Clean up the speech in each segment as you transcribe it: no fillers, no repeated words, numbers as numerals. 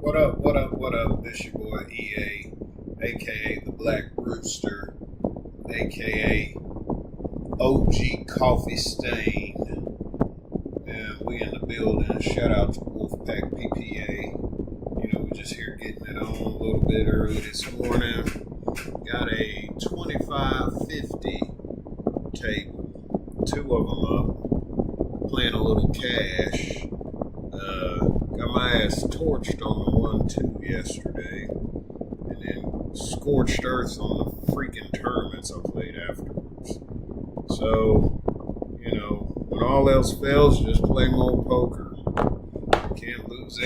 What up? This your boy EA, aka the Black Rooster, aka OG Coffee Stain. And we in the building. Shout out to Wolfpack PPA. We just here getting it on a little bit early this morning. Got a 2550 table, two of them up, playing a little cash. Got my ass torched on the 1-2 yesterday, and then scorched earth on the freaking tournaments I played afterwards. So, when all else fails, just play more poker. You can't lose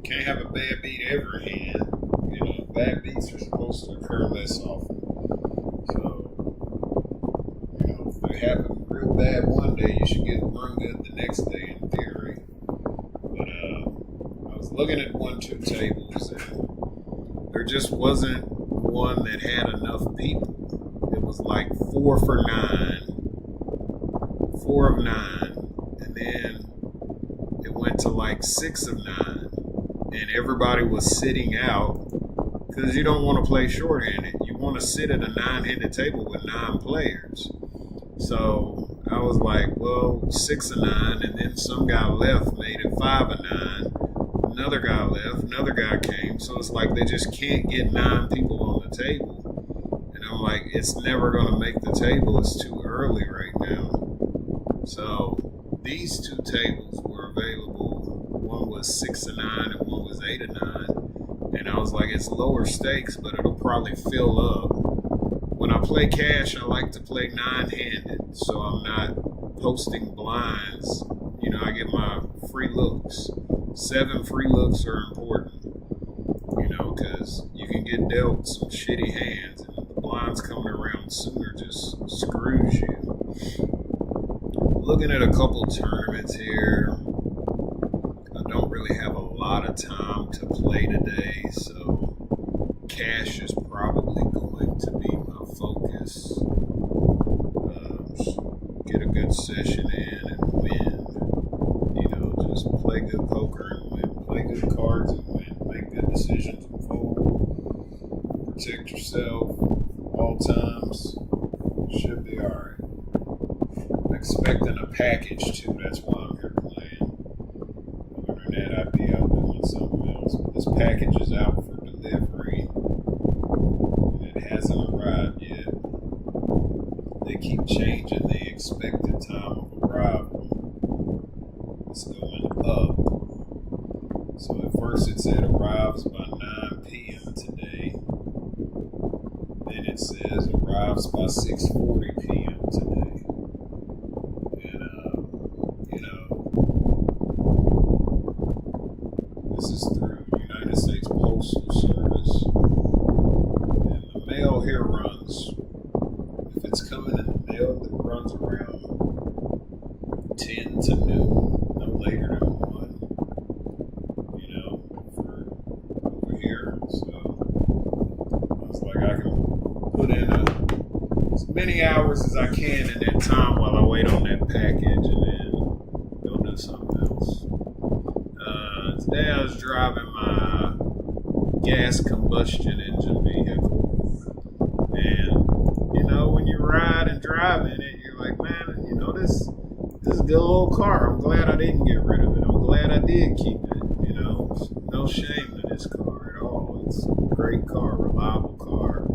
can't have a bad beat every hand. Bad beats are supposed to occur less often. So, if they happen real bad one day, you should get run good the next day in theory. But I was looking at 1-2 tables, and there just wasn't one that had enough people. It was like 4 for 9, 4 of 9, and then it went to like 6 of 9, and everybody was sitting out because you don't want to play shorthanded. You want to sit at a 9-handed table with 9 players. So I was like, well, 6 of 9, and then some guy left, made it 5 of 9. Another guy left, another guy came. So it's like they just can't get 9 people on the table. And I'm like, it's never going to make the table. It's too early right now. So these 2 tables were available. One was 6 of 9 and one was 8 of 9. And I was like, it's lower stakes, but it'll probably fill up. When I play cash, I like to play 9-handed, so I'm not posting blinds. I get my free looks. 7 free looks are important, because you can get dealt some shitty hands, and the blinds coming around sooner just screws you. Looking at a couple tournaments here. I don't really have a lot of time to play today, so cash is probably going to be my focus. Get a good session in and win. Just play good poker and win. Play good cards and win. Make good decisions and fold. Protect yourself all times. Should be alright. I'm expecting a package too. That's why I'm here playing. Other than that, I'd be out doing something else. But this package is out for delivery. It hasn't arrived yet. They keep changing the expected time of arrival. It's going up. So at first it said arrives by 9 p.m. today. Then it says arrives by 6:40 p.m. today. And this is through United States Postal Service. And the mail here runs, if it's coming in the mail, it runs around 10 to noon, no later than 1, for over here. So I was like, I can put in as many hours as I can in that time while I wait on that package and then go do something else. Today I was driving my gas combustion engine vehicle. And, when you ride and drive in it, you're like, man, this is a good little car. I'm glad I didn't get rid of it. I'm glad I did keep it. No shame in this car at all. It's a great car, reliable car.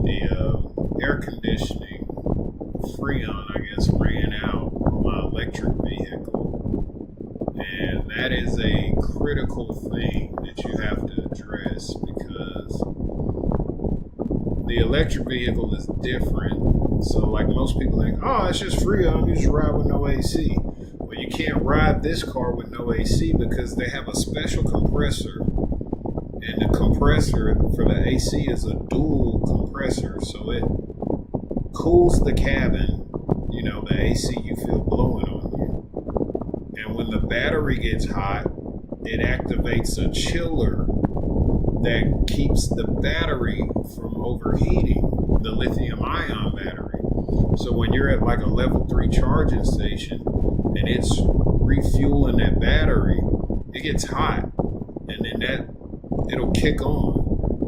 The air conditioning, Freon, I guess, ran out on my electric vehicle. And that is a critical thing that you have to address because the electric vehicle is different. So like most people think, oh, it's just Freon, you just ride with no AC. Well, you can't ride this car with no AC because they have a special compressor. And the compressor for the AC is a dual compressor. So it cools the cabin, the AC you feel blowing on you. And when the battery gets hot, it activates a chiller that keeps the battery from overheating, the lithium ion battery. So when you're at like a level 3 charging station and it's refueling that battery, it gets hot. And then and that it'll kick on.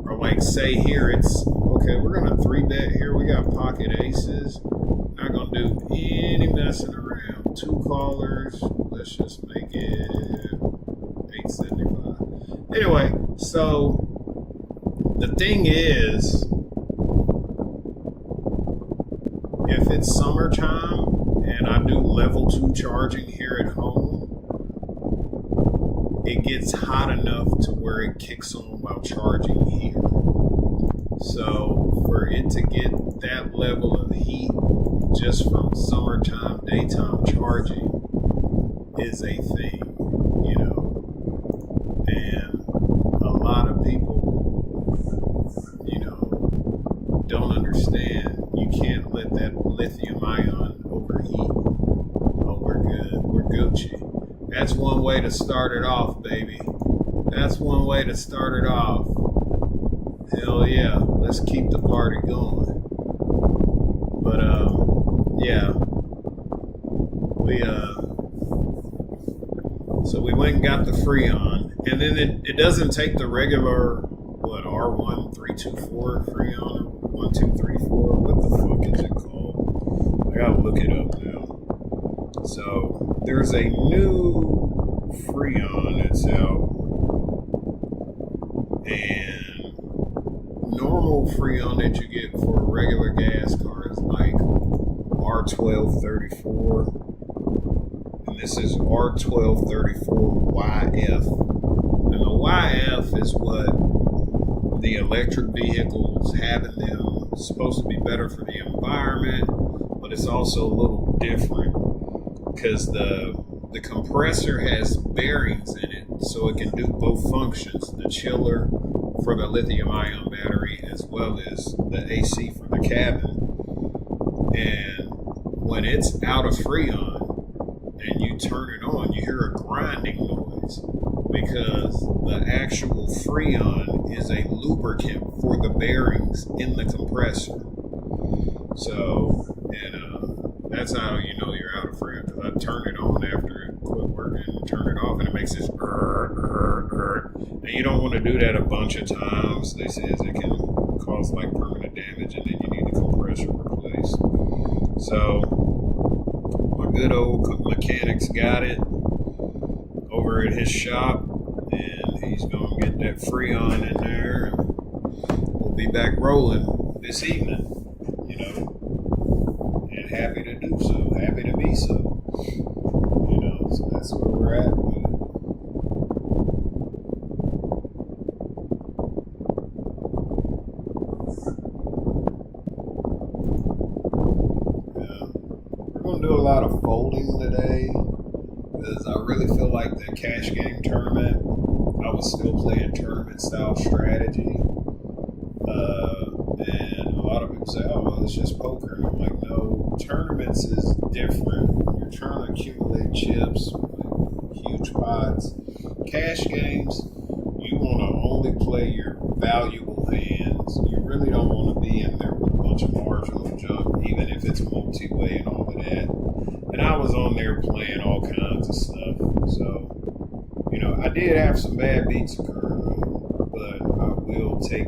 Or like say here, it's okay. We're gonna 3-bet here. We got pocket aces. Not gonna do any messing around. 2 callers. Let's just make it 875. Anyway, so the thing is, if it's summertime and I do level 2 charging here at home, it gets hot enough to where it kicks on while charging here. So for it to get that level of heat just from summertime daytime charging is a thing, you know. And a lot of people, you know, don't understand. You can't let that lithium ion overheat. Oh, we're good. We're Gucci. That's one way to start it off, baby. That's one way to start it off. Hell yeah. Let's keep the party going. But, yeah. So we went and got the Freon. And then it doesn't take the regular, R1 324 Freon, or 1234. What the fuck is it called? I gotta look it up now. So there's a new Freon that's out, and normal Freon that you get for a regular gas car is like R1234, and this is R1234YF, and the YF is what the electric vehicles have in them. It's supposed to be better for the environment, but it's also a little different because the compressor has bearings in it, so it can do both functions: the chiller for the lithium-ion battery as well as the AC for the cabin. And when it's out of Freon and you turn it on, you hear a grinding noise because the actual Freon is a lubricant for the bearings in the compressor. So, and that's how you know you're out of Freon, because I turn it on after it quit working and turn it off, and it makes this and you don't want to do that a bunch of times. They say it can cause like permanent damage, and then you need the compressor replaced. So my good old mechanic's got it over at his shop, and he's gonna get that Freon in there, and we'll be back rolling this evening, you know. And happy to do so, happy to be so, you know. So that's where we're at with it. Yeah. We're gonna do a lot of folding today because I really feel like the cash game tournament, I was still playing tournament style strategy. And a lot of people say, oh, well, it's just poker. And I'm like, no, tournaments is different. You're trying to accumulate chips, huge pots. Cash games, you want to only play your valuable hands. You really don't want to be in there with a bunch of marginal junk, even if it's multi-way and all of that. And I was on there playing all kinds of stuff. So, you know, I did have some bad beats occur, though, but I will take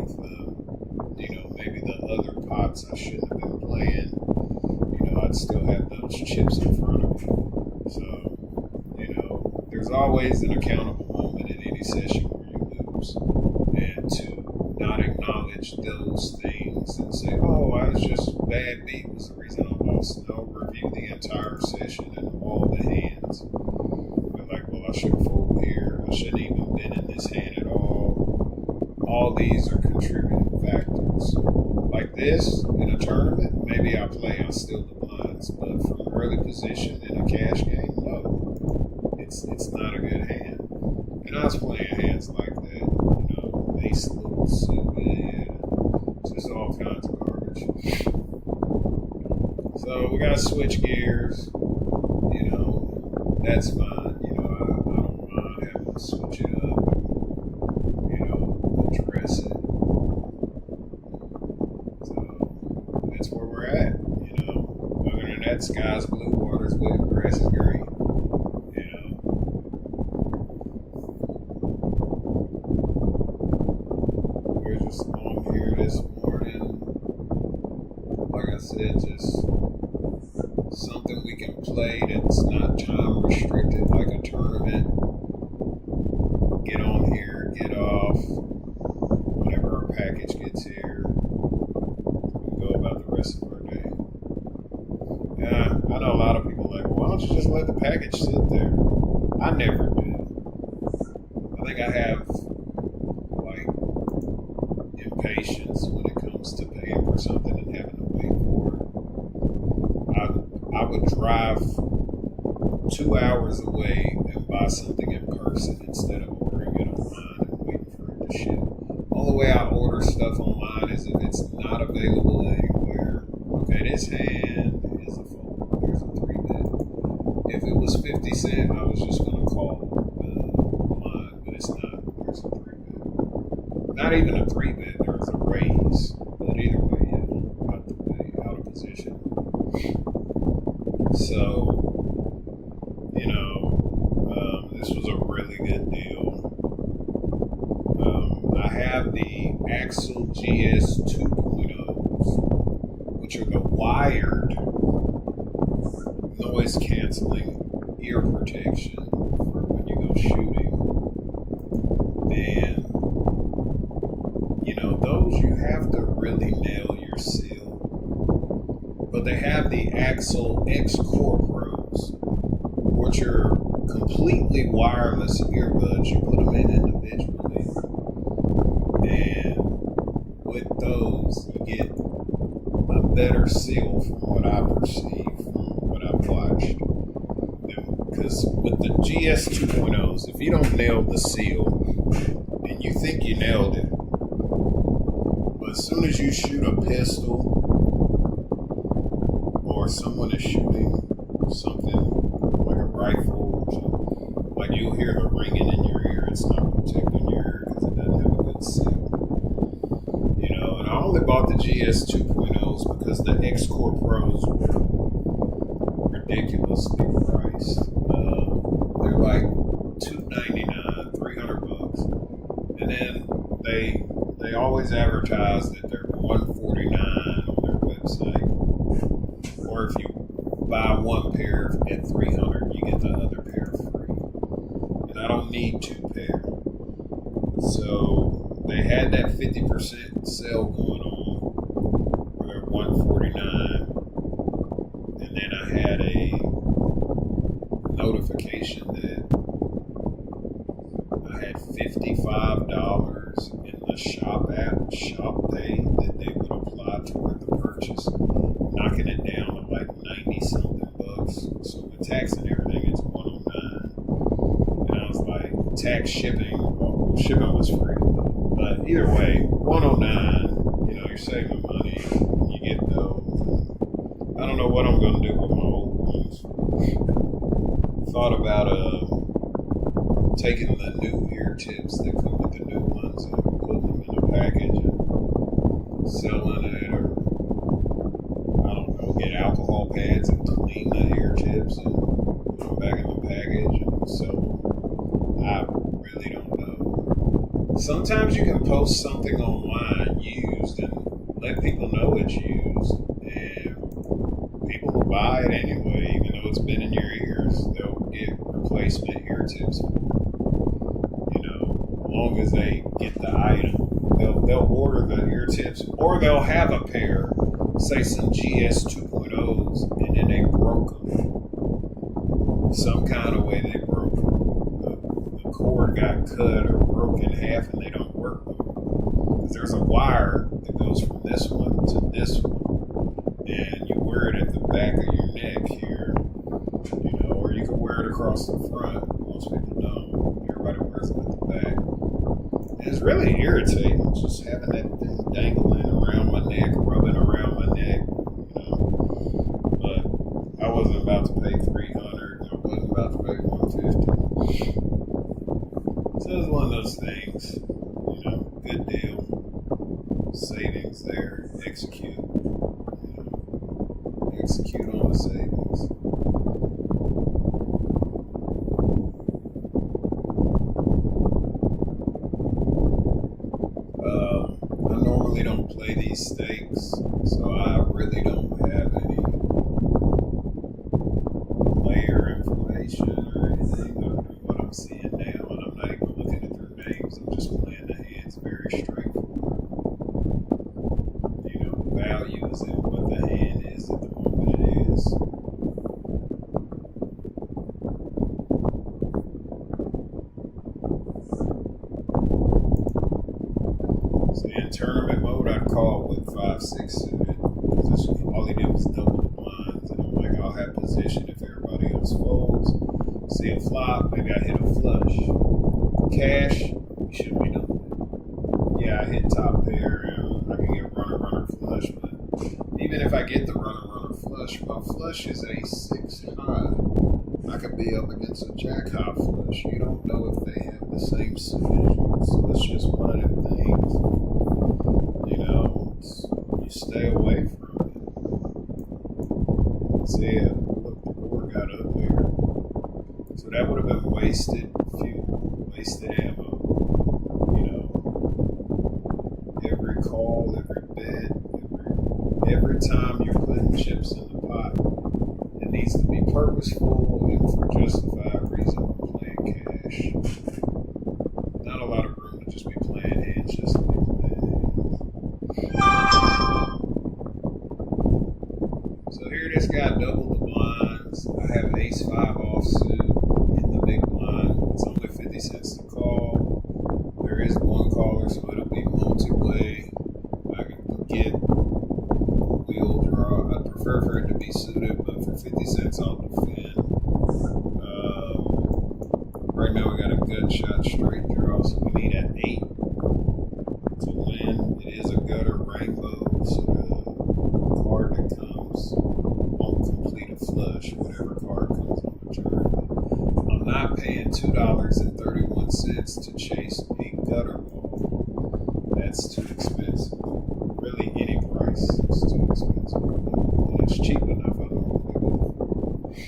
maybe the other pots I shouldn't have been playing. You know, I'd still have those chips in front of me. So, you know, there's always an accountable moment in any session where you lose. And to not acknowledge those things and say, oh, I was just bad beat was the reason I lost. And I'll review the entire session and all the hands. But like, well, I should have folded here. I shouldn't even been in this hand at all. All these are contributing factors. Like this, in a tournament, maybe I steal the blinds, but from early position in a cash game, no. It's not a good hand. And I was playing hands like that, you know, ace little suited, just all kinds of garbage. So we gotta switch gears, you know, that's fine, you know, I don't mind having to switch it up, you know, address it. So that's where we're at, you know. Other than that, sky's blue, water's blue, grass is green, you know. said, just something we can play that's not time restricted, like a tournament. Get on here, get off. Whenever our package gets here, we go about the rest of our day. Yeah, I know a lot of people are like, well, why don't you just let the package sit there? I never do. I think I have like impatience when it comes to paying for something and having to wait for it. I would drive 2 hours away and buy something in person instead of ordering it online and waiting for it to ship. The only way I order stuff online is if it's not available anywhere. Okay, this hand is a phone. There's a 3-bit. If it was 50 cents, I was just going to call the line, but it's not. There's a 3-bit. Not even a 3-bit. There's a raise. But either way, yeah, out of position. So, this was a really good deal. I have the Axel GS 2.0s, which are the wired noise canceling ear protection for when you go shooting. And, those you have to really nail your seal. But they have the Axel X Core Pros, which are completely wireless earbuds. You put them in individually, and with those you get a better seal from what I perceive, from what I've watched. Because with the GS 2.0s, if you don't nail the seal and you think you nailed it, but as soon as you shoot a pistol or someone is shooting something like a rifle or something, like you'll hear the ringing in your ear. It's not protecting your ear because it doesn't have a good seal. And I only bought the GS 2.0s because the X Core Pros were ridiculously priced. They're like $299, $300, and then they always advertise that they're $149 on their website. Or if you buy one pair at $300, you get the other pair free. And I don't need 2 pairs. So they had that 50% sale going on where they're $149. And then I had a notification that I had $55 in the Shop app, Shop Pay, that they would apply toward the purchase, knocking it down to like 90 something bucks. So with tax and everything, it's $109. And I was like, tax, shipping, well, shipping was free. But either way, $109, you're saving money. You get those. I don't know what I'm going to do with my old ones. Thought about taking the new ear tips that come with the new ones and putting them in a package and selling it, or I don't know, get alcohol pads and clean the ear tips and put them back in the package and sell them. I really don't know. Sometimes you can post something online used and let people know it's used, and people will buy it anyway, even though it's been in your ears. They'll get replacement ear tips, as long as they get the item. They'll order the ear tips, or they'll have a pair, say some GS 2.0s, and then they broke them. Some kind of way they broke them. The cord got cut or broke in half and they don't work. Because there's a wire that goes from this one to this one, and you wear it at the back of your neck here, or you can wear it across the front. Most people don't. Everybody wears it at the back. And it's really irritating just having that thing dangling around my neck, rubbing around my neck, But I wasn't about to pay $300. I wasn't about to pay $150. So it was one of those things, good deal, savings there, execute on the savings. I normally don't play these stakes, so I really don't have any layer information or anything other than what I'm seeing now, and I'm not even looking at their names. I'm just playing the hands very straightforward. The value is in what the hand is at the moment it is. So in tournament mode, I'd call with 5-6 suited, because all he did was double the blinds, and I'm like, I'll have position if everybody else folds. See a flop, maybe I hit a flush. Cash, you shouldn't be doing it. Yeah, I hit top pair, and I can get runner flush, but even if I get the runner flush, my flush is a 6 high. I could be up against a jack high flush. You don't know if they have the same suit as you, so it's just one of them things. You stay away from it. See, look, the board got uglier. So that would have been wasted fuel, wasted ammo. Every call, every bet, every time you're putting chips in the pot, it needs to be purposeful and for justified reason when playing cash. Not a lot of room to just be playing hands just to be playing hands. So here this guy doubled the blinds. I have ace 5 offsuit in the big blind. It's only 50 cents to call. There is one caller, so it'll be multi-way. I can get wheel draw. I'd prefer for it to be suited, but for 50 cents I'll defend. Right now we got a gut shot straight draw, so we need an 8 to win. It is a gutter rainbow, so the card that comes won't complete a flush, whatever card comes on the turn. I'm not paying $2.31 to chase a gutter ball. That's too expensive. Really, any price is too expensive. And it's cheap enough, I don't really go for it.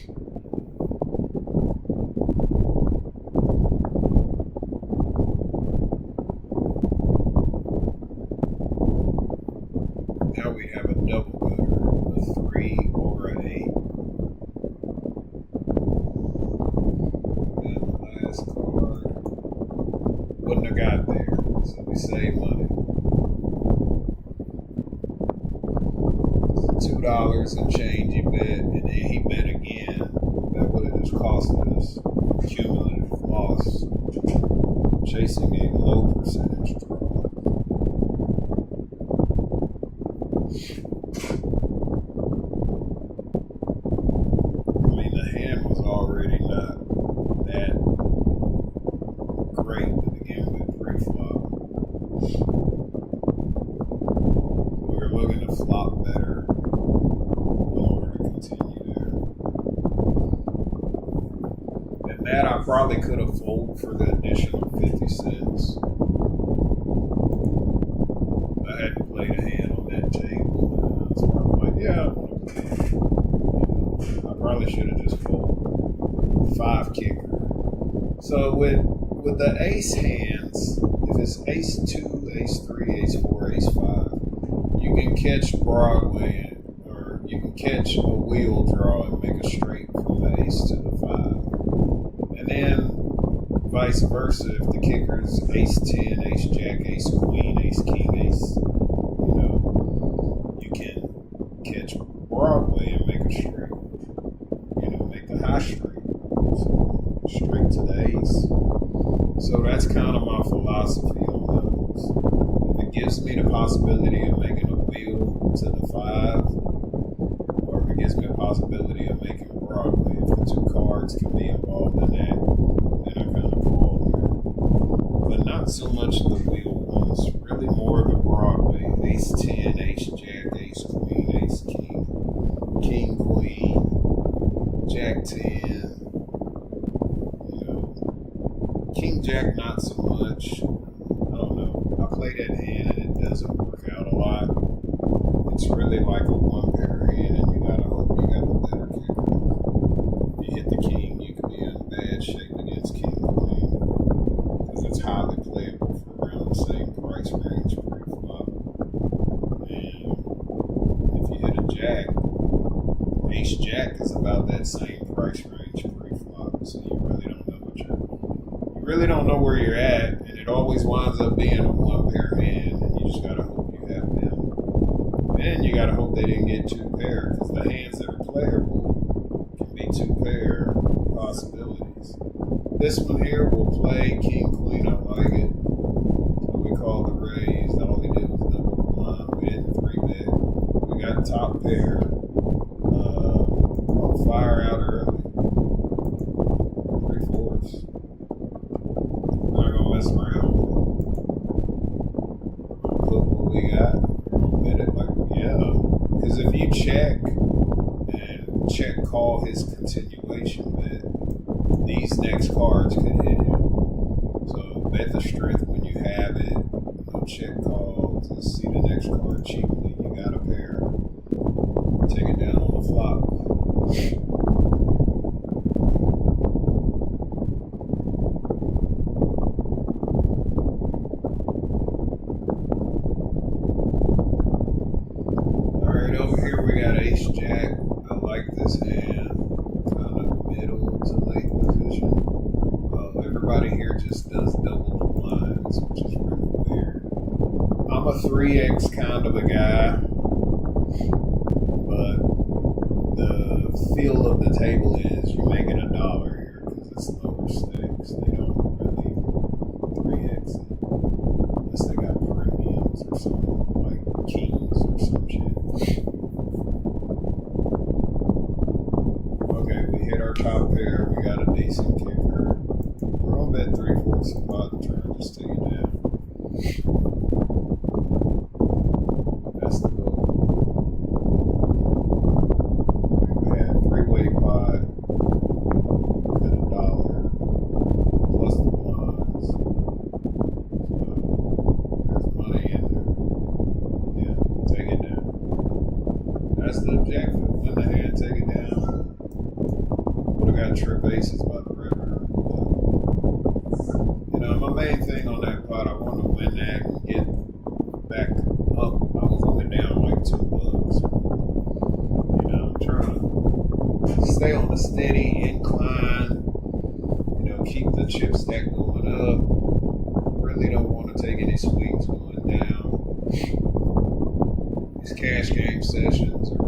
Now we have a double gutter, a 3 or an 8. And the last card wouldn't have got there, so we save money. $2 and change he bet, and then he bet again. That would have just cost us cumulative loss, chasing a low percentage draw. I mean, the hand was already not that great to begin with pre-flop. We were looking to flop better in order to continue there. And that I probably could have folded for the additional 50 cents. I hadn't played a hand on that table. So I'm like, yeah, I want to play it. I probably should have just folded 5 kicker. So with the ace hands, if it's ace 2, ace 3, ace 4, ace 5, you can catch Broadway, or you can catch a wheel draw and make a straight from the ace to the 5. And then vice versa, if the kicker is ace 10, ace jack, ace queen, ace king, ace, you can catch Broadway and make a straight, make the high straight, so straight to the ace. So that's kind of my philosophy on those. If it gives me the possibility of making a wheel to the 5, or if it gives me a possibility of making Broadway, if the 2 cards can be involved in that, then I kind of fall there. But not so much the wheel ones, really more the Broadway. Ace 10, ace jack, ace queen, ace king, king queen, jack 10, king jack not so much. I don't know. I play that hand and it doesn't work out a lot. It's really like a 1 pair hand, and you gotta hope you got the better kicker. If you hit the king, you could be in bad shape against king queen, because it's highly playable for around the same price range pre-flop. And if you hit a jack, that same price range pre-flop, so you really don't know where you're at, and it always winds up being a one pair hand, and you just gotta hope you have them. And you gotta hope they didn't get two pair, because the hands that are playable can be two pair possibilities. This one here will play king queen. I like it. So we called the raise. All we did was double the line. We didn't three bet. We got top pair. On fire out early. 3/4. Not gonna mess around with it. Put what we got. Bet it like because if you check and check call his continuation bet, these next cards could hit him. So bet the strength when you have it. No check call to see the next card cheaply. You got a pair. Take it down on the flop. Alright, over here we got ace jack. I like this hand. Kind of middle to late position. Everybody here just does double the blinds, which is really weird. I'm a 3x kind of a guy, but the feel of the table is you're making $1 here because it's lower stakes. They don't really 3x it unless they got premiums or something like kings or some shit. Okay, we hit our top pair. We got a decent kicker. We're gonna bet 3/4 and bottom turn. Just take it down. That's the goal. We had three-way pot at $1 plus the blinds. So there's money in there. Yeah, take it down. That's the objective. Win the hand, take it down. Would have got trip aces by the river. But, my main thing on that pot, I want to win that and get back up. I was only down like $2. I'm trying to stay on the steady incline. Keep the chip stack going up. Really don't want to take any swings going down. These cash game sessions are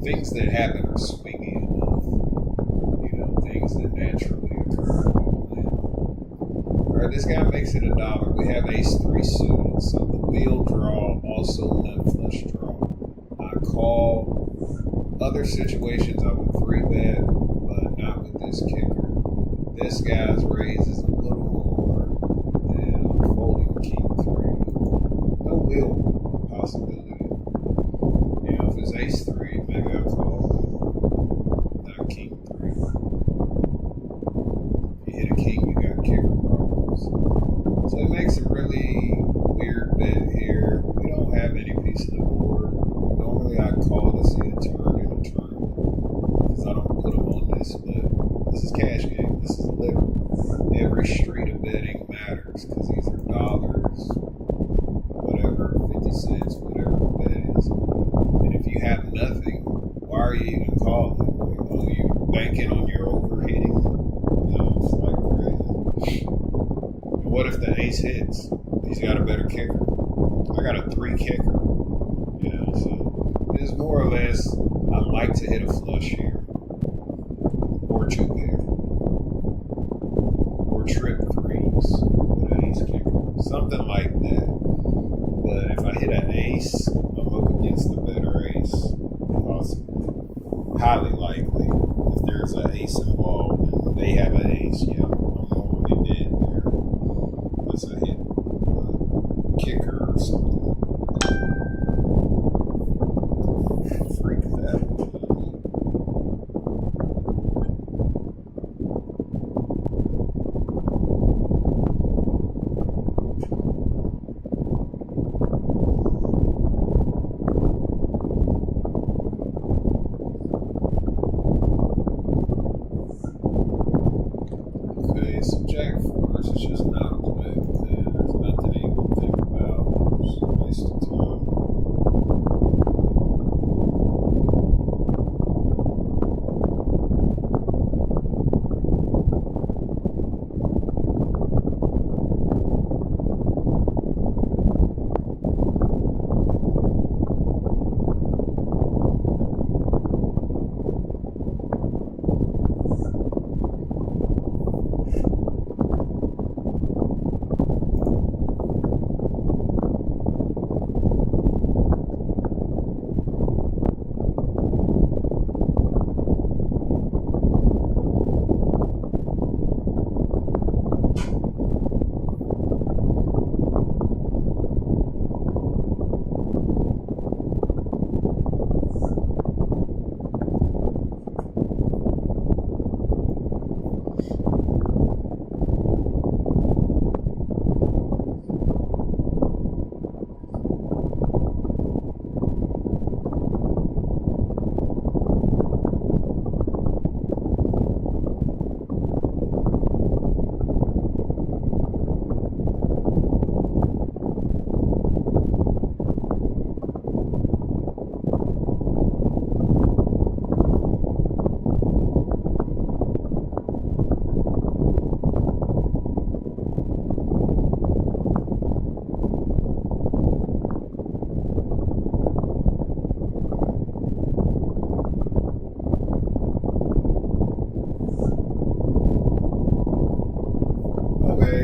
things that happen are swingy enough. Things that naturally occur. Alright, this guy makes it $1. We have ace-3 suited, so the wheel draw, also nut flush draw. I call. Other situations I would 3-bet, but not with this kicker. This guy's raise is a little more, and I'm folding king-3. No wheel possibility. If it's ace-3, maybe I'll call, not king-3. If you hit a king, you got kicker problems. So it makes a really weird bet here. We don't have any piece of the board. Normally I call to see a turn in a tournament because I don't put them on this, but this is cash game. This is literal. Every street of betting matters because these are dollars, whatever, 50 cents, whatever the bet is. And if you have nothing, why are you even calling? Are you banking on your overhitting? It's like crazy. And what if the ace hits? He's got a better kicker. I got a 3 kicker. So it's more or less, I like to hit a flush here. Or 2 pair. Or trip 3s with an ace kicker. Something like that. But if I hit an ace, I'm up against the better ace. Possibly. Highly likely. If there's an ace involved and they have an ace, I'm normally dead there. Unless I hit a kicker or something. Freak that. Okay, so Jack 4 is just not a play. There's nothing you can think about. Just a waste of time.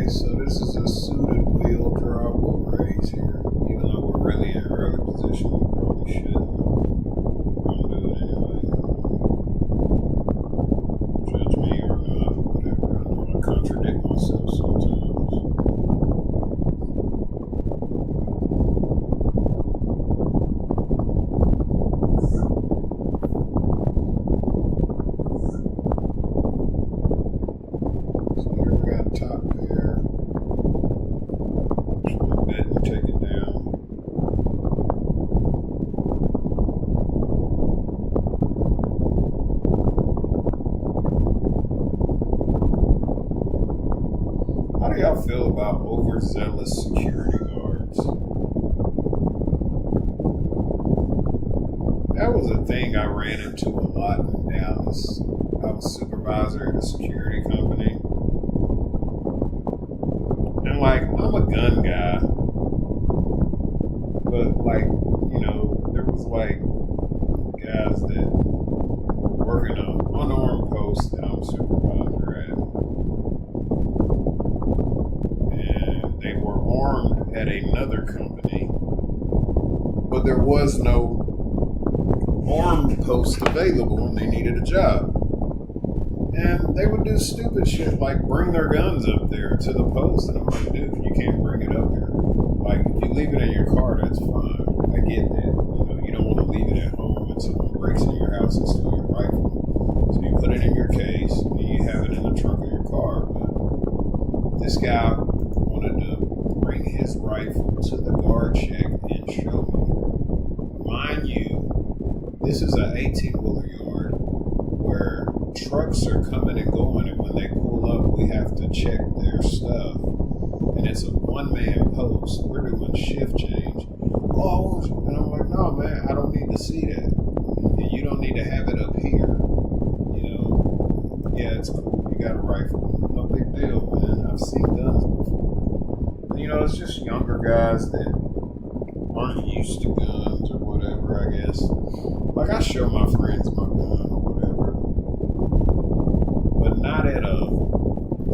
Okay, so this is a suited wheel draw wheel raise here. Even though we're really in early position, we probably shouldn't. I'm gonna do it anyway. Judge me or not, whatever. I know I contradict myself sometimes. So here we got top pair. Just gonna bet and take it down. How do y'all feel about overzealous security guards? That was a thing I ran into a lot in Dallas. I was supervisor at a security company. And like, I'm a gun guy. But like, there was like guys that work in an unarmed post that I'm supervisor at. And they were armed at another company. But there was no armed post available and they needed a job. And they would do stupid shit like bring their guns up there to the post. And I'm like, dude, you can't bring it up here. Like, if you leave it in your car, that's fine. I get that. You don't want to leave it at home and someone breaks into your house and steal your rifle. So you put it in your case and you have it in the trunk of your car. But this guy wanted to bring his rifle to the guard check and show me. Mind you, this is an 18-wheeler yard where trucks are coming and going, and when they pull up, we have to check their stuff. And it's a one-man post. We're doing shift change. Oh, and I'm like, no, man, I don't need to see that. And you don't need to have it up here. Yeah, it's cool. You got a rifle. No big deal, man. I've seen guns before. And, it's just younger guys that aren't used to guns or whatever, I guess. Like, I show my friends my gun or whatever, but not at a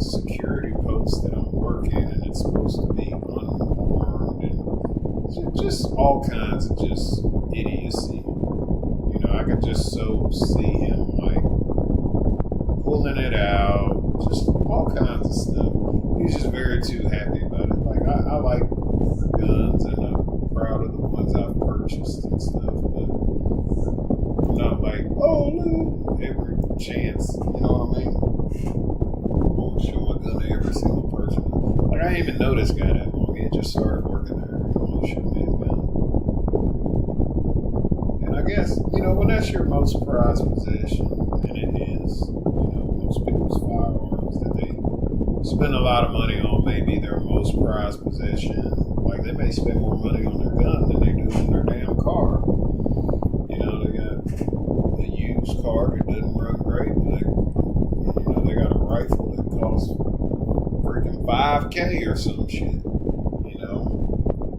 security post that I'm working and it's supposed to be unarmed and just all kinds of just idiocy. I could just so see him like pulling it out, just all kinds of stuff. He's just very too happy about it. Like, I like guns and I'm proud of the ones I've purchased and stuff, but I'm not like, oh, look, every chance, you know what I mean? I won't show my gun to every single person. Like, I didn't even know this guy that long. He had just started working there. He wanted to show me his gun. And I guess, when that's your most prized possession, and it is, most people's firearms that they spend a lot of money on, maybe their most prized possession. Like, they may spend more money on their gun than they do on their damn car. They got a used car that doesn't run great, but they got a rifle that costs freaking $5,000 or some shit.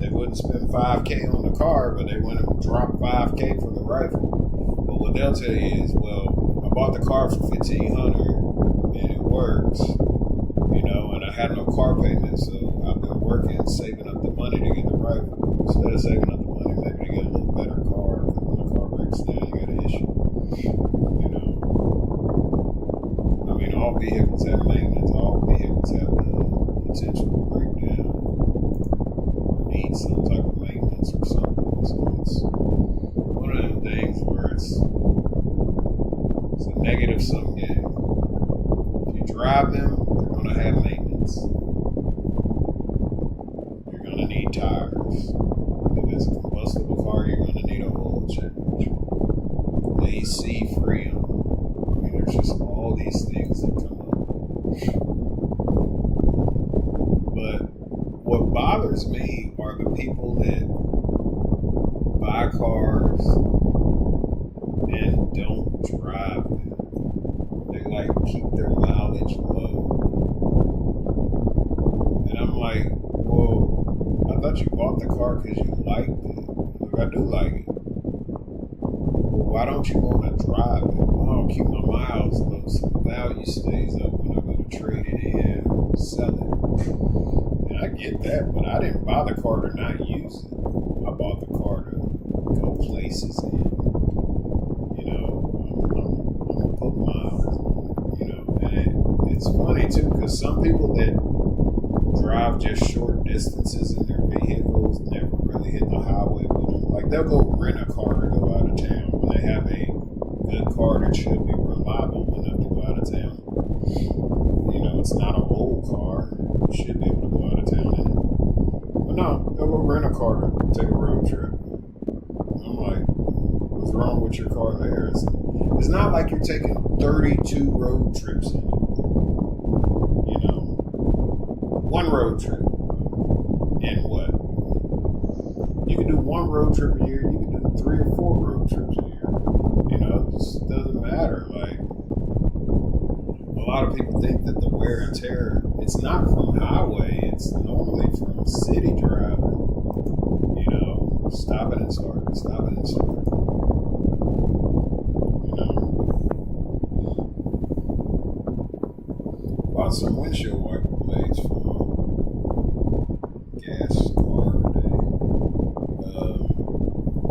They wouldn't spend $5,000 on the car, but they went and dropped $5,000 for the rifle. But what they'll tell you is, well, I bought the car for $1,500 and it works, and I had no car payment, so I've been working, saving up the money to get the rifle. Instead of saving up the money, maybe to get a little better car, because when the car breaks down, you got an issue. All vehicles have maintenance. All vehicles have the potential to break down or need some type of maintenance or something. So it's one of them things where it's a negative sum game. If you drive them, they're going to have maintenance. You're going to need tires. If it's a combustible car, you're going to need a oil change. AC freon. There's just all these things that come up. But what bothers me are the people that buy cars and don't drive them. They keep their mileage low. And I'm like, well, I thought you bought the car because you liked it. Like, I do like it. Well, why don't you want to drive it? I'll keep my miles low so the value stays up when I go to trade it in or sell it. get that, but I didn't buy the car to not use it. I bought the car to go places in. I'm gonna put miles on it, and it's funny too, because some people that drive just short distances in their vehicles never really hit the highway with them. Like, they'll go rent a car to go out of town when they have a good car that should be reliable enough to go out of town. It's not an old car. You should be able to go out of town in it. But no, they'll go rent a car to take a road trip. I'm like, what's wrong with your car there? It's not like you're taking 32 road trips in it. One road trip. And what? You can do one road trip a year. You can do 3 or 4 road trips a year. It just doesn't matter. Like, a lot of people think that the wear and tear, it's not from highway. It's normally from city driving. Stopping and starting, stopping and starting. Bought some windshield wiper blades from a gas car today.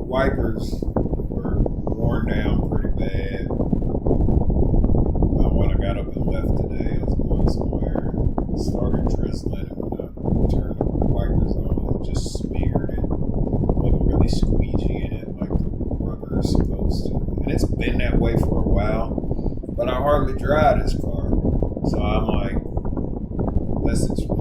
Wipers were worn down pretty bad. When I got up and left today, I was going somewhere. It started drizzling, and when I turned the wipers on, it just smeared it. Wasn't really squeegeeing it like the rubber is supposed to. And it's been that way for a while, but I hardly drive this car. So I'm like,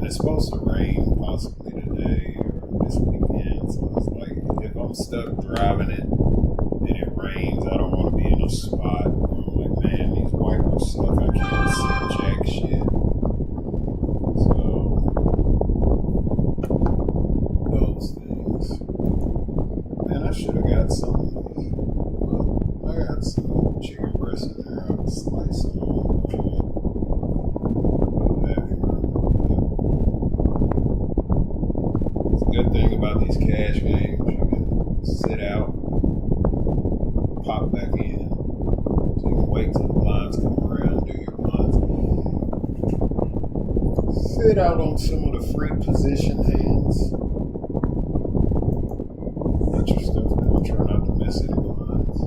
it's supposed to rain possibly today or this weekend. So it's like, if I'm stuck driving it and it rains, I don't want to be in a spot where I'm like, man, these wipers suck. I can't see jack shit. So, those things. Man, I should have got something to eat. Well, I got some chicken breast in there. I can slice them on. Good thing about these cash games, you can sit out, pop back in, so you can wait till the blinds come around, do your blinds. Sit out on some of the free position hands. Get your stuff down, try not to miss any blinds.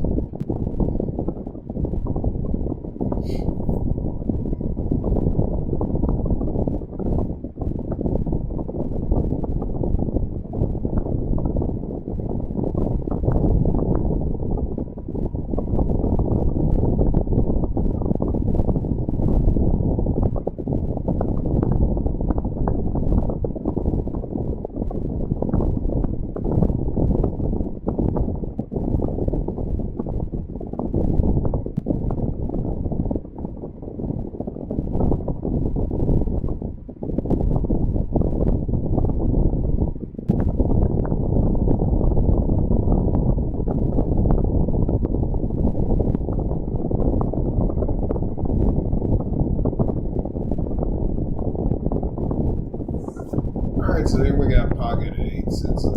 Alright, so here we got Pocket 8s. It's a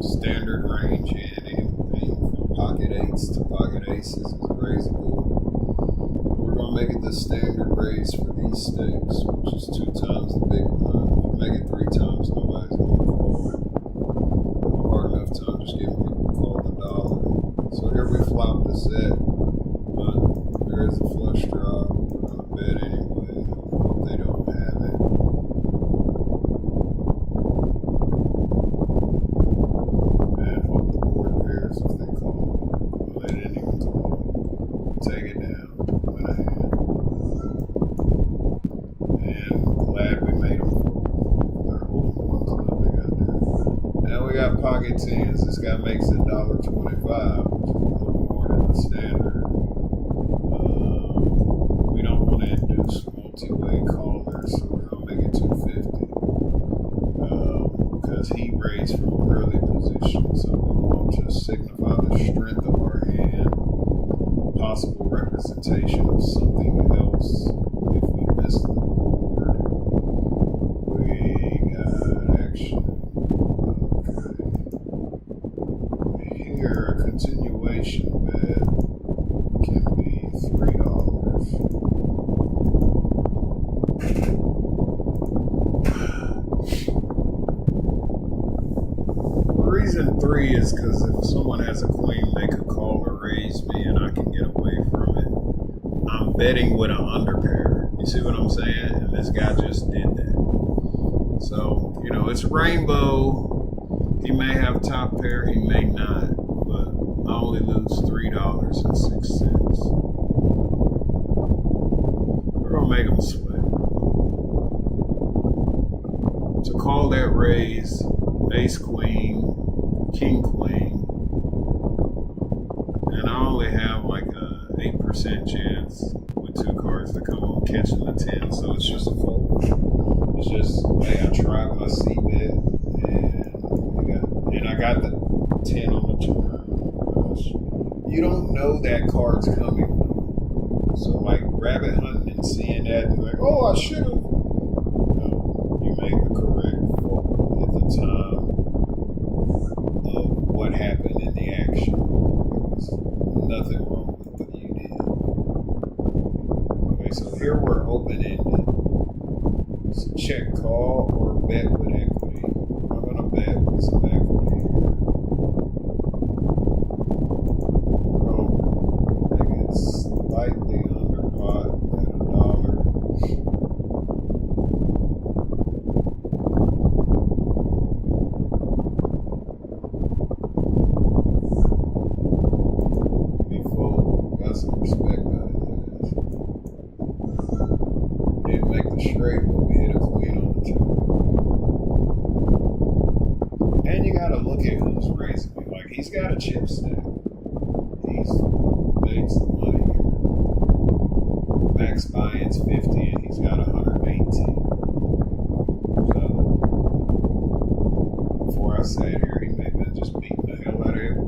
standard range, and anything from Pocket 8s to Pocket Aces is raisable. We're going to make it the standard raise for these stakes, which is 2 times the big one. If you make it 3 times, nobody's going to call it. Have a hard enough time just getting people to call the dollar. So here we flop the set, but there is a flush draw. We're going to bet anyway. Hope they don't have it. If they call, well, they didn't even call. Take it down, went ahead. And glad we made them fold. They're holding one club they got there. Now we got Pocket 10s. This guy makes $1.25, which is a little more than the standard. We don't want to induce multi-way callers, so we're going to make it $2.50. Because he raised from early position, so we want to signify the strength of our hand, possible representation of something else if we miss the board. We got action. Okay. Here, a continuation bet. 3 is because if someone has a queen, they could call or raise me and I can get away from it. I'm betting with an underpair. You see what I'm saying? And this guy just did that. So, it's rainbow. He may have top pair, he may not. But I only lose $3.06. We're going to make him sweat. To call that raise, ace queen, king queen, and I only have like a 8% chance with 2 cards to come on catching the 10, so it's just a fold. It's just, hey, I tried my C bet, and I got the 10 on the turn. You don't know that card's coming. So like rabbit hunting and seeing that, and like, oh, I should have. No, you made the correct fold at the time of what happened in the action. There was nothing wrong with what you did. Okay, so here we're open-ended. So check, call, or bet with equity. I'm going to bet with some equity here. Make it slightly under pot at $1. Got some respect out of this. Didn't make the straight, but we hit a queen on the turn. And you gotta look at who's raising me. Like, he's got a chip stack. He's made some money here. Max buy-in's 50 and he's got 118. So before I sat here, he may have been just beating the hell out of everybody.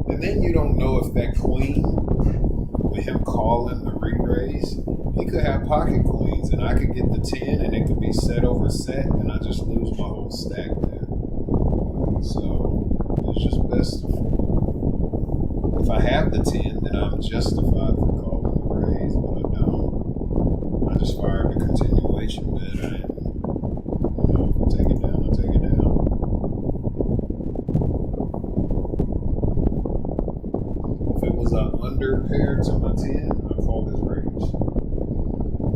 And then you don't know if that queen, with him calling the re-raise, he could have pocket queens and I could get the 10 and it could be set over set and I just lose my whole stack there. So it's just best to fold. If I have the 10, then I'm justified for calling the raise, but I don't. I just fired the continuation bet and take it down, I'll take it down. If it was an under pair to my 10, I'd call this range.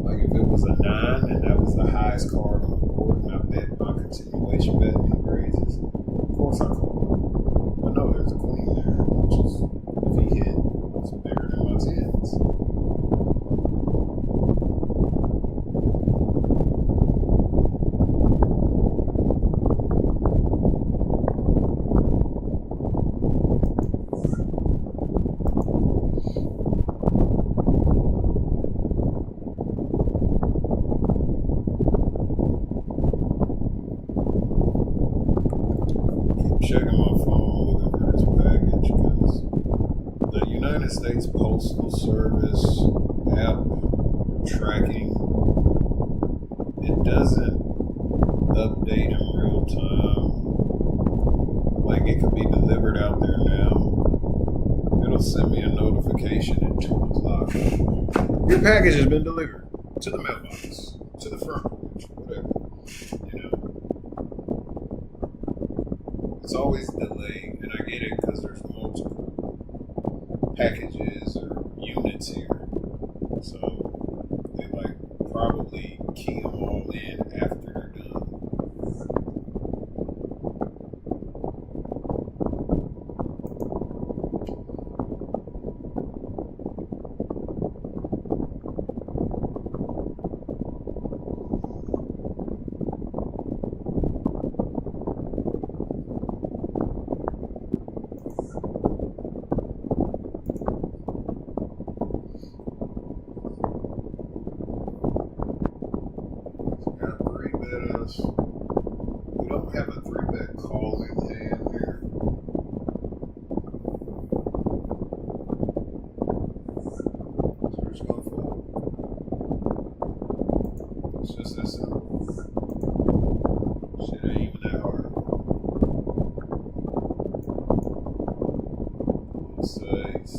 Like if it was a 9 and that was the highest card on the board and I bet my continuation bet and he raises, of course I call. I know there's a queen there, which is, if he hit, it's bigger than my 10s. Checking my phone, looking for this package because the United States Postal Service app tracking, it doesn't update in real time. Like it could be delivered out there now. It'll send me a notification at 2 o'clock. Your package has been delivered to the mailbox, to the front porch, whatever. It's always delayed, and I get it because there's multiple packages or units here. So they probably key them all in after they're done. We don't have a 3-bet call in hand here. So we're just going to fold. It's just that simple. Shit ain't even that hard. It's ace.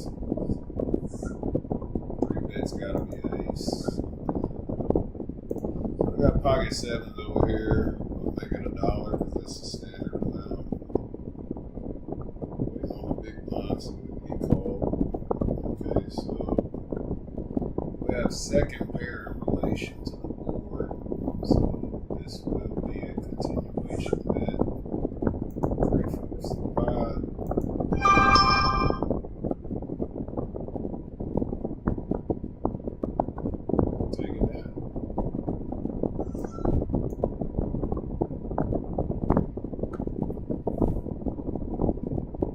3-bet's gotta be ace. We got pocket 7s over here. pair. I'll make it $1 because that's the standard amount. Waiting on the big blind so we can get called. Okay, so we have second pair in relation to the board. So this will be a continuation bet. 3/4 the pot. Take it down.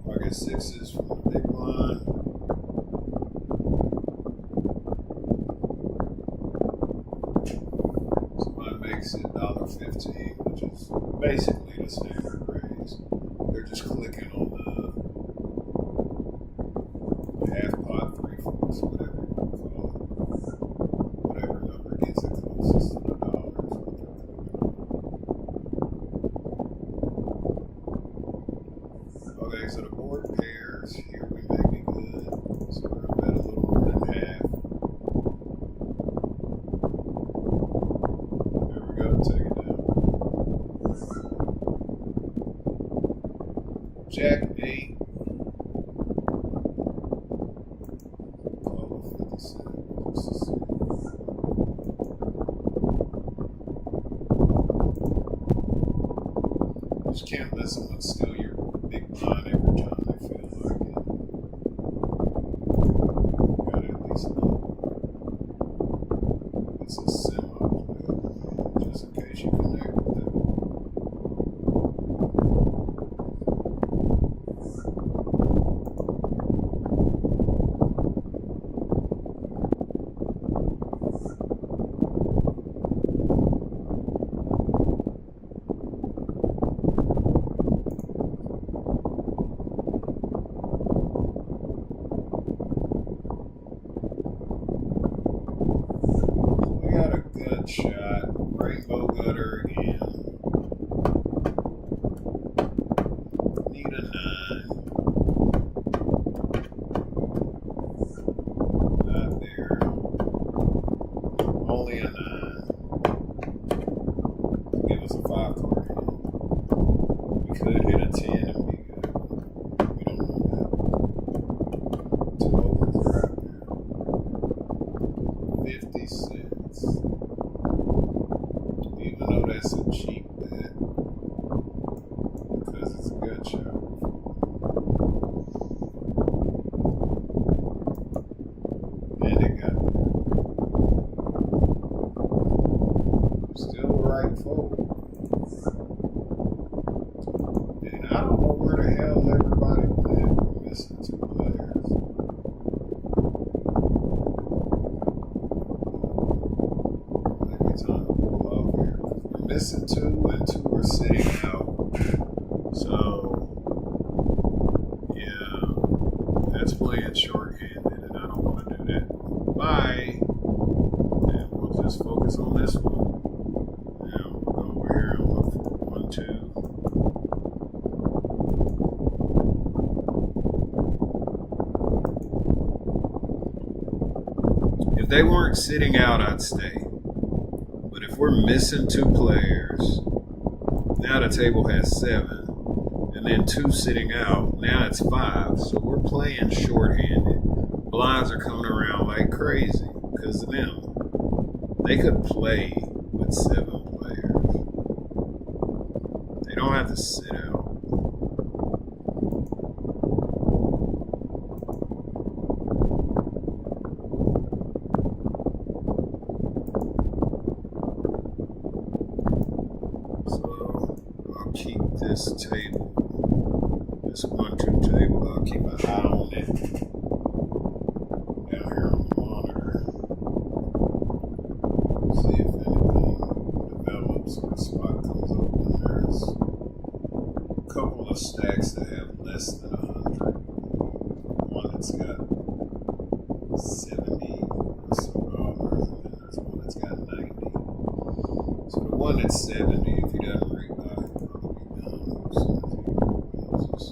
Pocket sixes from the big blind. Somebody makes it $1.15, which is basically the standard raise. They're just clicking on the half pot, 3/4, whatever you want to call it. Whatever number gets it closest to the dollar is what they're clicking on. Okay, so the board pairs. Here we may be good. So we're going to bet a little more than half. There we go, take it down. Jack 8. Call it 50 cents. Just to see. Just can't let someone steal your big blind every time they feel like it. You gotta at least know it's a semi play, just in case you connect with it. We got a gut shot. Rainbow gutter again. Need a 9. Not there. Only a 9. Give us a 5 card hand. We could hit a 10 and be good. We don't know that. 2 overs are out there. 50 cents. Even though that's a cheap bet, because it's a gut shot. And it got still the right fold. And I don't know where the hell everybody went. We're missing 2 players. Maybe time to pull off here. We're missing 2 and 2 are sitting out. So, yeah, that's playing shorthanded, and I don't want to do that. Bye. And we'll just focus on this one. And we'll go over here and look for 1, 2. If they weren't sitting out, I'd stay. But if we're missing 2 players, now the table has 7, and then 2 sitting out, now it's 5. So we're playing shorthanded. Blinds are coming around like crazy because of them. They could play with 7 players. They don't have to sit out. So I'll keep this table, this 1-2 table, I'll keep an eye on it down here on the monitor. See if anything develops or a spot comes open. There's a couple of stacks that have less than 100. One that's got 70 or so dollars, and then there's one that's got 90. So the one that's 70, if he doesn't rebuy, he'll probably be done as soon as he closes.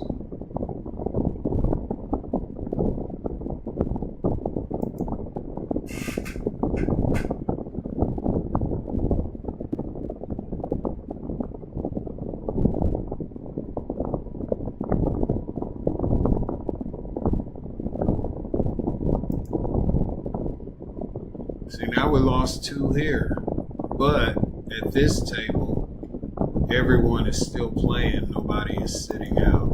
See, now we lost 2 here. But at this table, everyone is still playing. Nobody is sitting out.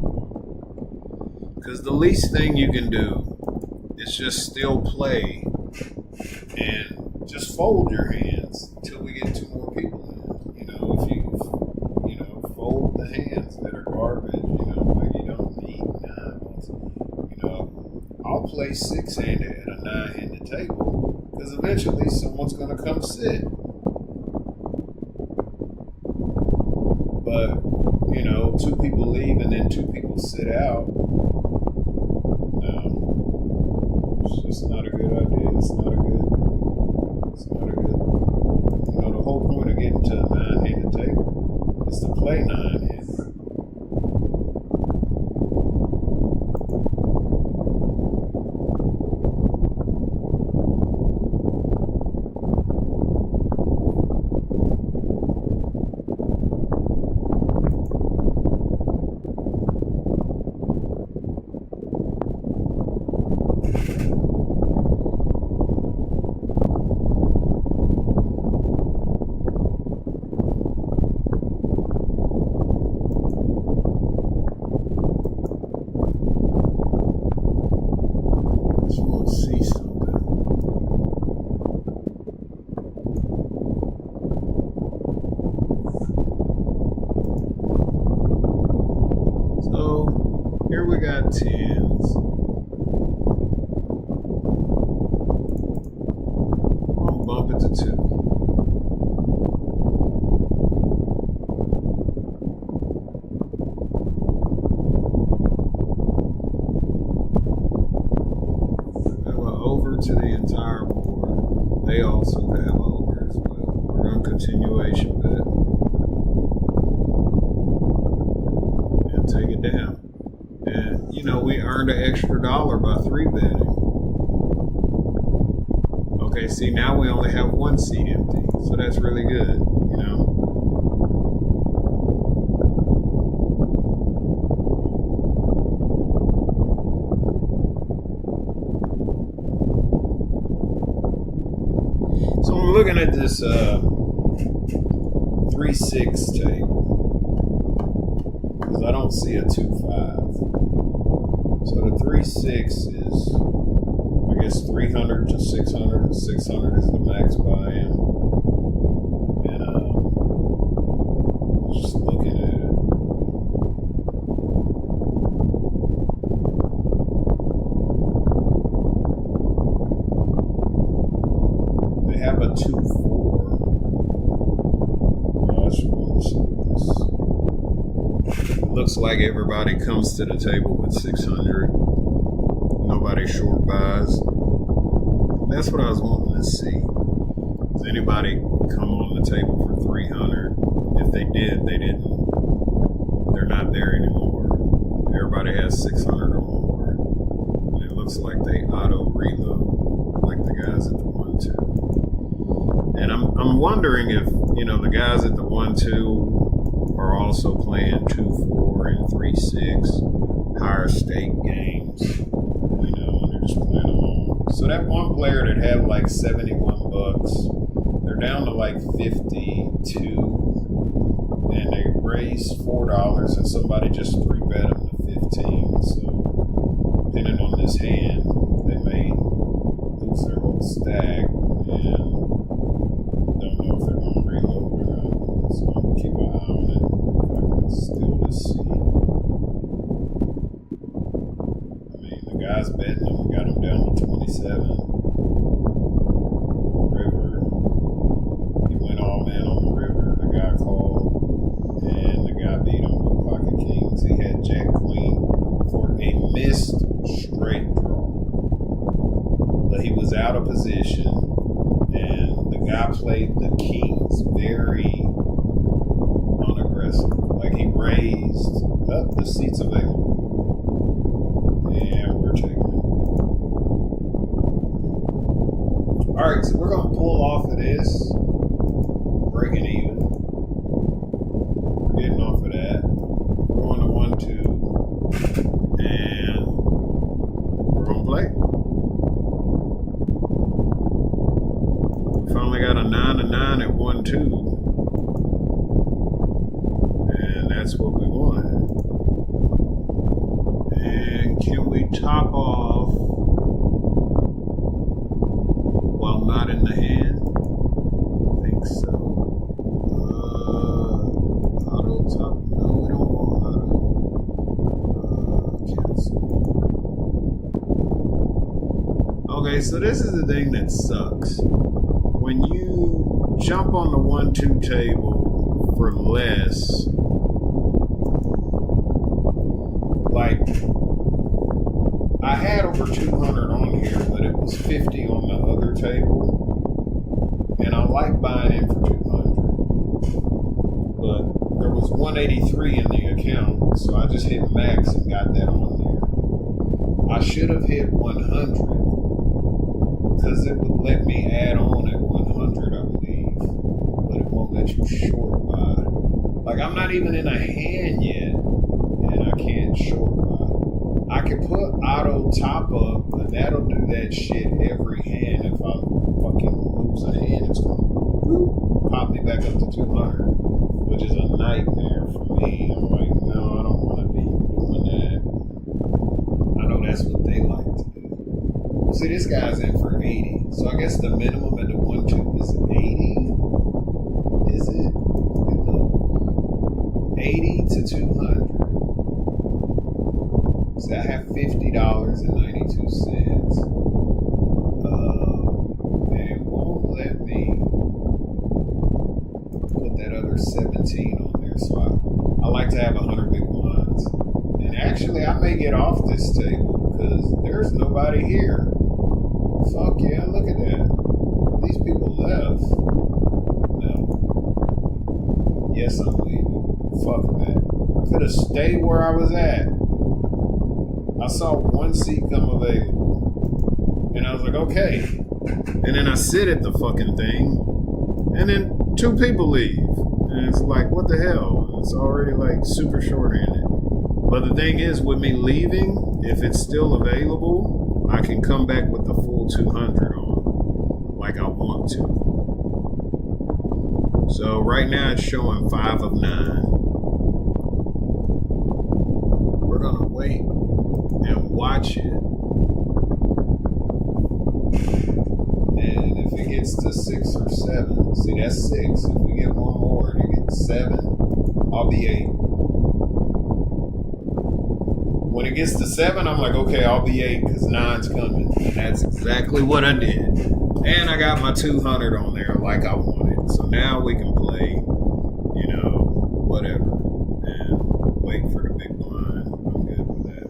Because the least thing you can do is just still play and just fold your hands until we get 2 more people in. If you fold the hands that are garbage, like you don't need 9s. I'll play 6-handed at a 9-handed table because eventually someone's going to come sit. But, 2 people leave and then 2 people sit out. No, it's just not a good idea. It's not a good. The whole point of getting to a 9-handed table is to play 9-handed. Here we got 10s. I'll bump it to 2. Have an over to the entire board. They also have over as well. We're on continuation bet. And take it down. And, we earned an extra $1 by 3 betting. Okay, see, now we only have 1 seat empty. So that's really good, So I'm looking at this 3-6 table. Because I don't see a 2-5. So the 3-6 is, I guess, 300 to 600. 600 is the max buy-in. And just looking at it. They have a 2-4. I just want to see this. Looks like everybody comes to the table with 600. Nobody short buys. That's what I was wanting to see. Does anybody come on the table for 300? If they did, they didn't. They're not there anymore. Everybody has 600 or more. And it looks like they auto reload like the guys at the 1-2. And I'm wondering if, the guys at the 1-2 are also playing 2-4 and 3-6 higher stake games, and they're just playing along. So that one player that had like $71, they're down to like 52, and they raised $4, and somebody just 3-bet them to 15. So depending on this hand, they may lose their whole stack, and don't know if they're going to reload or not. So I'm going to keep an eye on it. Still to see. The guys betting them got them down to 27. River, he went all in on the river. The guy called, and the guy beat him with pocket kings. He had Jack Queen for a missed straight draw, but he was out of position, and the guy played the kings very unaggressive. Like he raised up the seats available. And we're taking it. Alright, so we're going to pull off of this. Breaking even. We're getting off of that. We're going to 1-2. And we're going to play. 9 of 9 at 1-2. And that's what we wanted. And can we top off while not in the hand? I think so. Auto top. No, we don't want auto. Cancel. Okay, so this is the thing that sucks. When you jump on the 1-2 table for less, like, I had over 200 on here, but it was 50 on the other table, and I like buying in for 200, but there was 183 in the account, so I just hit max and got that on there. I should have hit 100, because it would let me add on at 100, I believe, but it won't let you short buy. Like, I'm not even in a hand yet, and I can't short buy. I can put auto top up, but that'll do that shit every hand. If I fucking lose a hand, it's gonna pop me back up to 200, which is a nightmare for me. I'm like, no, I don't want to be doing that. I know that's what they like to do. See, this guy's in for 80, so I guess the minimum at the 1-2 is 80. Is it? Look, 80 to 200. See, I have $50.92. And it won't let me put that other 17 on there. So I like to have 100 big blinds. And actually, I may get off this table because there's nobody here. Fuck yeah, look at that. These people left. No. Yes, I'm leaving. Fuck that. I could have stayed where I was at. I saw one seat come available. And I was like, okay. And then I sit at the fucking thing. And then 2 people leave. And it's like, what the hell? It's already like super short-handed. But the thing is, with me leaving, if it's still available, I can come back with the full 200 on, like I want to. So right now it's showing 5 of 9. We're gonna wait and watch it. And if it gets to 6 or 7, see, that's 6. If we get one more and it gets 7, I'll be 8. When it gets to 7, I'm like, okay, I'll be 8 because 9's coming. And that's exactly what I did. And I got my 200 on there like I wanted. So now we can play, you know, whatever. And wait for the big blind. I'm good with that.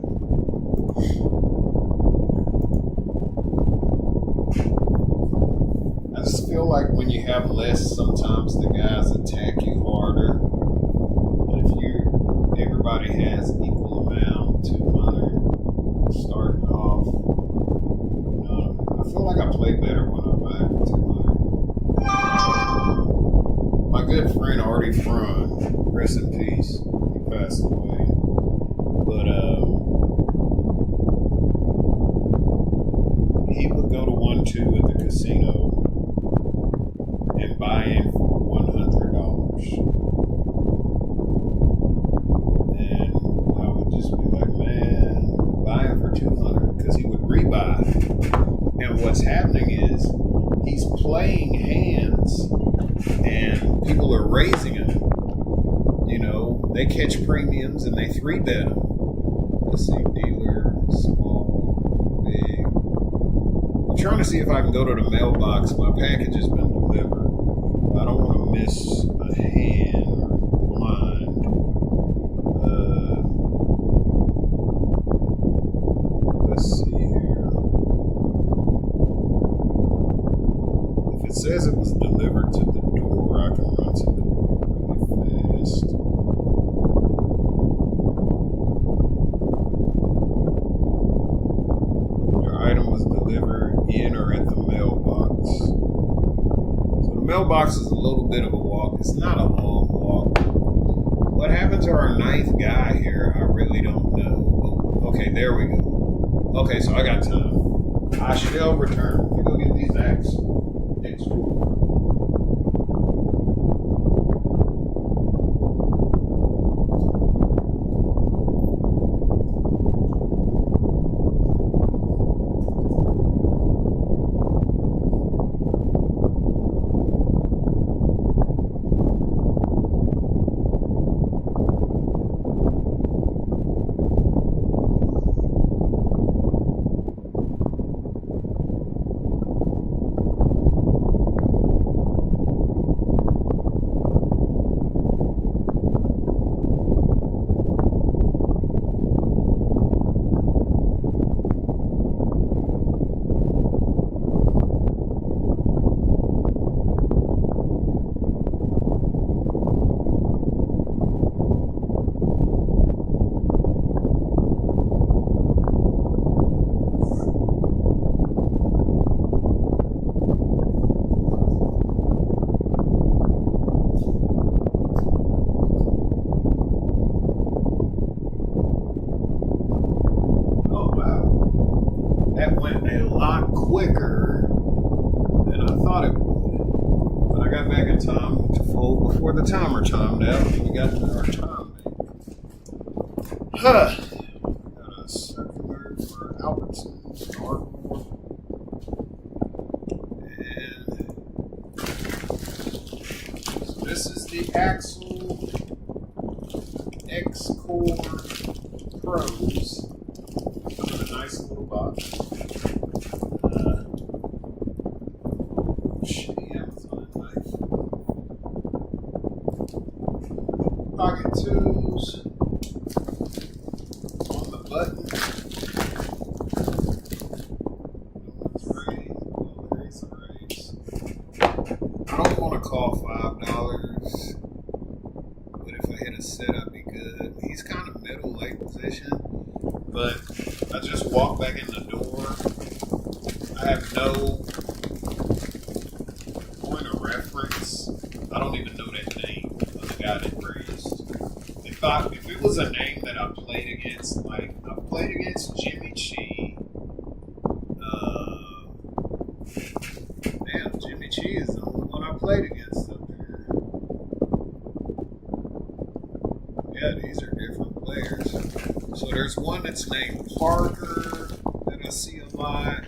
I just feel like when you have less, sometimes the guys attack you harder. But if everybody has equal amount, 200, starting off, you know, I feel like I play better when I'm back at 200. My good friend Artie Frun, rest in peace, he passed away. But he would go to 1-2 at the casino and buy in for $100. And I would just be like, man, buy in for 200, because he would rebuy. And what's happening is he's playing hands and people are raising him. You know, they catch premiums and they 3-bet him. Let's see, dealer, small, big. I'm trying to see if I can go to the mailbox. My package has been delivered. I don't want to miss a hand or blind. Let's see here. If it says it was delivered to the door, I can run to the door really fast. Your item was delivered in or at the mailbox. So the mailbox is a little bit of a walk. It's not a long walk. What happened to our 9th guy here, I really don't know. Oh, okay, there we go. Okay, so I got time. I shall return. Let me go get these X. quicker than I thought it would. But I got back in time to fold before the timer timed out. We got our time back. Huh. Got a circular for Albertsons, Ardmore. And so this is the Axle X-Core Pros. In a nice little box. Shitty Amazon knife. Pocket tools on the button. I don't want to call $5, but if I hit a set, I'd be good. He's kind of middle late position, but I just walked back in the door. I have no point of reference. I don't even know that name of the guy that raised. If it was a name that I played against, like I played against Jimmy Chi. Damn, Jimmy Chi is the only one I played against up there. Yeah, these are different players. So there's one that's named Parker that I see a lot.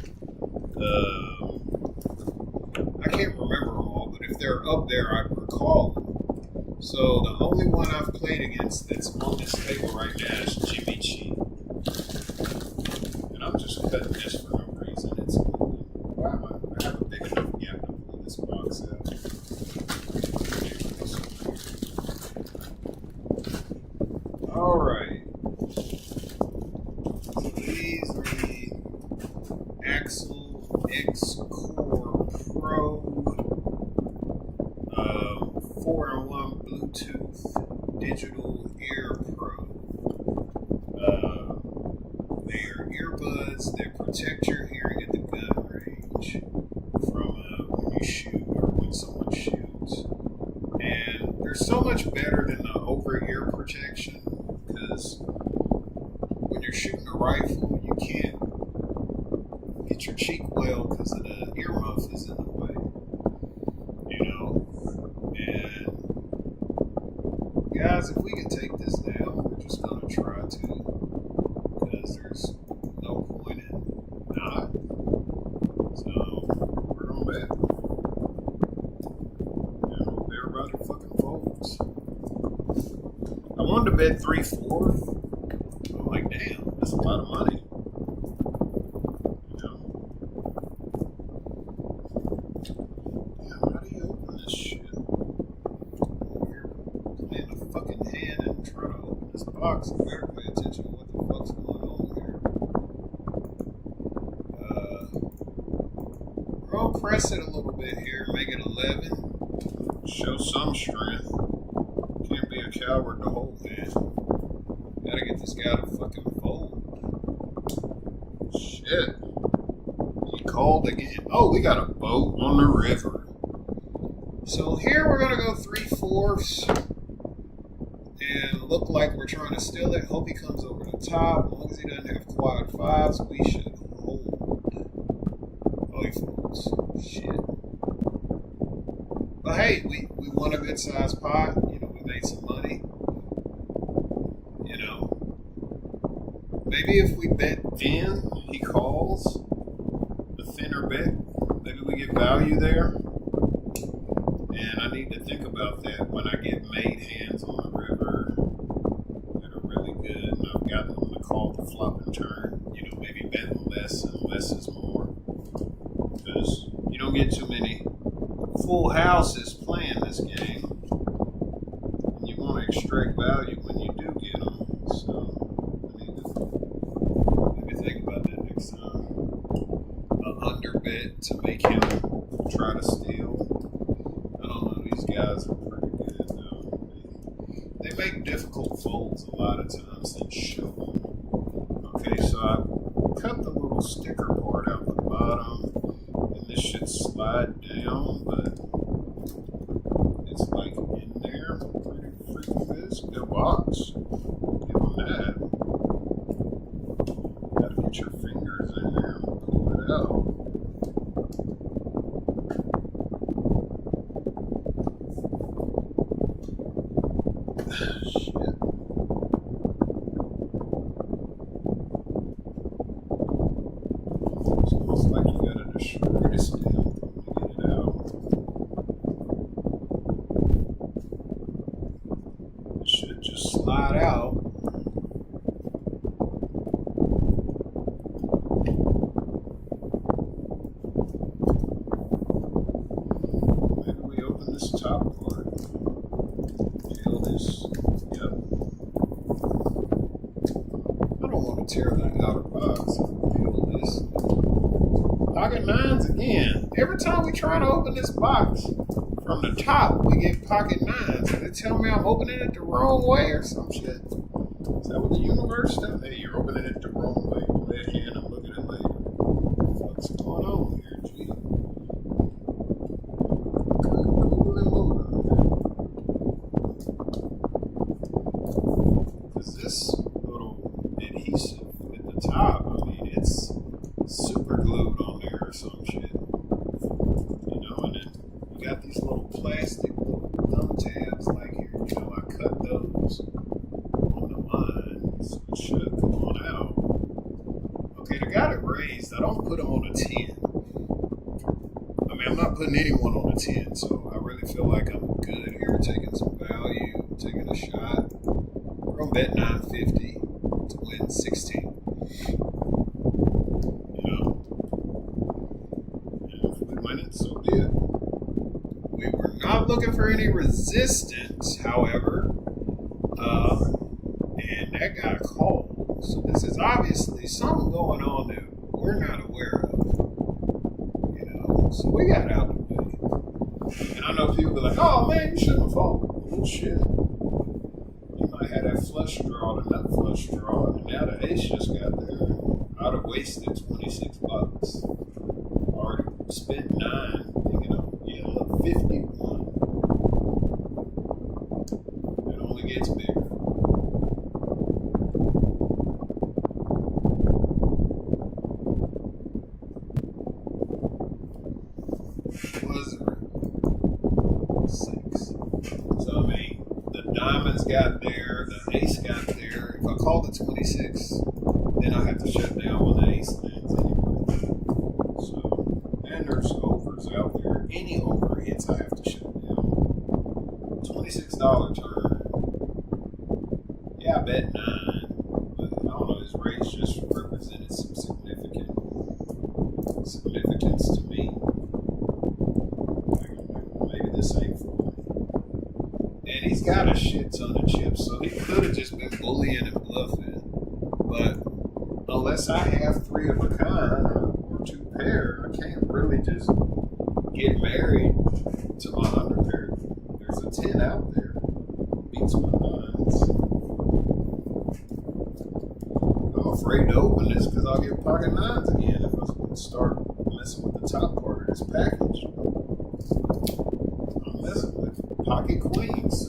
I can't remember them all, but if they're up there, I recall them. So the only one I've played against that's on this table right now is Jimmy Chi. And I'm just cutting this for no reason. It's wow, I have a big enough gap to pull this box out. Alright. So these are the Axle X-Core Pro 4-in-1 Bluetooth Digital Ear Pro. They are earbuds that protect your hearing at the gun range from when you shoot or when someone shoots. And they're so much better than the over-ear protection because when you're shooting a rifle, you can't get your cheek well because of the earmuff is in the way, you know. And guys, if we can take this down, we're just gonna try to, because there's no point in not. So we're gonna bet. And hope everybody fucking folds. I wanted to bet 3-4. I'm like, damn, that's a lot of money. How do you open this shit? You're playing a fucking hand and trying to open this box. You better pay attention to what the fuck's going on here. We're gonna press it a little bit here, make it 11. Show some strength. Can't be a coward the whole man. Gotta get this guy to fucking fold. Shit. He called again. Oh, we got a boat on the river. So here we're going to go 3/4 and look like we're trying to steal it. Hope he comes over the top. As long as he doesn't have quad fives, we should hold. Oh, he folds. Shit. But hey, we won a good sized pot. You know, we made some money. You know, maybe if we bet thin, he calls the thinner bet. Maybe we get value there. And I need to think about that when I get made hands on the river that are really good. And I've gotten them to call the flop and turn. You know, maybe betting less and less is more. Because you don't get too many full houses playing this game. And you want to extract value when you do get them. So I need to maybe think about that next time. An underbet to make him try to steal. I don't know, these guys are pretty good though. They make difficult folds a lot of times and show them. Okay, so I cut the little sticker part out the bottom, and this should slide down, but it's like in there. Pretty freaking good. It's a good box. Give them that. Gotta get your fingers in there and pull it out. dirty still. Let me get it out. It should just slide out. Maybe we open this top part. Peel this. Yep. I don't want to tear the outer box. Peel this. Pocket nines again. Every time we try to open this box from the top, we get pocket nines. And they tell me I'm opening it the wrong way or some shit. Is that what the universe does? Hey, you're opening it the wrong way. Go ahead and look at it later. What's going on here, G? Because this little adhesive at the top, I mean, it's super glued on there or some shit. You know, and then you got these little plastic little thumb tabs like here. You know, I cut those on the line, so it should come on out. Okay, they got it raised. I don't put them on a 10. I mean, I'm not putting anyone on a 10, so I really feel like I'm good here, taking some value, taking a shot. We're going to bet 950 to win 16. You know? And if we win it, so be it. We were not looking for any resistance, however, and that got called. So this is obviously something going on that we're not aware of. You know, so we got out of the way. And I know people be like, "Oh man, you shouldn't have fallen." Bullshit. You might have that flush draw, the nut flush draw, and now the ace just got there. I'd have wasted $26. Already spent 9. You know, yeah, look, 51. It only gets bigger. Was it 6? So I mean, the diamonds got there, the ace got there. If I call the 26, then I have to shut down when the ace lands anyway. So, and there's overs out there. Any over hits, I have to shut down. $26 turn. Yeah, I bet 9, but I don't know. His raise just represented some significance to me. Maybe this ain't for him. And he's got a shit ton of chips, so he could have just been bullying and bluffing. But unless I have 3 of a kind or 2 pair, I can't really just get married to my underpair. There's a 10 out there. Beats my nines. I'm afraid to open this because I'll get pocket nines again if I start messing with the top part of this package. I'm messing with pocket queens.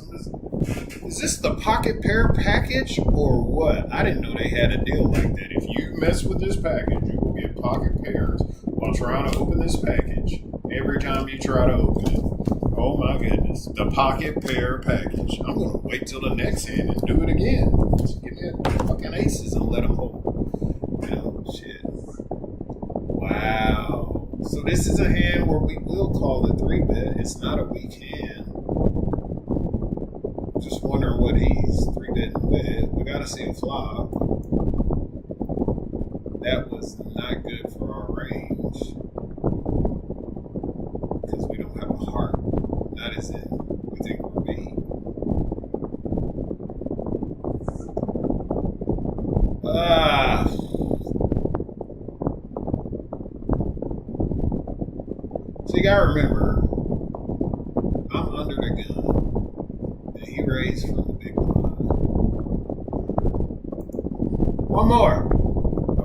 Is this the pocket pair package or what? I didn't know they had a deal like that. If you mess with this package, you will get pocket pairs while trying to open this package every time you try to open it. Oh my goodness. The pocket pair package. I'm going to wait till the next hand and do it again. Just give me a fucking aces and let them hold. Oh, shit. Wow. So this is a hand where we will call it 3-bet. It's not a weak hand. Just wondering what he's 3-betting with. We got to see a flop. That was not good for our range. Because we don't have a heart. That is it. We think we're beat. So you gotta remember, I'm under the gun, and he raised from the big blind. One more.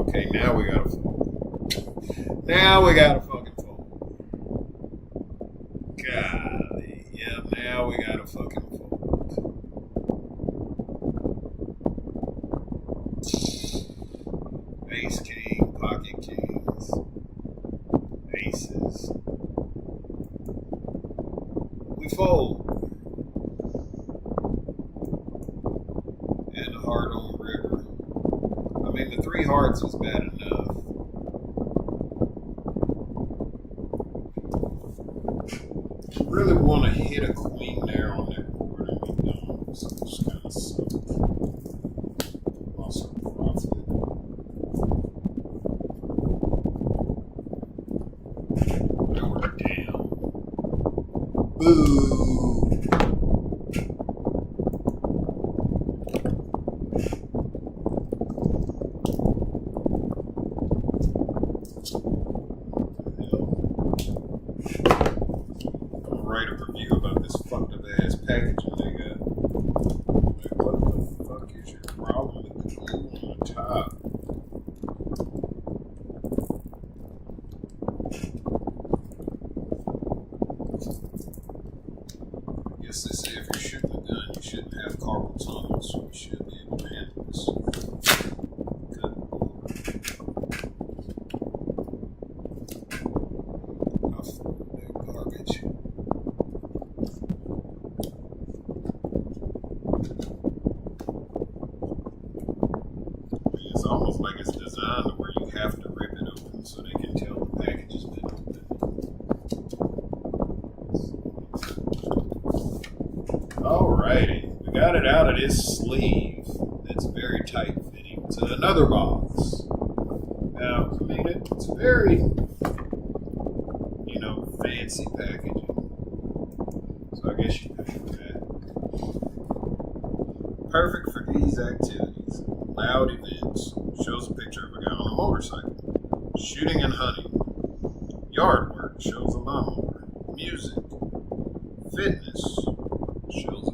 Okay, now we gotta fold. Now we gotta fucking fold. Golly, yeah, now we gotta fucking fold. Ace, king, pocket kings, aces. We fold. And a heart on river. I mean, the 3 hearts was bad enough. Really want to hit a queen there on that board, and we don't. So it's kind of suck. Also profit. Now we're down. Boo! Write a review about this fucked up ass packaging they got. Like, what the fuck is your problem with the glue on the top? I guess they say if you're shooting a gun, you shouldn't have carpal tunnel, so you should be able to handle this. Good lord. I'll throw that garbage. It's almost like it's designed to where you have to rip it open so they can tell the package has been opened. Alrighty, we got it out of this sleeve that's very tight fitting to another box. Now, I mean, it's very, fancy packaging. So I guess you pay for that. Perfect for these activities. Loud events. Shows a picture of a guy on a motorcycle. Shooting and hunting. Yard work. Shows a lawnmower. Music. Fitness. Shows a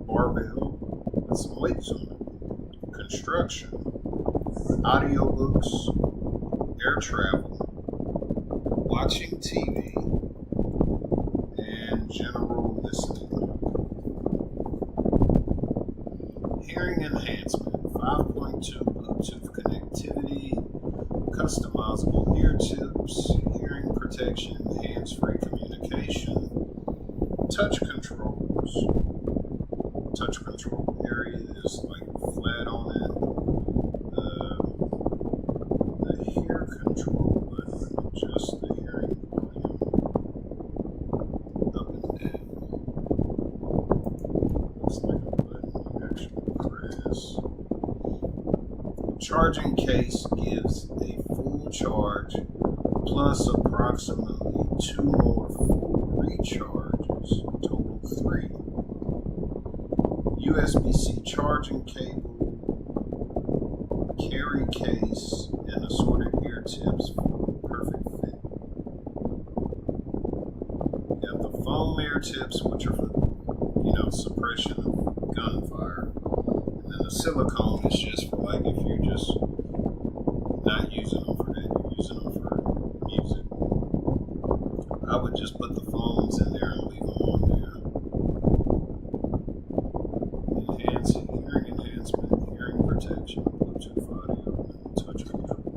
barbell with some weights on it. Construction. Audiobooks. Air travel. Watching TV. And general listening. Hearing enhancement, 5.2 Bluetooth connectivity, customizable ear tips, hearing protection, hands-free communication, touch controls. Touch control area is like flat on it. The hear control button, just the hearing volume up and down. Looks like a button you actually press. Charging case gives a full charge plus approximately 2 more full recharges, total 3. USB-C charging cable, carry case, and assorted ear tips for perfect fit. You got the foam ear tips, which are for, suppression of gunfire. And then the silicone is just for like if you're just not using them for that, you're using them for music. I would just put the foams in there and leave them on there. Hearing enhancement, hearing protection, Bluetooth audio, and touch control.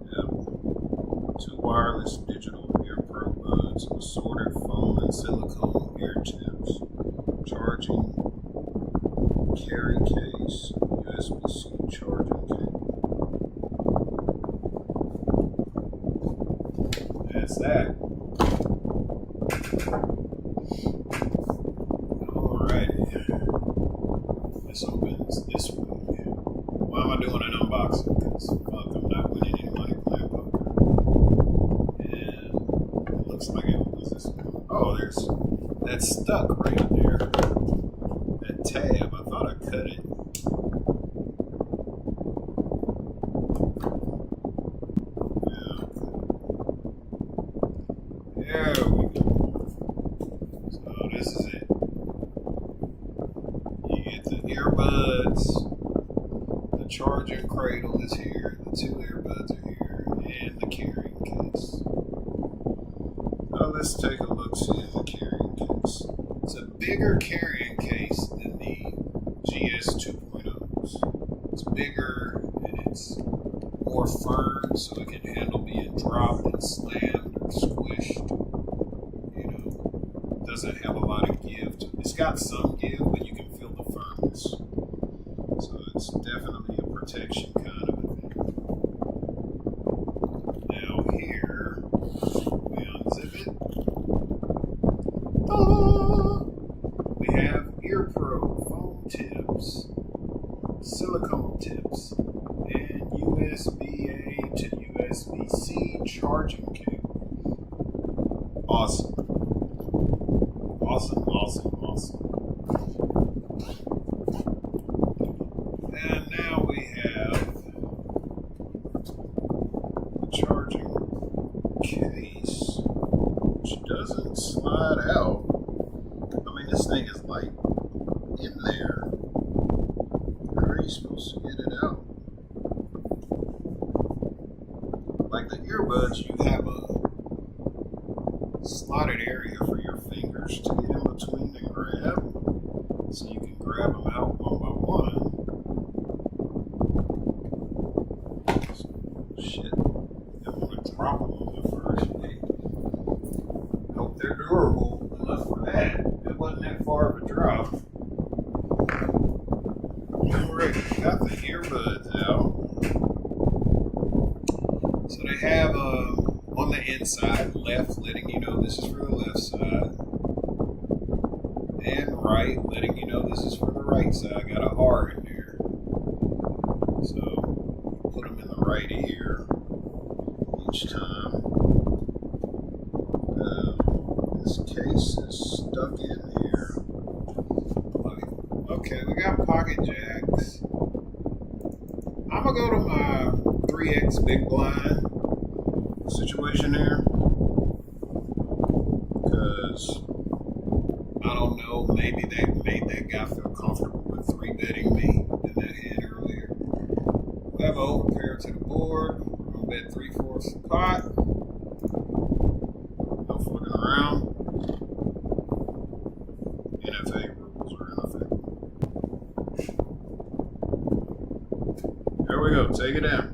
Yep. 2 wireless digital ear pro buds, assorted foam and silicone ear tips, charging carry case, USB-C charging cable. That's that. Alrighty. This opens this way. Why am I doing an unboxing? Because fuck, I'm not winning any money playing poker. And it looks like it opens this way. Oh, there's that's stuck right there. That tab, I thought I cut it. There we go. So this is it. You get the earbuds, the charging cradle is here, the 2 earbuds are here, and the carrying case. Now let's take a look see at the carrying case. It's a bigger carrying case than the GS 2.0s. It's bigger and it's more firm so it can handle being dropped and slammed or squished. It doesn't have a lot of give to it. It's got some give, but you can feel the firmness. So it's definitely a protection kind of a thing. USB-A to USB-C charging cable. Awesome. Awesome, awesome, awesome. And now we have the charging case, which doesn't slide out. I mean, this thing is like in there. How are you supposed to get it out? Like the earbuds, you have a slotted area for your fingers to get in between and grab, so you can grab them out one by one. Shit, don't want to drop them on the first day. Hope they're durable enough for that. It wasn't that far of a drop. Alright, got the earbuds out. So they have on the inside, left, letting you know this is for the left side, and right, letting you know this is for the right side. Got an R in there. So put them in the right ear each time. This case is stuck in here. Okay, we got pocket jacks. I'm gonna go to my 3X big blind situation here, because I don't know, maybe they made that guy feel comfortable with 3-betting me in that hand earlier. We have an open pair to the board. I'm gonna bet 3/4 the pot. No flipping around. NFA rules are in effect. There we go, take it down.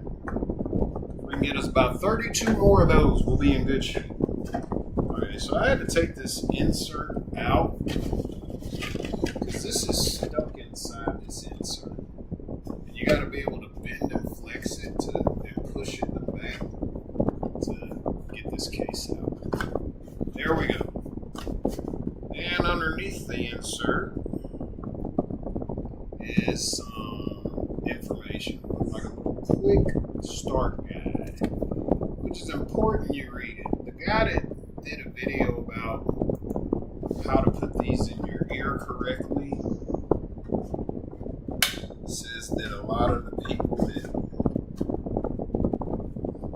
We can get us about 32 more of those, we'll be in good shape. Okay, so I had to take this insert out, because this is stuck inside this insert. And you gotta be able to bend and flex it and push it in the back to get this case out. There we go. And underneath the insert is some information, like a quick start guide, which is important you read it. The guy that did a video about how to put these in your ear correctly says that a lot of the people that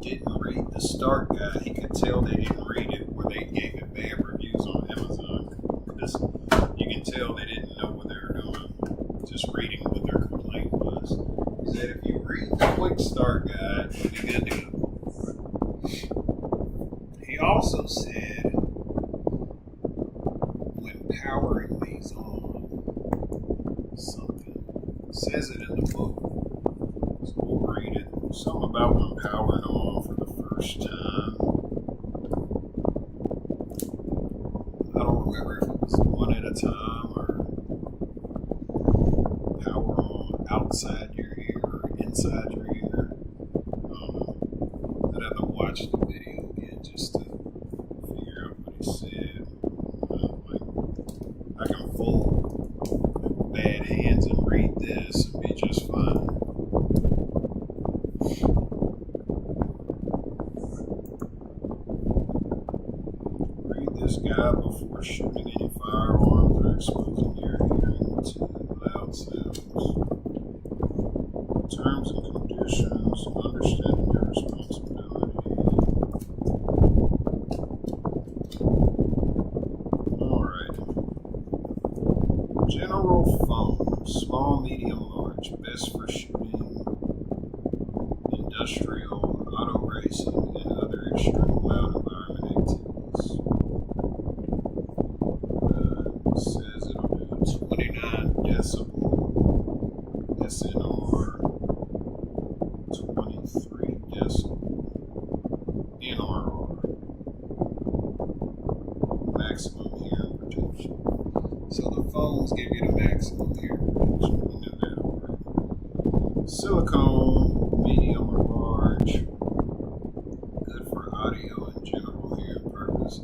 didn't read the start guide, he could tell they didn't read it, or they gave it bad reviews on Amazon, because you can tell they didn't know what they were doing just reading what their complaint was. He said if you read the quick start guide, you'll be good to go. He also said when powering these on something, says it in the book, so we'll read it. Something about when powering them on for the first time. I don't remember if it was one at a time or power on outside your ear or inside your ear. I'd have to watch the video again just to figure out what he said. I can fold bad hands and read this and be just fine. Read this guide before shooting any firearms or exposing your hearing to loud sounds. Terms and conditions, understanding your responsibility. Alright. General foam, small, medium, large, best for shooting, industrial, auto racing, and other extreme loud environment activities. Says it'll do 29 decibel, SNR, 23 decibel, NRR, maximum hearing protection. So the phones give you the maximum hearing protection. We knew that already. Silicone, medium or large, good for audio and general hearing purpose,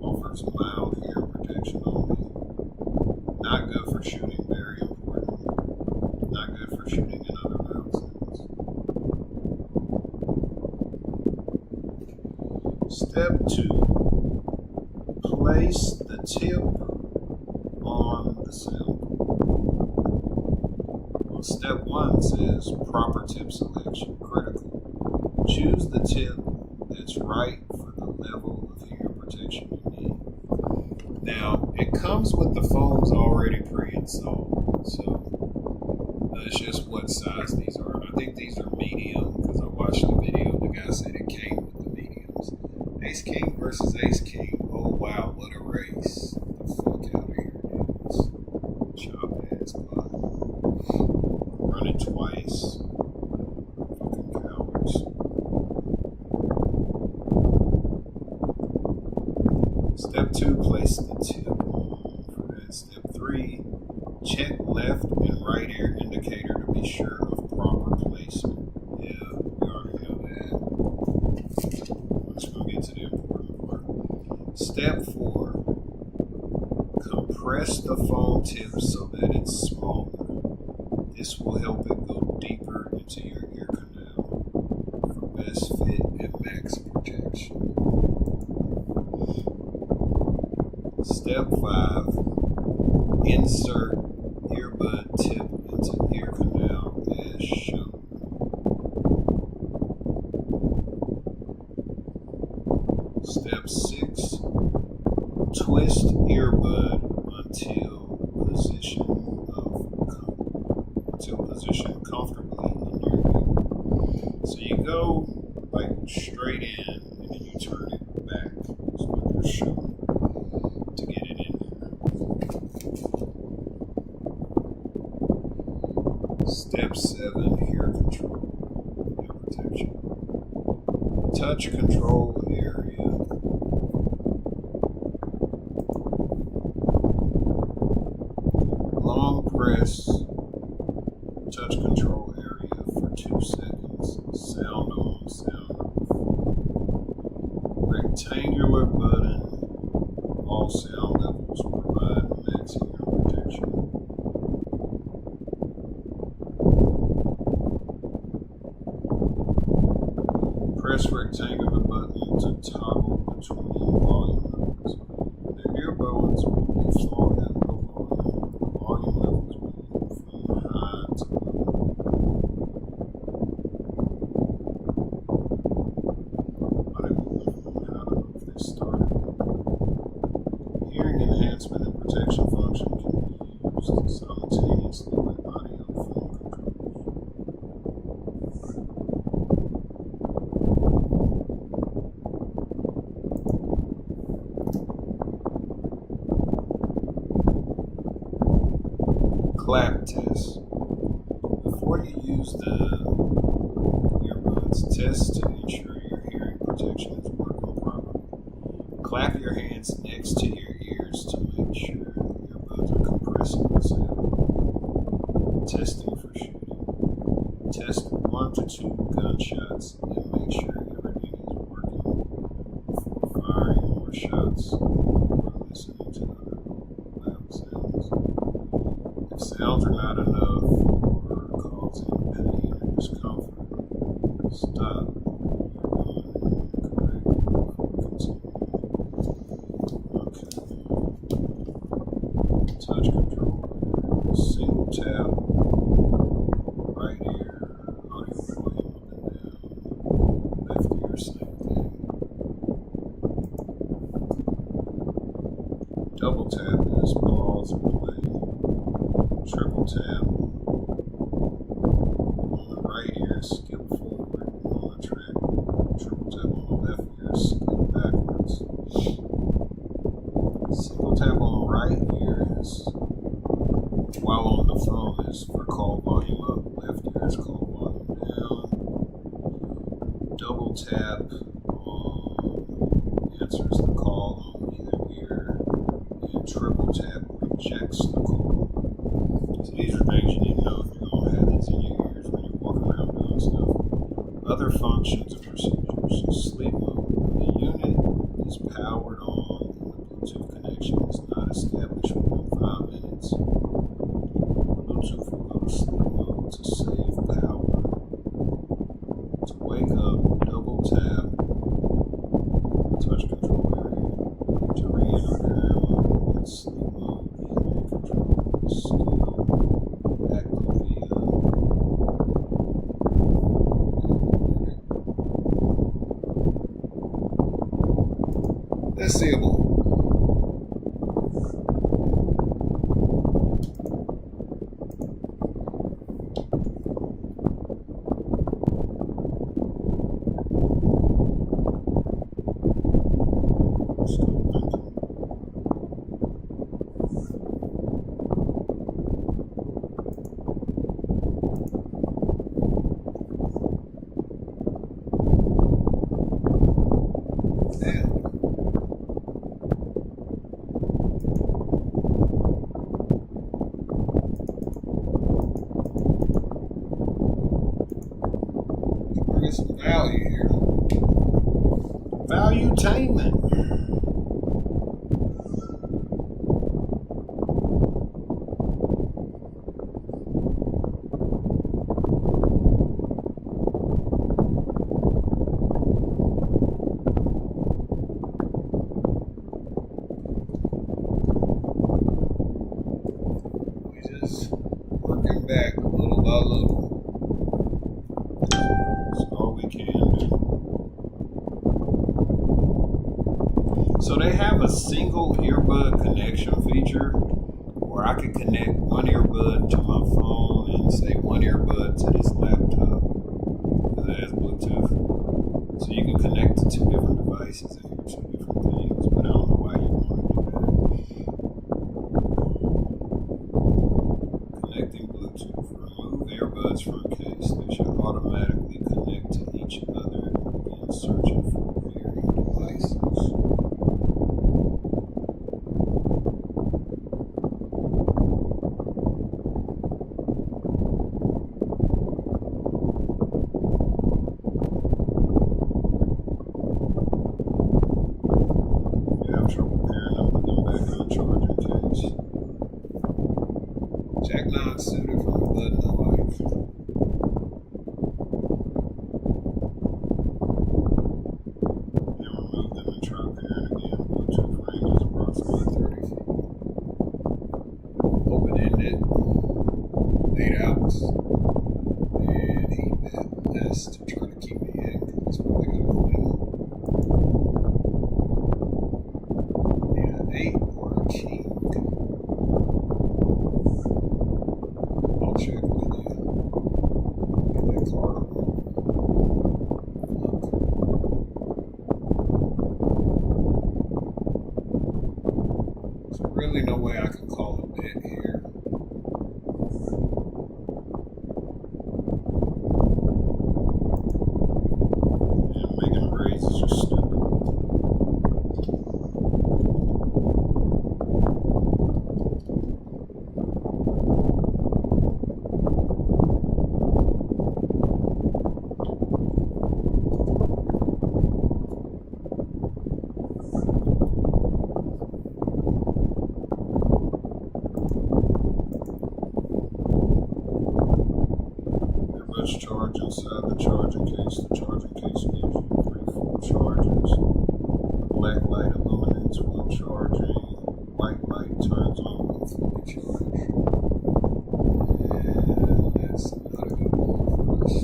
offers mild hearing protection only. Not good for shooting, very important. Not good for shooting in other loud sounds. Step 2, place the tip on the sound. Well, step 1 says proper tip selection, critical. Choose the tip that's right for the level of hearing protection you need. Now, it comes with the phones already pre-installed, so it's just what size these are. I think these are medium because I watched the video. The guy said it came with the mediums. Ace King versus Ace King. Oh wow, what a race! Get the fuck out of here, dudes. Chop ass clock. Run it twice. Fucking cowards. Step 2, place the tip on for that. Step 3, check left and right ear indicator to be sure of proper placement. Yeah, we already know that. I'm just going to get to the important part. Step 4, compress the phone tip so that it's smaller. This will help it go deeper into your ear canal for best fit and max protection. Step 5, insert earbud tip into ear canal as shown. Step 6, twist earbud until position comfortably in your ear. So you go like straight in and then you turn it back. That's what they're showing to get it in there. Step 7, hear control and protection. Touch control area. Long press touch control area for 2 seconds. Sound on, sound off. Rectangular button. All sound levels provide max hearing protection. Press rectangular button to toggle between volume levels. The earbuds will be flawed at low volume. The volume levels will move from high to low. I didn't move from high to low if they started. Hearing enhancement and protection function can be used simultaneously with audio phone controls. Clap test. Before you use the earbuds, test to ensure your hearing protection is working properly. Clap your hands next to your ears to make sure the earbuds are compressing the sound. Testing for shooting. Test 1 to 2 gunshots and make sure everything is working before firing more shots or listening to other loud sounds. If sounds are not enough or causing pain or discomfort, stop. Touch control. Single tap. Right ear. Audio volume up and down. Left ear, same thing. Double tap is pause and play. Triple tap. On the right ear, skip forward on the track. Triple tap on the left ear, skip backwards. Single tap on the right ear is while on the phone is for call volume up. Left ear is call volume down. Double tap answers the call on either ear, and triple tap rejects the call. So these are things you need to know if you're going to have these in your ears when you're walking around doing stuff. Other functions and procedures. Sleep mode. The unit is powered on and the Bluetooth connection is not established within 5 minutes. Bluetooth will go to sleep mode to save power. To wake up, double tap Let's see a more. Some value here. Valuetainment. We just working back little by little. So they have a single earbud connection feature where I could connect one earbud to my phone and say one earbud to this laptop because it has Bluetooth. So you can connect to two different devices and hear two different things, but I don't know why you want to do that. Connecting Bluetooth. Remove earbuds from case. They should automatically connect to each other and searching for pairing devices. Jack not suited for the button I like. And remove them and try pairing again. Bluetooth range is approximately 30 feet. Open-ended, 8 outs, and heat bit. That's to try to keep me in because it's probably going to clean. Yeah, 8 or a king. Check with you. Get that card on. There's really no way I can call a bet here. And making a raise is just stupid. Charge inside the charging case. The charging case gives you 3 full charges. The black light illuminates while charging. White light turns on when fully charged. And that's not a good one for us.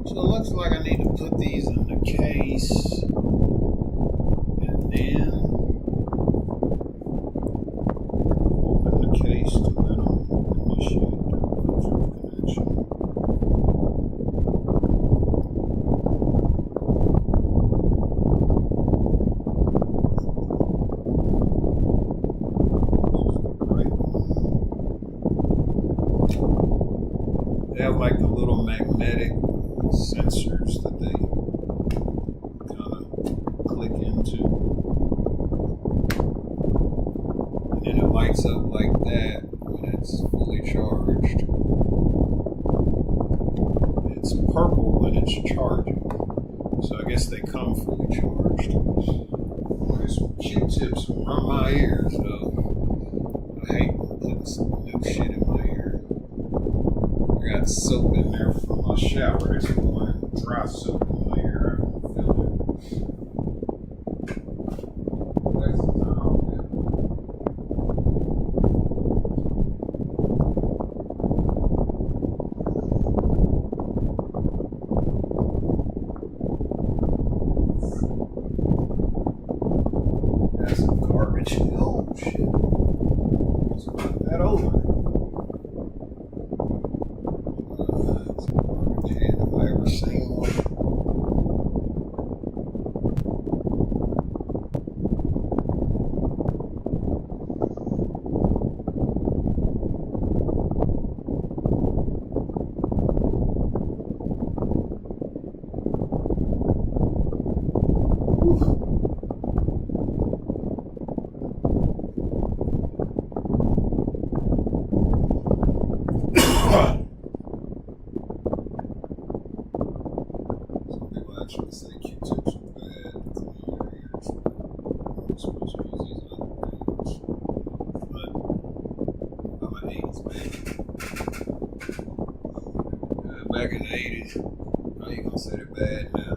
So it looks like I need to put these in the case and then open the case to let them initiate the Bluetooth connection. This is the right one. They have like the little magnetic sensors that they kind of click into, and then it lights up like that when it's fully charged. It's purple when it's charging, so I guess they come fully charged. There's some Q-tips around my ears, though. I hate putting some new shit in my ear. I got soap in there from my shower. There's one dry soap in my ear. I can feel it. That's the time I'll get. That's some garbage. Oh, shit. It's not that over. Have I ever seen one? Some people actually say Q-tips are bad to clean your ears. You're supposed to use these other things. But I'm an 80s baby. Back in the 80s, how you gonna say they're bad now?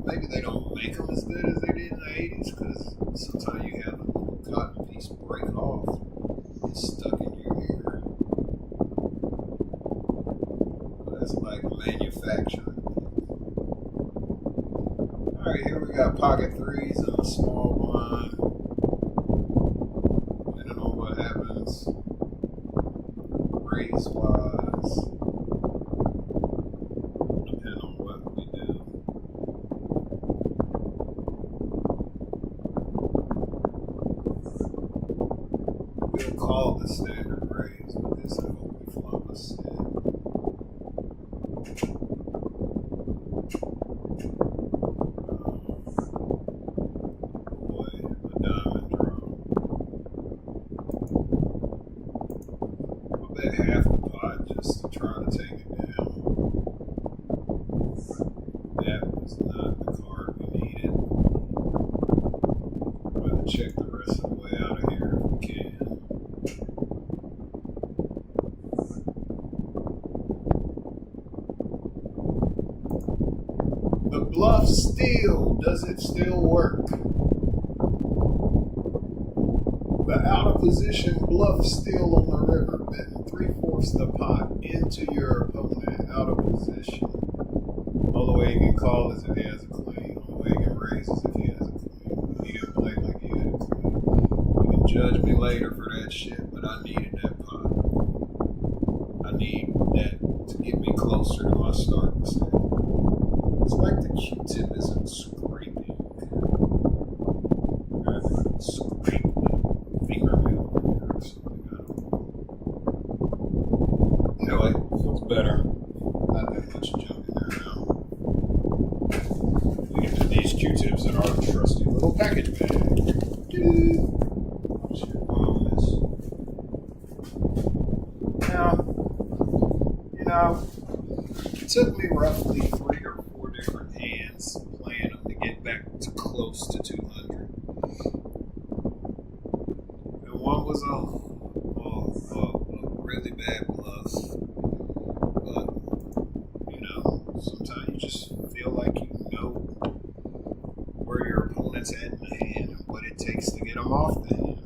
Maybe they don't make them as good as they did in the 80s, because sometimes you have a little cotton piece break off. It's stuck in your ear. That's like manufacturing. Alright, here we got pocket threes and a small one. Depending on what happens, raise wise, depending on what we do. We'll call the standard raise, but this I hope we flop a set. Boy, a diamond draw. I bet half the pot just to try to take it down. That was not the card we needed. I'm going to check the rest of the way out of here if we can. The bluff still, does it still work? The out of position bluff still on the river, betting 3/4 the pot into your opponent out of position. All the way you can call is if he has a queen. All the way you can raise is if he has a queen. He didn't play like he had a queen. You can judge me later for that shit, but I needed that pot. I need that to get me closer to my starting set. It's like the Q-tip isn't scraping. I have to scrape the fingernail or something. I don't know. Anyway, feels better. Not that much junk in there now. We get to these Q-tips in our trusty little package bag. Shit, on this. Now, you know, it took me roughly 3 or 4 different hands playing them to get back to close to 200. And one was a really bad bluff. But, you know, sometimes you just feel like you know where your opponent's at in the hand and what it takes to get them off the hand.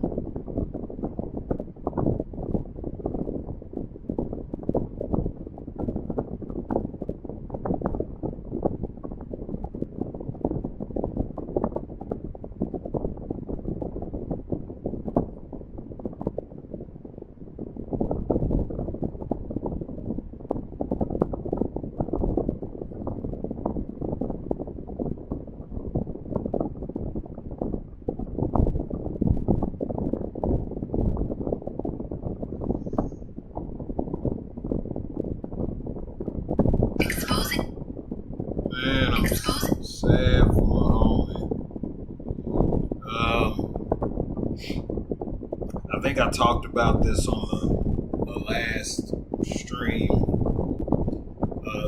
think I talked about this on the last stream.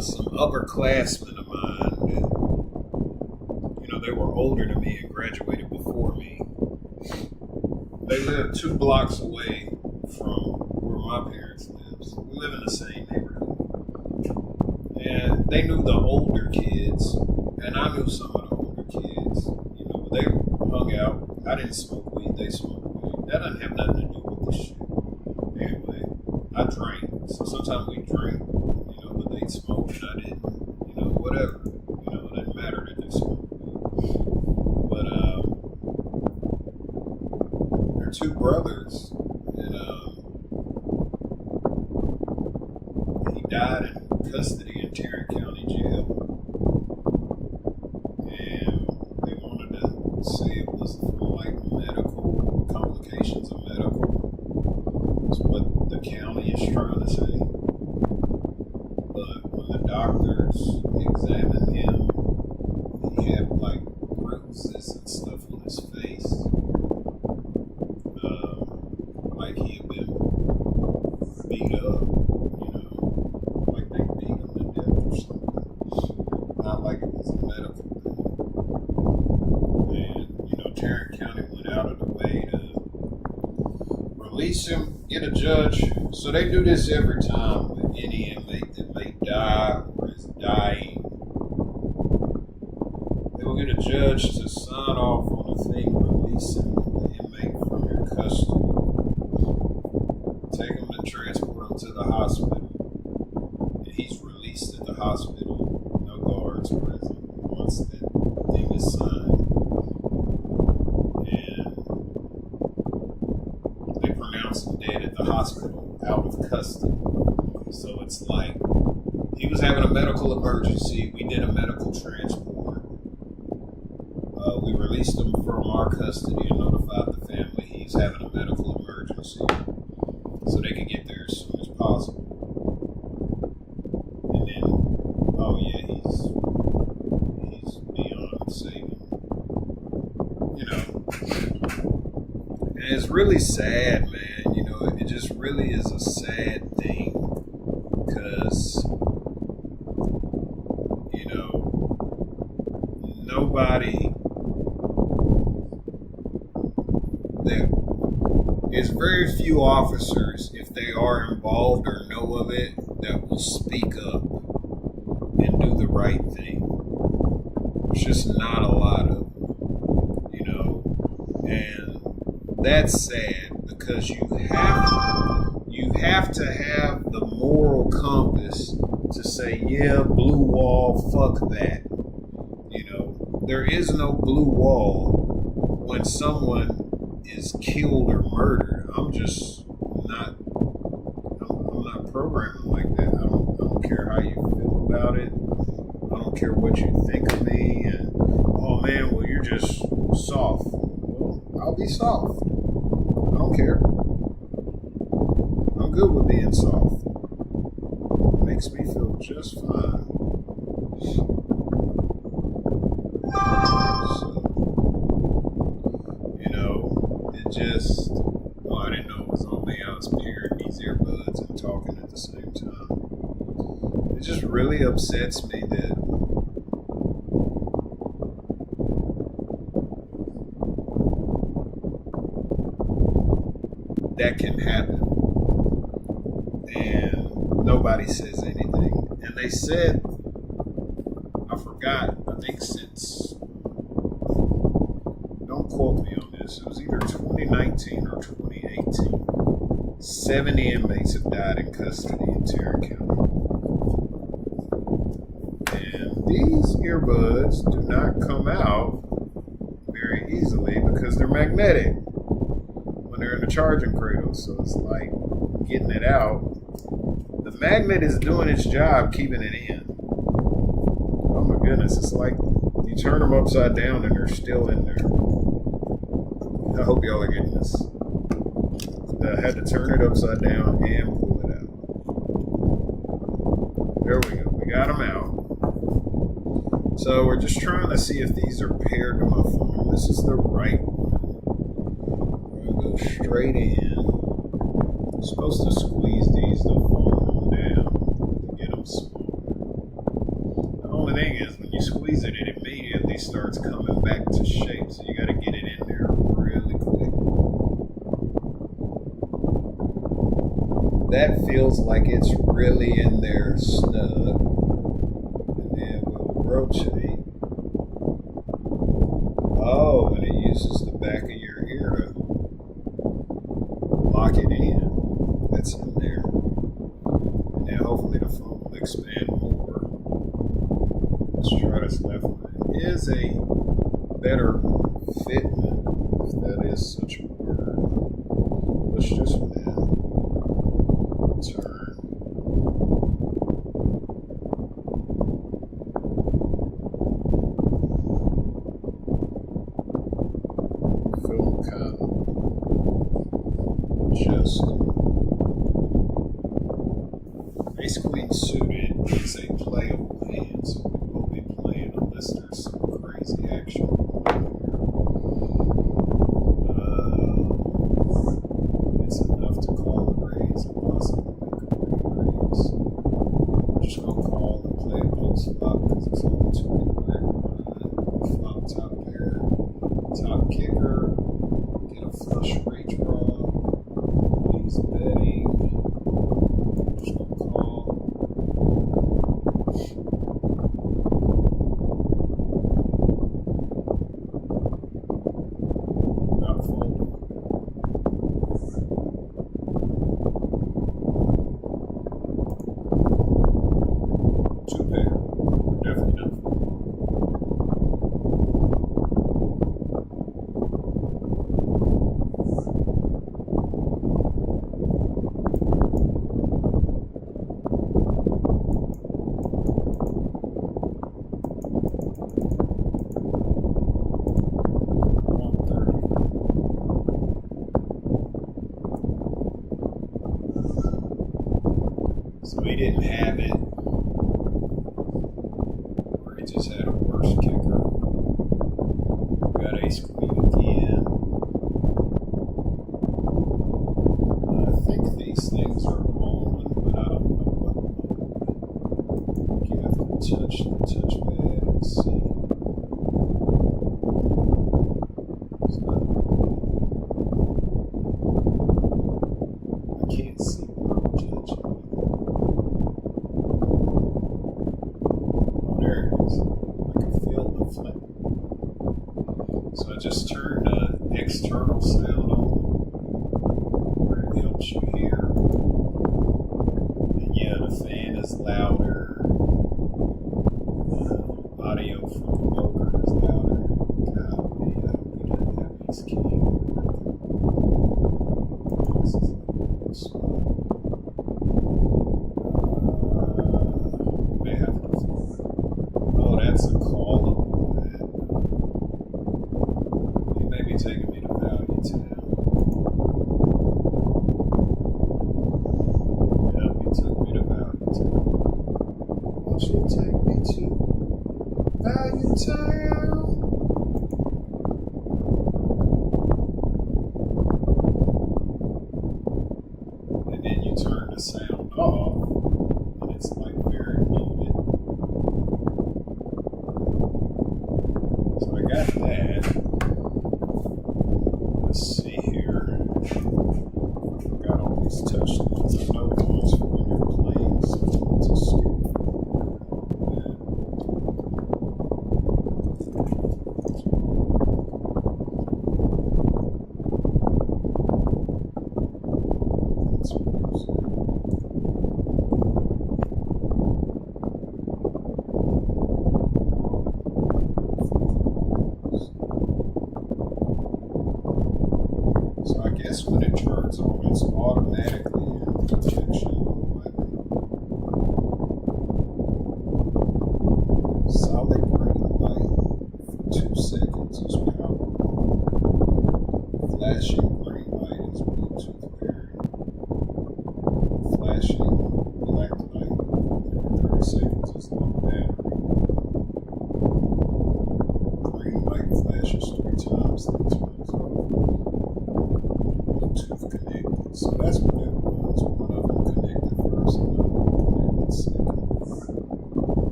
Some upperclassmen of mine that, they were older than me and graduated before me. They lived 2 blocks away from where my parents live. So we live in the same neighborhood. And they knew the older kids, and I knew some of the older kids. They hung out. I didn't smoke weed, they smoked weed. That doesn't have nothing to do with this shit. Anyway, I drank. So sometimes we drink, but they smoked and I didn't. Whatever. It didn't matter that they smoked weed. But they're 2 brothers, and he died in custody in Tarrant County Jail. And they wanted to say it was from medical complications of medical. That's what the county is trying to say. But when the doctors examined him, he had bruises and stuff on his face. Like he had been beat up, like they beat him to death or something. Not like it was a medical thing. And, Tarrant County went out of the way to release him, get a judge. So they do this every time with any inmate that may die or is dying. They will get a judge to sign off on a thing releasing the inmate from your custody. Take him and transport him to the hospital. And he's released at the hospital. No guards present once that thing is signed. And they pronounce him dead at the hospital, out of custody. So it's like he was having a medical emergency. We did a medical transport. We released him from our custody and notified the family he's having a medical emergency so they could get there as soon as possible. And then, oh yeah, he's beyond saving. And it's really sad, man. It just really is a sad thing because, nobody there's very few officers, if they are involved or know of it, that will speak up and do the right thing. There's just not a lot of them, and that's sad because you have to have the moral compass to say, yeah, blue wall, fuck that. There is no blue wall when someone is killed or murdered. I'm not programming like that. I don't care how you feel about it. I don't care what you think of me. And oh man, well you're just soft. Well, I'll be soft. I don't care. I'm good with being soft. It makes me feel just fine. I didn't know it was on me. I was pairing these earbuds and talking at the same time. It just really upsets me that can happen. And nobody says anything. And they said, I forgot, I think since, don't quote me on this, it was either 2019 or 2018. 70 inmates have died in custody in Tarrant County. And these earbuds do not come out very easily because they're magnetic when they're in the charging cradle. So it's like getting it out. The magnet is doing its job keeping it in. Oh my goodness, it's like you turn them upside down and they're still in there. I hope y'all are getting this. I had to turn it upside down and pull it out. There we go. We got them out. So we're just trying to see if these are paired to my phone. This is the right one. I'm going to go straight in. You're supposed to squeeze these to foam down to get them small. The only thing is, when you squeeze it, it immediately starts coming back to shape, so you got to get it in there really quick. That feels like it's really in there snug. And then we'll rotate. Oh, and it uses the back of your ear to lock it in. That's in there. And then hopefully the foam will expand more. Let's try this left one. It is a better fitment, if that is such a word. Let's just turn. Feel kind of just Ace Queen Suited is a playable hand, so we will be playing unless there's some crazy action. It's enough to call a raise and possibly make a re-raise. I'm just going to call and play a post flop because it's only 2 in the back line. Flop top pair, top kicker, get a flush redraw. He's betting. Just going to call. Not folding. Two pair. Definitely not folding. So he didn't have it, or he just had a worse kicker. Got Ace Queen again. I think these things are on, but I don't know what mode. You have to touch the touchpad and see. It's not I can't see where I'm judging. There it is. I can feel the flip. So I just turned external sound on where it helps you hear. And yeah, the fan is louder. Audio from the poker is louder. Golly, I hope he doesn't have ace king. This is a little spot. May have to fold. Oh, that's a callable bet. He may be taking me to value town. Yep, he took me to value town. Won't you take me to value town? And then you turn the sound off, and it's like very muted. So I got that. Let's see here. Got all these touch things. I know ones for when you're playing something to skip. So I guess when it turns on, it's automatically in protection. Solid green light for 2 seconds is power. Flashing green light is Bluetooth pairing. Flashing black light every 30 seconds is low battery. Green light flashes 3 times, then turns off.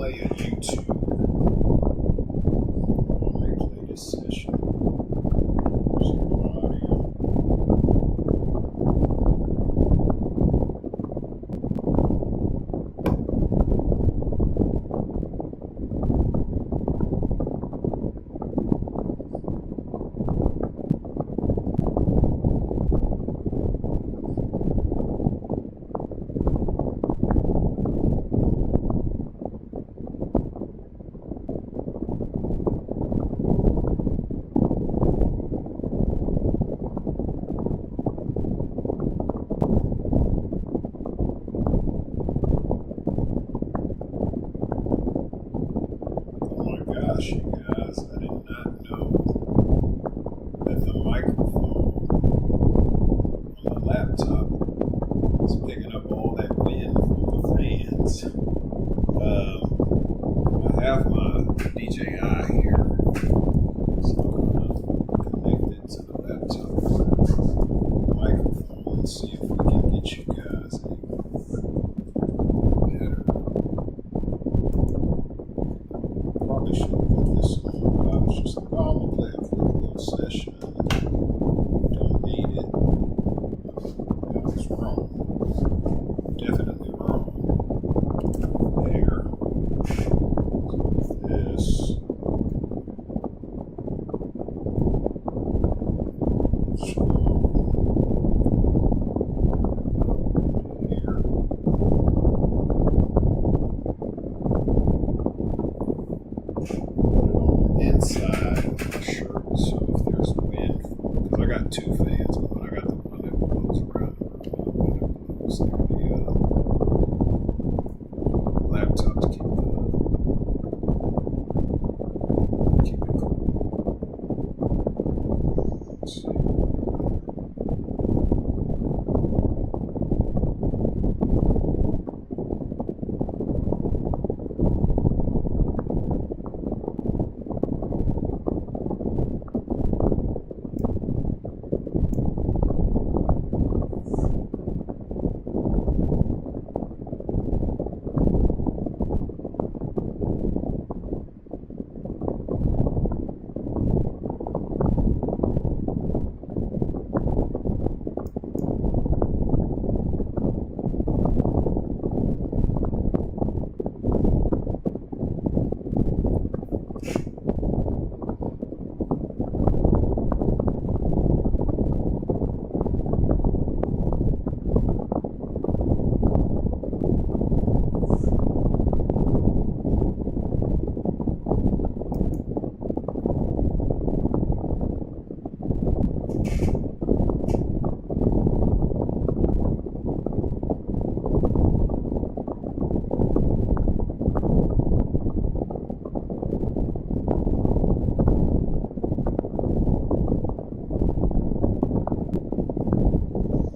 play a YouTube. Let me play this session. There's your audio. Gosh, you guys, I did not know that the microphone on the laptop is picking up all that wind from the fans. I have my DJI here, so I'm going to connect it to the laptop microphone and see if we can get you guys better. Probably should put this on, but I was just like, oh, I'm going to play a quick little session. Don't need it. I was wrong. Definitely wrong. There. So this. Inside of my shirt, so if there's wind, because I got two fans on, I got the one that blows around the room and the one that blows near the laptop to keep it cool. Let's see.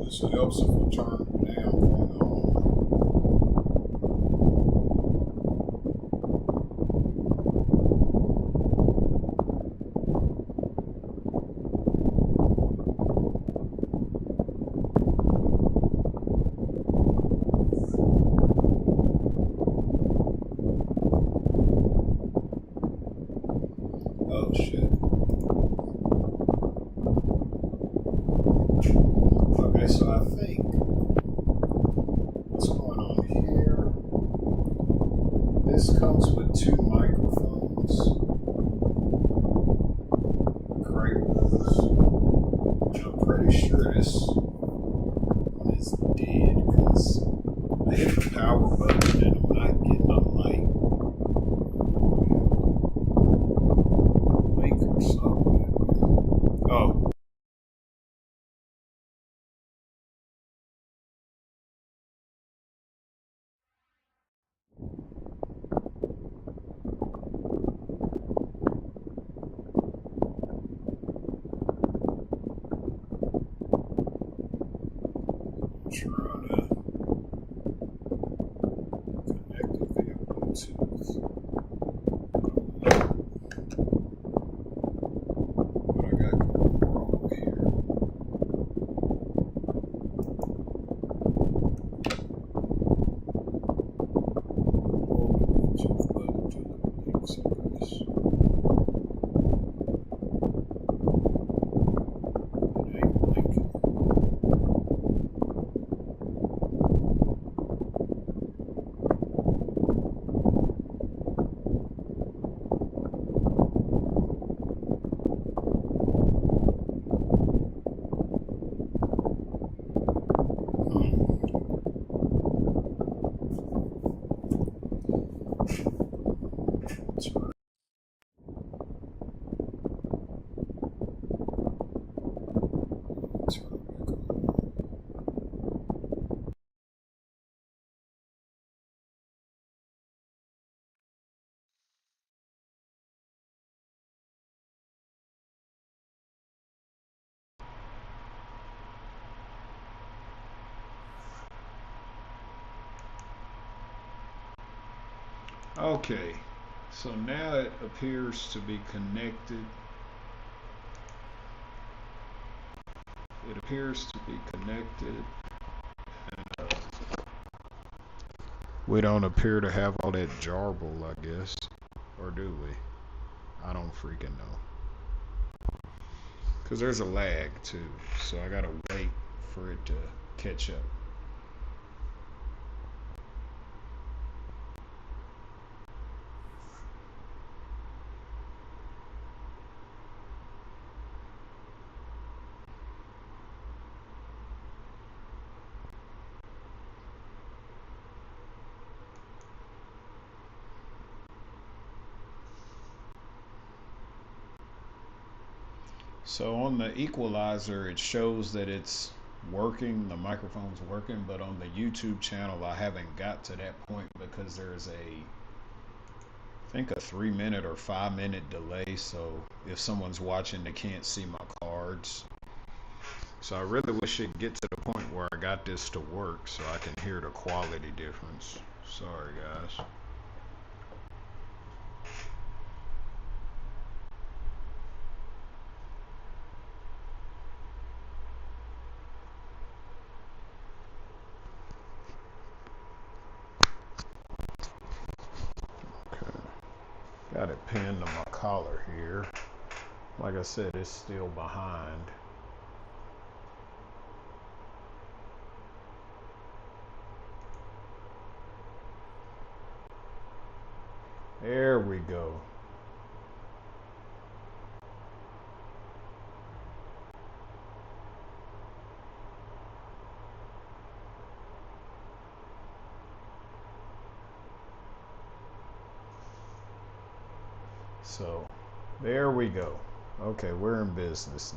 So it helps if we turn the damn thing on. Oh shit. Okay, so I think what's going on here, this comes with two microphones, great ones, and I'm pretty sure this one is dead because I hit the power button and I'm not getting a light link or something. Oh. Trying to connect it via Bluetooth. What I got going wrong here. Hold the Bluetooth button. Okay, so now it appears to be connected. It appears to be connected. We don't appear to have all that jarble, I guess. Or do we? I don't freaking know. Because there's a lag too, so I gotta wait for it to catch up. So on the equalizer, it shows that it's working, the microphone's working, but on the YouTube channel, I haven't got to that point because there's I think a 3 minute or 5 minute delay. So if someone's watching, they can't see my cards. So I really wish it'd get to the point where I got this to work so I can hear the quality difference. Sorry, guys. Okay. Got it pinned to my collar here. Like I said, it's still behind. There we go. So, there we go. Okay, we're in business.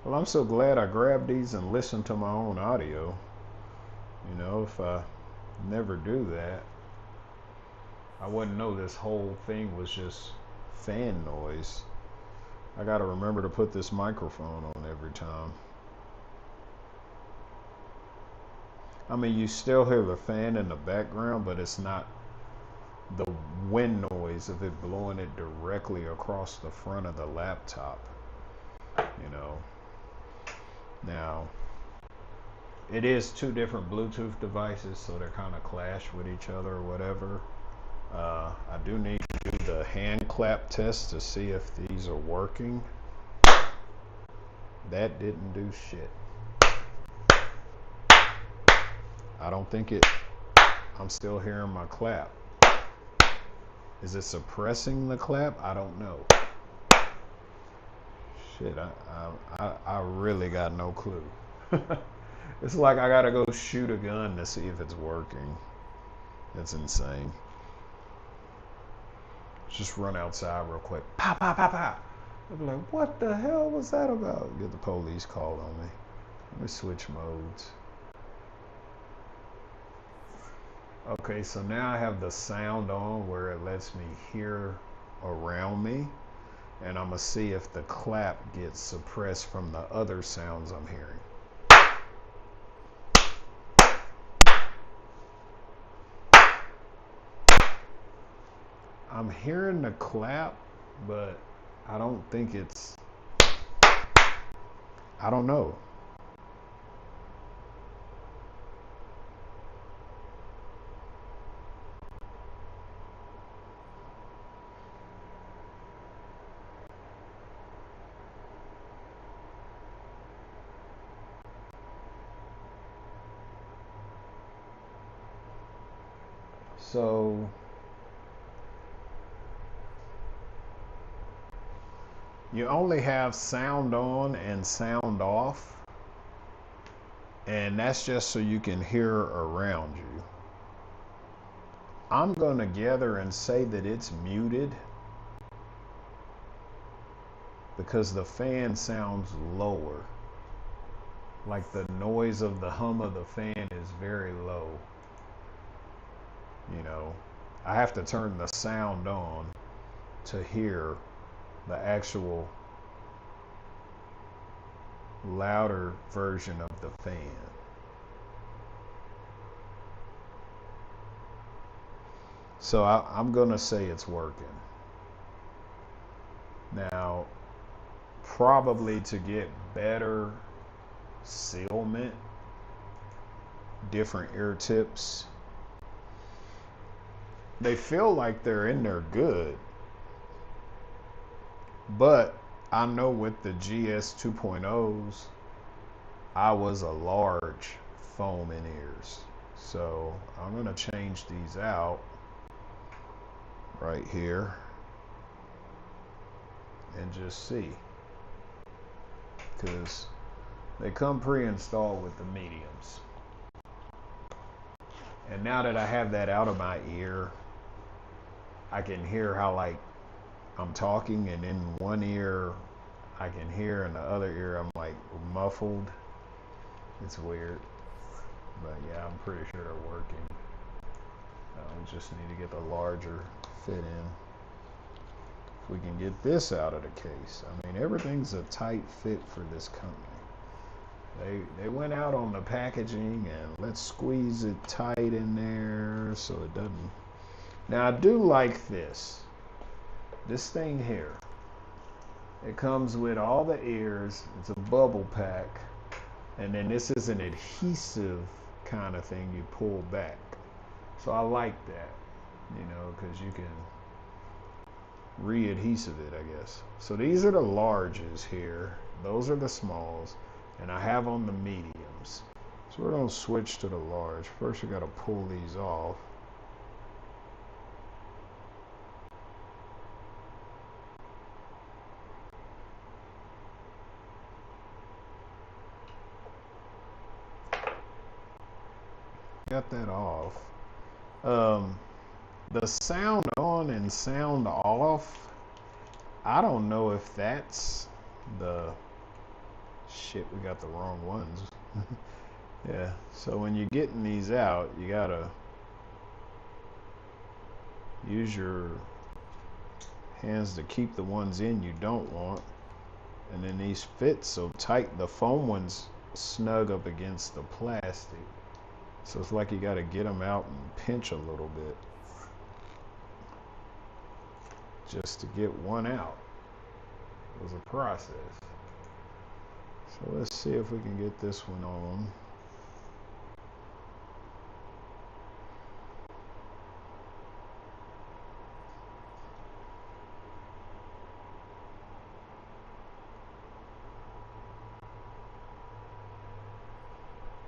Well, I'm so glad I grabbed these and listened to my own audio. You know, if I never do that, I wouldn't know this whole thing was just fan noise. I gotta remember to put this microphone on every time. I mean, you still hear the fan in the background, but it's not the wind noise of it blowing it directly across the front of the laptop. You know, now it is two different Bluetooth devices, so they're kind of clash with each other or whatever. I do need to do the hand clap test to see if these are working. That didn't do shit. I don't think it. I'm still hearing my clap. Is it suppressing the clap? I don't know. Shit, I really got no clue. It's like I gotta go shoot a gun to see if it's working. It's insane. Just run outside real quick. Pop, pop, pop, pop. I'll be like, what the hell was that about? Get the police called on me. Let me switch modes. Okay, so now I have the sound on where it lets me hear around me. And I'm going to see if the clap gets suppressed from the other sounds I'm hearing. I'm hearing the clap, but I don't think it's. I don't know. So you only have sound on and sound off, and that's just so you can hear around you. I'm going to gather and say that it's muted because the fan sounds lower. Like the noise of the hum of the fan is very low. You know, I have to turn the sound on to hear the actual louder version of the fan. So I'm gonna say it's working. Now, probably to get better sealment, different ear tips, they feel like they're in there good. But I know with the GS 2.0s, I was a large foam in ears. So I'm going to change these out right here and just see. Because they come pre-installed with the mediums. And now that I have that out of my ear, I can hear how like I'm talking, and in one ear I can hear, in the other ear I'm like muffled. It's weird, but yeah, I'm pretty sure they're working. We just need to get the larger fit in. If we can get this out of the case, I mean, everything's a tight fit for this company. They went out on the packaging and let's squeeze it tight in there so it doesn't. Now I do like this thing here. It comes with all the ears. It's a bubble pack. And then this is an adhesive kind of thing you pull back. So I like that, you know, because you can re-adhesive it, I guess. So these are the larges here. Those are the smalls. And I have on the mediums. So we're going to switch to the large. First, you got to pull these off. Got that off. The sound on and sound off, I don't know if that's the shit, we got the wrong ones. Yeah, so when you're getting these out, you gotta use your hands to keep the ones in you don't want. And then these fit so tight, the foam ones snug up against the plastic. So it's like you gotta get them out and pinch a little bit just to get one out. It was a process. So let's see if we can get this one on.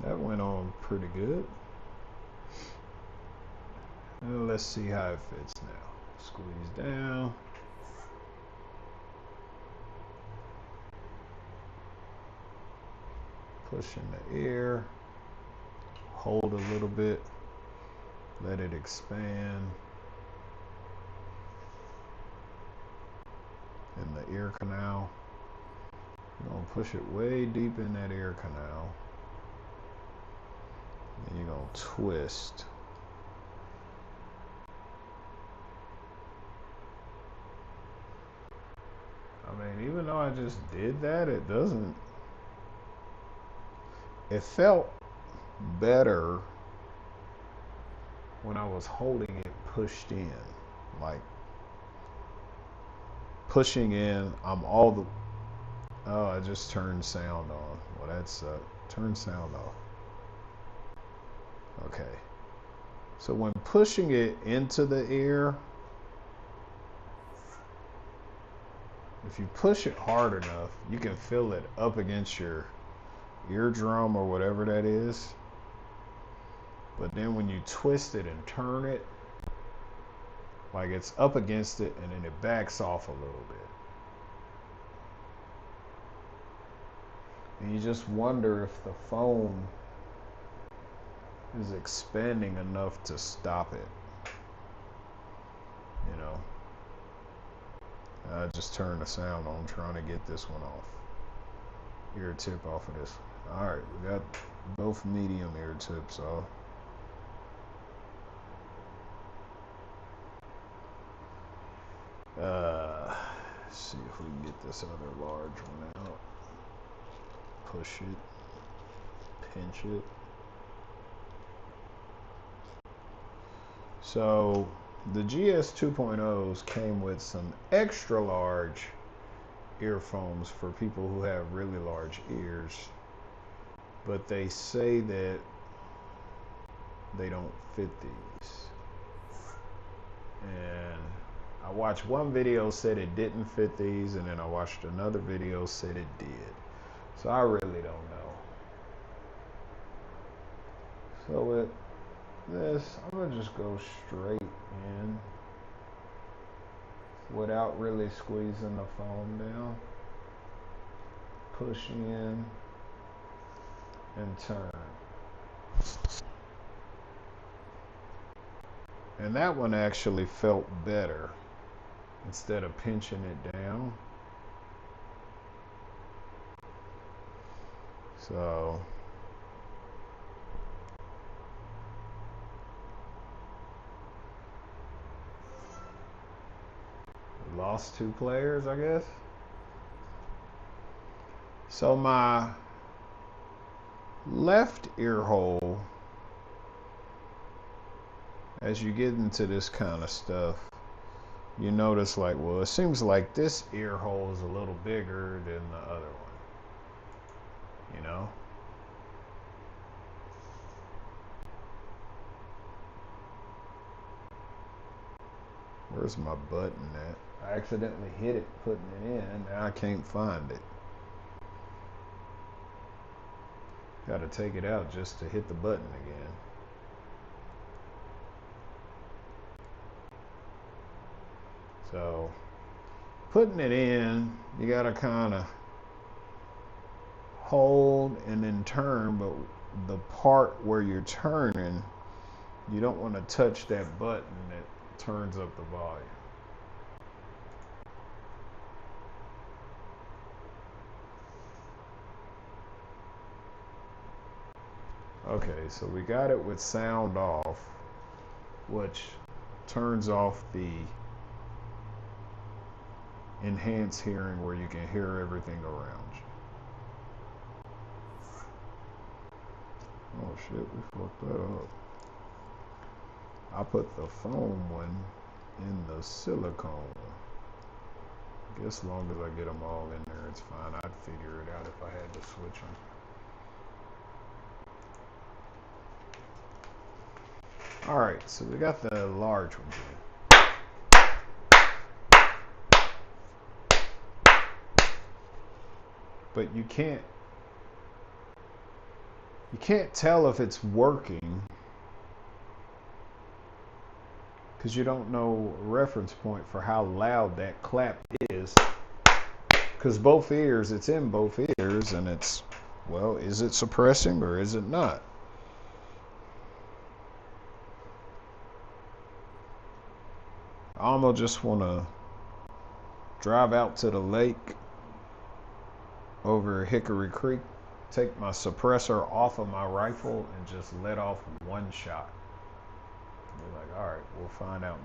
That went on pretty good. And let's see how it fits now. Squeeze down. Push in the ear. Hold a little bit. Let it expand. In the ear canal. You're going to push it way deep in that ear canal. And you're going to twist. I mean, even though I just did that, it doesn't. It felt better when I was holding it pushed in. Like, pushing in, I'm all the. Oh, I just turned sound on. Well, that's turn sound off. Okay. So when pushing it into the ear, if you push it hard enough, you can feel it up against your eardrum or whatever that is. But then when you twist it and turn it, like it's up against it and then it backs off a little bit. And you just wonder if the foam is expanding enough to stop it. You know, I just turned the sound on trying to get this one off. Ear tip off of this. Alright, we got both medium ear tips off. Let's see if we can get this other large one out. Push it, pinch it. So The GS 2.0s came with some extra large earphones for people who have really large ears, but they say that they don't fit these. And I watched one video said it didn't fit these, and then I watched another video said it did. So I really don't know. So with this, I'm gonna just go straight in without really squeezing the foam down. Push in and turn. And that one actually felt better instead of pinching it down. So lost 2 players, I guess. So my left ear hole, as you get into this kind of stuff, you notice like, well, it seems like this ear hole is a little bigger than the other one, you know? Where's my button at? I accidentally hit it putting it in. Now I can't find it. Got to take it out just to hit the button again. So putting it in, you got to kind of hold and then turn, but the part where you're turning, you don't want to touch that button that turns up the volume. Okay, so we got it with sound off, which turns off the enhanced hearing where you can hear everything around you. Oh shit, we fucked that up. I put the foam one in the silicone. I guess as long as I get them all in there, it's fine. I'd figure it out if I had to switch them. Alright, so we got the large ones in. But you can't tell if it's working because you don't know a reference point for how loud that clap is, because both ears, it's in both ears, and it's, well, is it suppressing or is it not? I almost just want to drive out to the lake over Hickory Creek, take my suppressor off of my rifle and just let off one shot. You're like, all right, we'll find out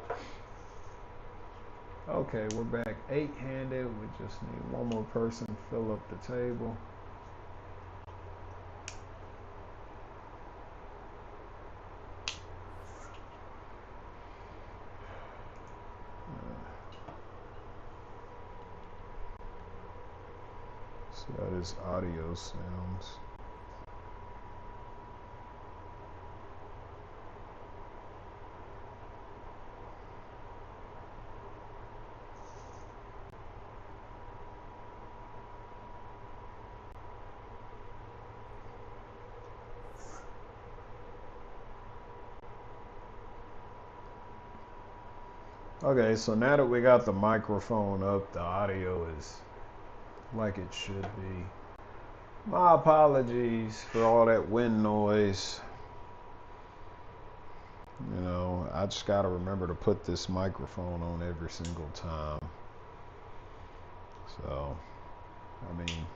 now. Okay, we're back 8-handed. We just need one more person to fill up the table. See how this audio sounds. Okay, so now that we got the microphone up, the audio is like it should be. My apologies for all that wind noise. You know, I just got to remember to put this microphone on every single time. So, I mean,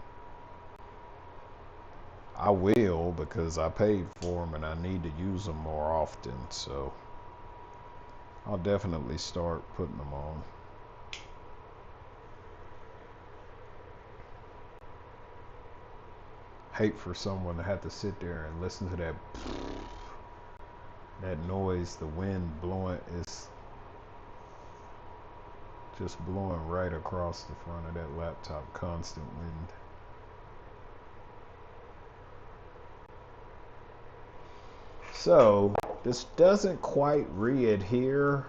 I will, because I paid for them and I need to use them more often. So, I'll definitely start putting them on. Hate for someone to have to sit there and listen to that that noise, the wind blowing, is just blowing right across the front of that laptop, constant wind. So this doesn't quite re-adhere,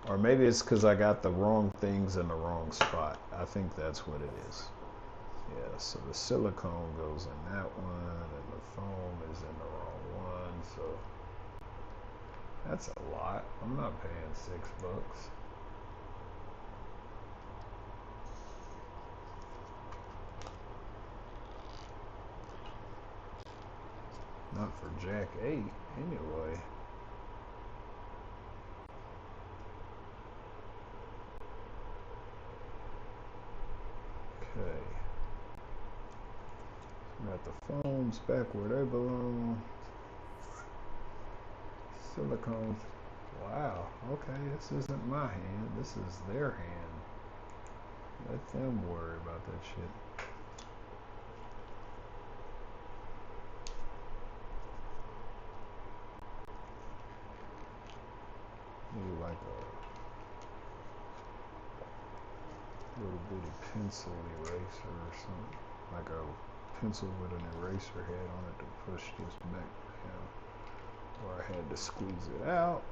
or maybe it's because I got the wrong things in the wrong spot. I think that's what it is. Yeah, so the silicone goes in that one, and the foam is in the wrong one, so that's a lot. I'm not paying $6. Not for Jack 8, anyway. Okay. Got the foams back where they belong. Silicone. Wow. Okay, this isn't my hand. This is their hand. Let them worry about that shit. Maybe like a little bitty pencil eraser or something. Like a pencil with an eraser head on it to push this back down. Or I had to squeeze it out.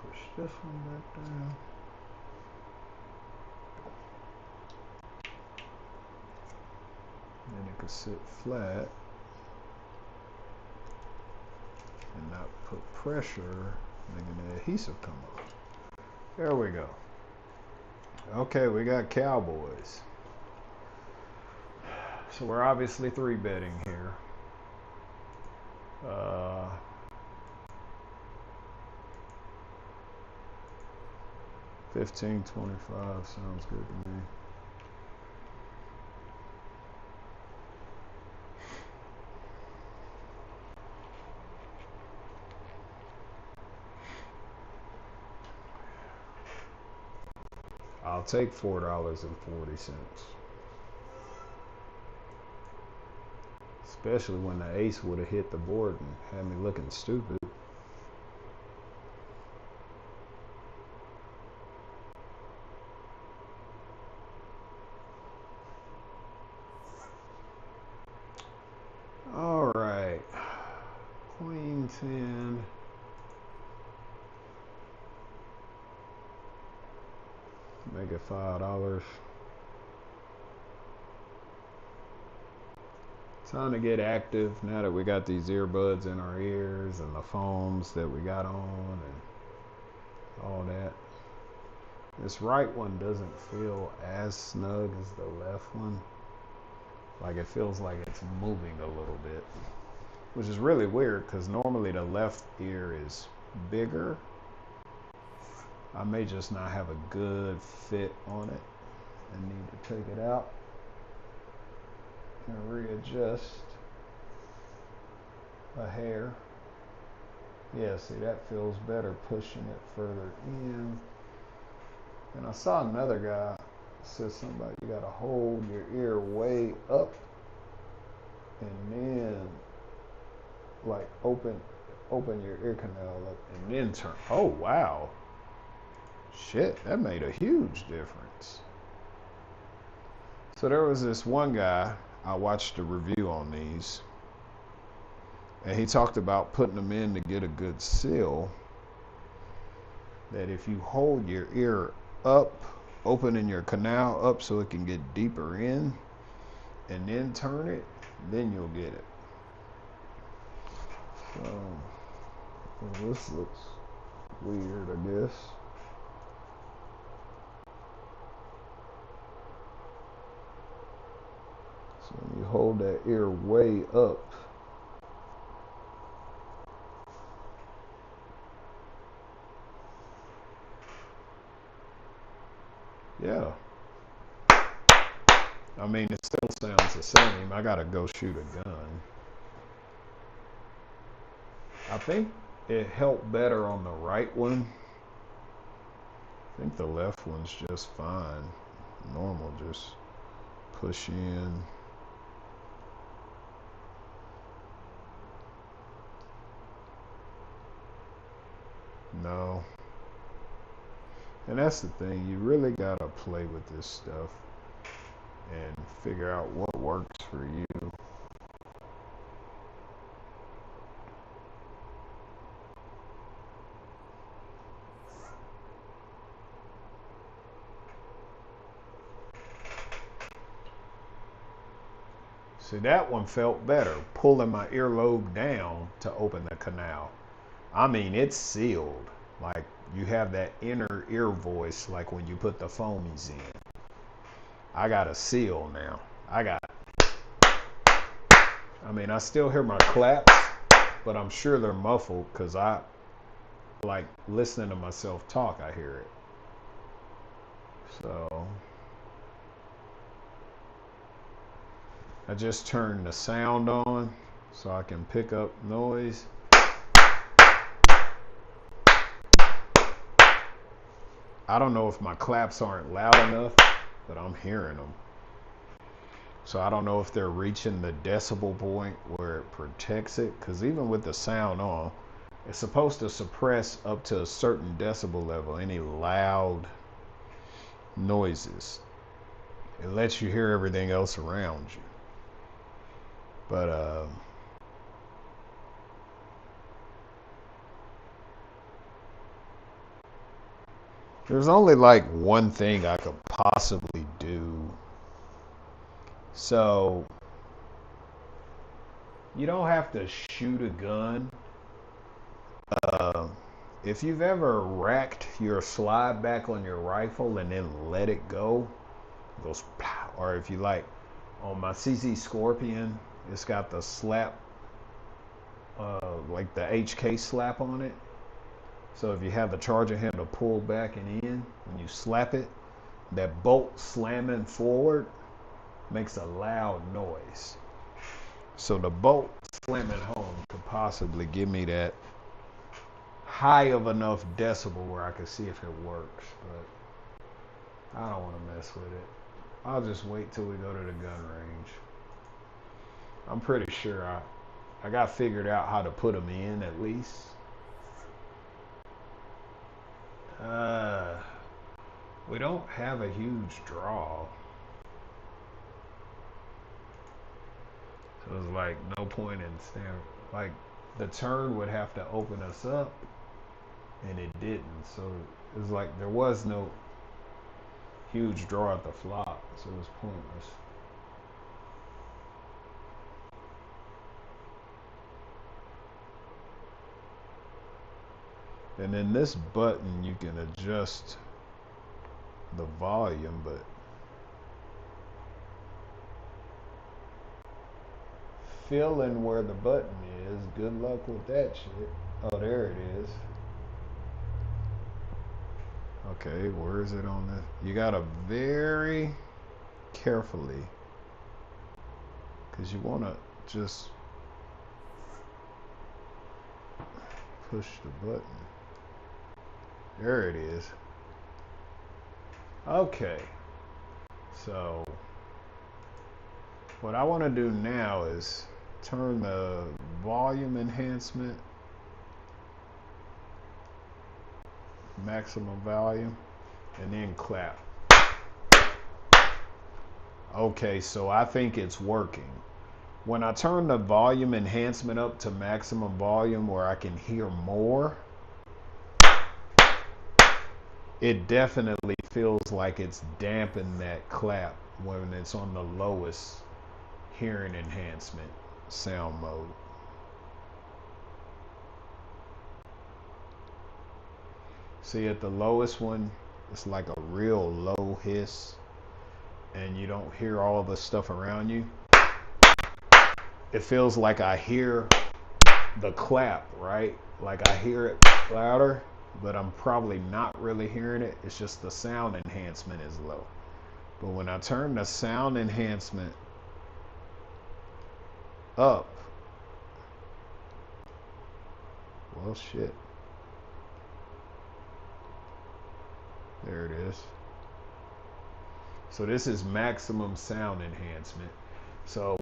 Push this one back down. Then it could sit flat and not put pressure, making the adhesive come off. There we go. Okay, we got Cowboys. So we're obviously 3-betting here. 15.25 sounds good to me. I'll take $4.40. Especially when the ace would have hit the board and had me looking stupid. All right. Queen 10. Make it $5. Time to get active now that we got these earbuds in our ears and the foams that we got on and all that. This right one doesn't feel as snug as the left one. Like it feels like it's moving a little bit, which is really weird because normally the left ear is bigger. I may just not have a good fit on it and need to take it out and readjust a hair. Yeah, see, that feels better pushing it further in. And I saw another guy said something about you gotta hold your ear way up and then like open your ear canal up and then turn. Oh wow. Shit, that made a huge difference. So there was this one guy, I watched a review on these, and he talked about putting them in to get a good seal, that if you hold your ear up, opening your canal up so it can get deeper in, and then turn it, then you'll get it. So, well, this looks weird, I guess. So when you hold that ear way up, yeah. I mean, it still sounds the same. I gotta go shoot a gun. I think it helped better on the right one. I think the left one's just fine. Normal, just push in. No. And that's the thing, you really gotta play with this stuff and figure out what works for you. See, that one felt better, pulling my earlobe down to open the canal. I mean, it's sealed. Like, you have that inner ear voice, like when you put the foamies in. I got a seal now. I mean, I still hear my claps, but I'm sure they're muffled because I like listening to myself talk, I hear it. So I just turned the sound on so I can pick up noise. I don't know if my claps aren't loud enough, but I'm hearing them. So I don't know if they're reaching the decibel point where it protects it, because even with the sound on, it's supposed to suppress up to a certain decibel level any loud noises. It lets you hear everything else around you. But there's only like one thing I could possibly do. So you don't have to shoot a gun. If you've ever racked your slide back on your rifle and then let it go, it goes pow. Or if you like, on my CZ Scorpion, it's got the slap, like the HK slap on it. So if you have the charger handle pulled back and in, when you slap it, that bolt slamming forward makes a loud noise. So the bolt slamming home could possibly give me that high of enough decibel where I can see if it works, but I don't want to mess with it. I'll just wait till we go to the gun range. I'm pretty sure I got figured out how to put them in at least. We don't have a huge draw. So it's like no point in staying. Like the turn would have to open us up, and it didn't. So it's like there was no huge draw at the flop, so it was pointless. And then this button, you can adjust the volume, but feeling where the button is, good luck with that shit. Oh, there it is. Okay, where is it on this? You gotta very carefully, because you want to just push the button. There it is. Okay, so what I want to do now is turn the volume enhancement, maximum volume, and then clap. Okay, so I think it's working. When I turn the volume enhancement up to maximum volume where I can hear more, it definitely feels like it's dampened that clap when it's on the lowest hearing enhancement sound mode. See, at the lowest one, it's like a real low hiss, and you don't hear all the stuff around you. It feels like I hear the clap, right? Like I hear it louder, but I'm probably not really hearing it. It's just the sound enhancement is low. But when I turn the sound enhancement up, well, shit. There it is. So this is maximum sound enhancement. So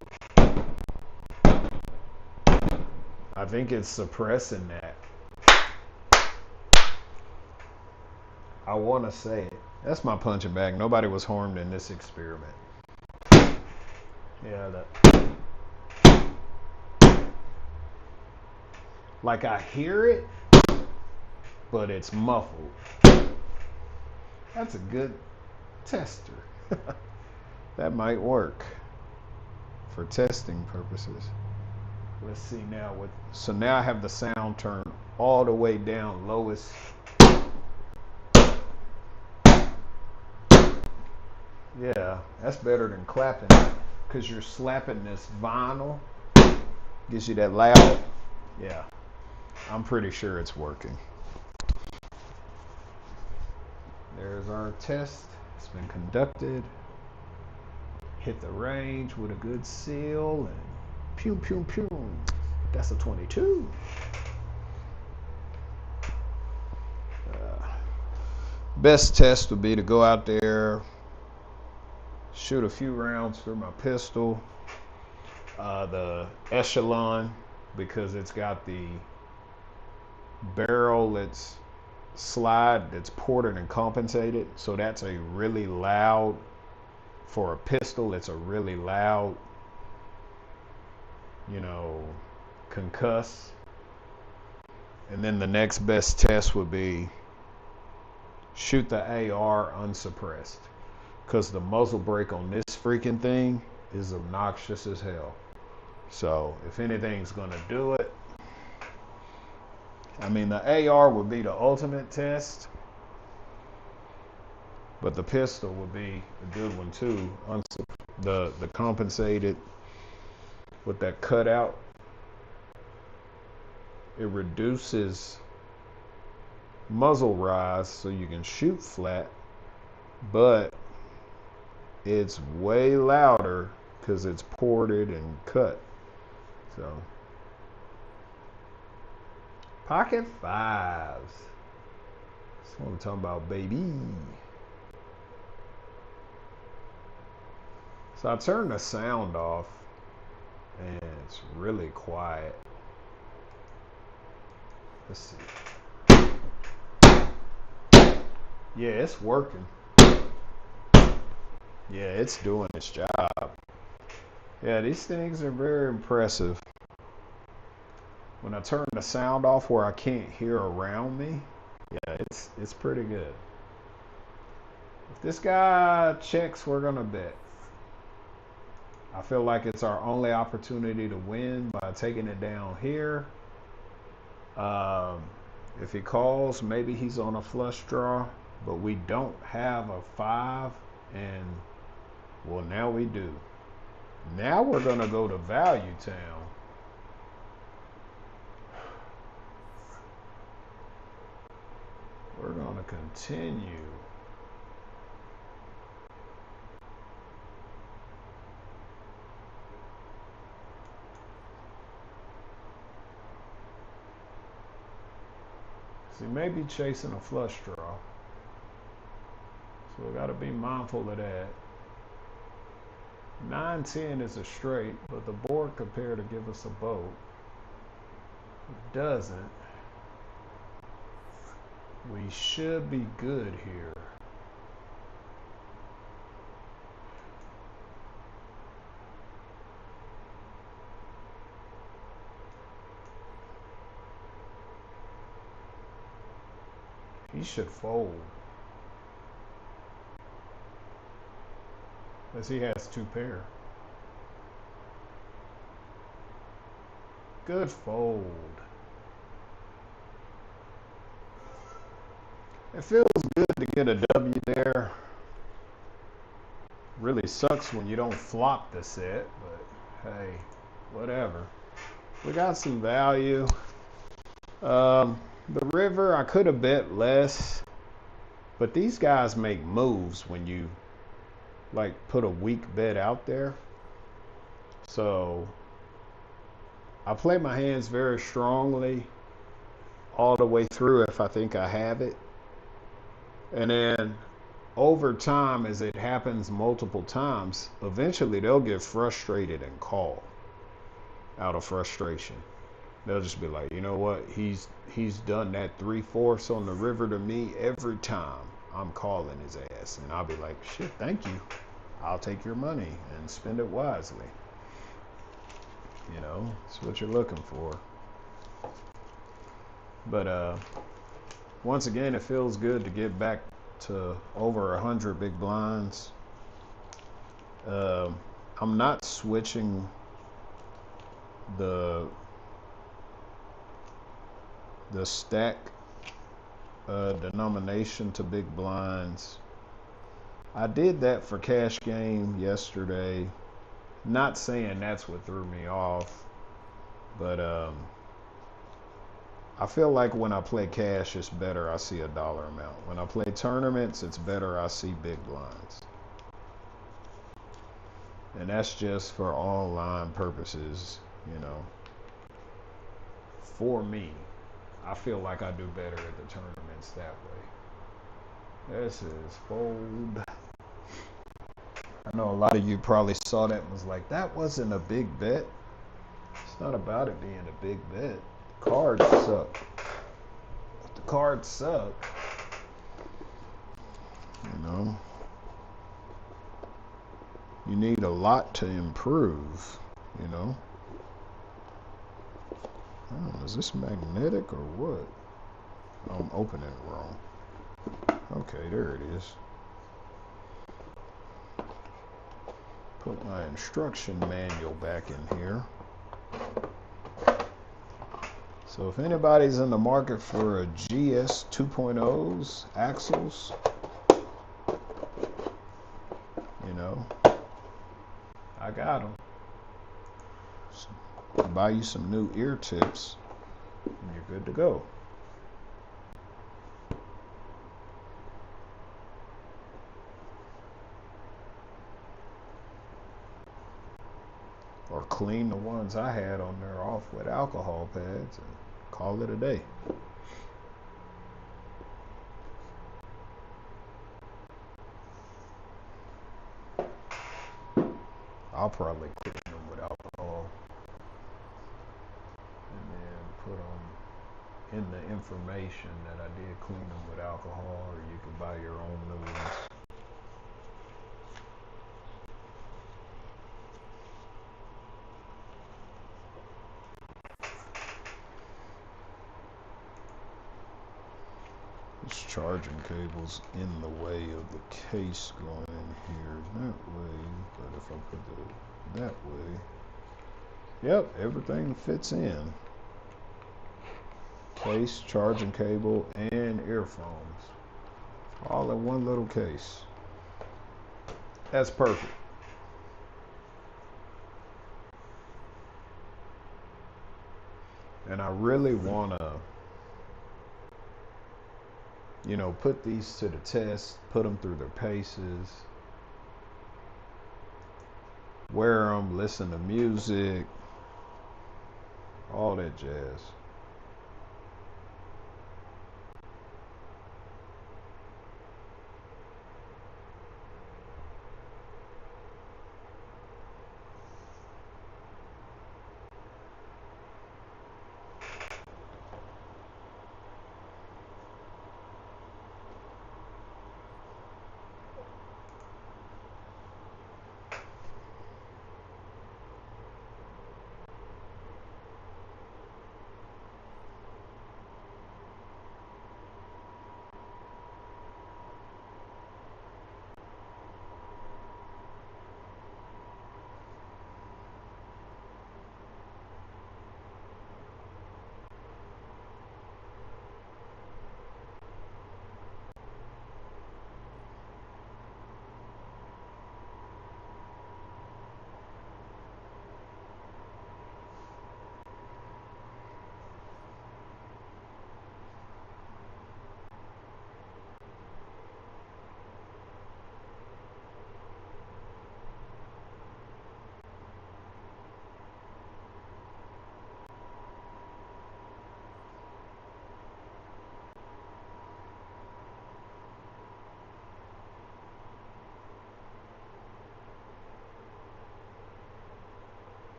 I think it's suppressing that. I want to say it. That's my punching bag. Nobody was harmed in this experiment. Yeah, like I hear it, but it's muffled. That's a good tester. That might work for testing purposes. Let's see now what. So now I have the sound turned all the way down, lowest. Yeah, that's better than clapping because you're slapping this vinyl. Gives you that loud. Yeah, I'm pretty sure it's working. There's our test. It's been conducted. Hit the range with a good seal and pew pew pew. That's a 22. Best test would be to go out there, shoot a few rounds through my pistol, the Echelon, because it's got the barrel that's that's ported and compensated. So that's a really loud, for a pistol, it's a really loud, concuss. And then the next best test would be shoot the AR unsuppressed, because the muzzle brake on this freaking thing is obnoxious as hell. So if anything's gonna do it, I mean, the AR would be the ultimate test, but the pistol would be a good one too. The compensated with that cutout, it reduces muzzle rise so you can shoot flat, but it's way louder because it's ported and cut. So pocket fives, that's what I'm talking about, baby. So I turned the sound off and it's really quiet. Let's see. Yeah, it's working. Yeah, it's doing its job. Yeah, these things are very impressive. When I turn the sound off where I can't hear around me, yeah, it's pretty good. If this guy checks, we're gonna bet. I feel like it's our only opportunity to win by taking it down here. If he calls, maybe he's on a flush draw, but we don't have a 5, and well, now we do. Now we're gonna go to Value Town. We're gonna continue. So he may be chasing a flush draw. So we got to be mindful of that. 9-10 is a straight, but the board could pair to give us a boat. It doesn't. We should be good here. He should fold, as he has 2 pair. Good fold. It feels good to get a W there. Really sucks when you don't flop the set, but hey, whatever. We got some value. The river, I could have bet less, but these guys make moves when you like put a weak bet out there. So I play my hands very strongly all the way through if I think I have it. And then over time, as it happens multiple times, eventually they'll get frustrated and call out of frustration. They'll just be like, you know what? He's done that 3/4 on the river to me every time. I'm calling his ass. And I'll be like, shit, thank you. I'll take your money and spend it wisely. You know, it's what you're looking for. But once again, it feels good to get back to over 100 big blinds. I'm not switching the stack denomination to big blinds. I did that for cash game yesterday. Not saying that's what threw me off, but I feel like when I play cash, it's better I see a dollar amount. When I play tournaments, it's better I see big blinds. And that's just for online purposes, you know. For me, I feel like I do better at the tournaments that way. This is fold. I know a lot of you probably saw that and was like, that wasn't a big bet. It's not about it being a big bet. Cards suck. The cards suck. You know, you need a lot to improve, you know. Oh, is this magnetic or what? Oh, I'm opening it wrong. Okay, there it is. Put my instruction manual back in here. So if anybody's in the market for a GS 2.0s, axles, you know, I got them. So buy you some new ear tips and you're good to go. Or clean the ones I had on there off with alcohol pads and call it a day. I'll probably clean them with alcohol and then put them in the information that I did clean them with alcohol, or you can buy your own new ones. This charging cable's in the way of the case going in here that way, but if I put it that way, yep, everything fits in. Case, charging cable, and earphones, all in one little case. That's perfect. And I really want to, you know, put these to the test, put them through their paces, wear them, listen to music, all that jazz.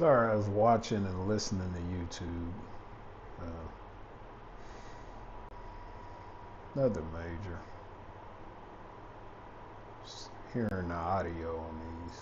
Sorry, I was watching and listening to YouTube. Uh, Nothing major. Just hearing the audio on these.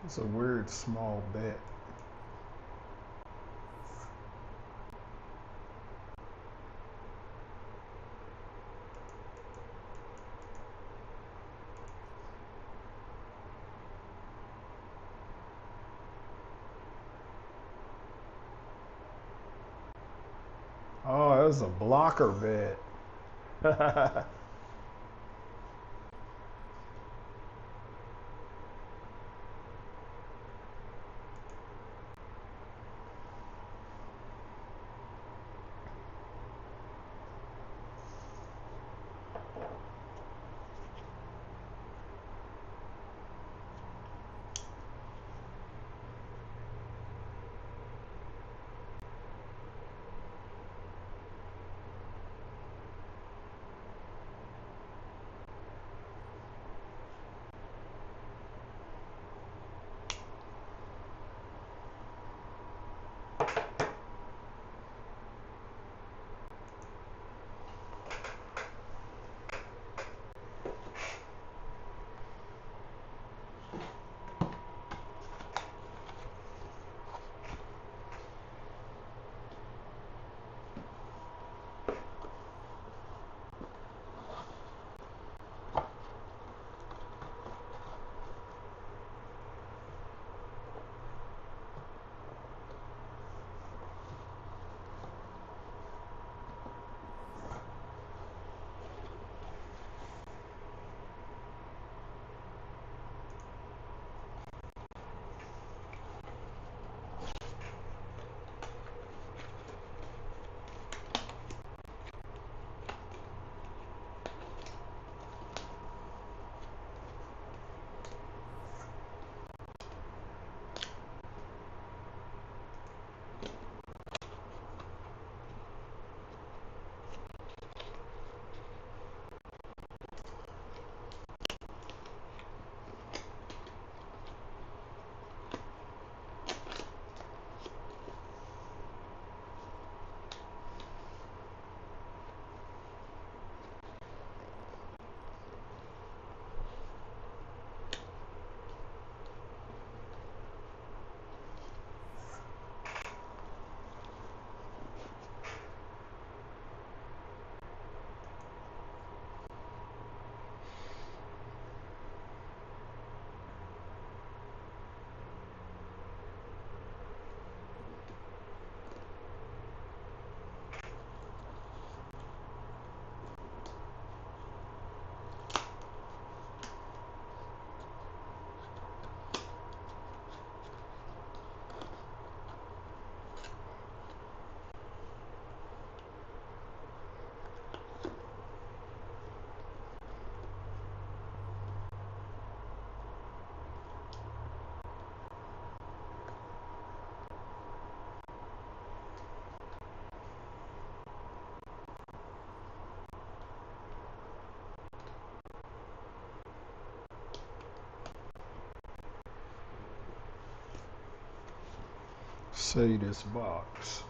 It's a weird small bet. Oh, that was a blocker bet. say this box.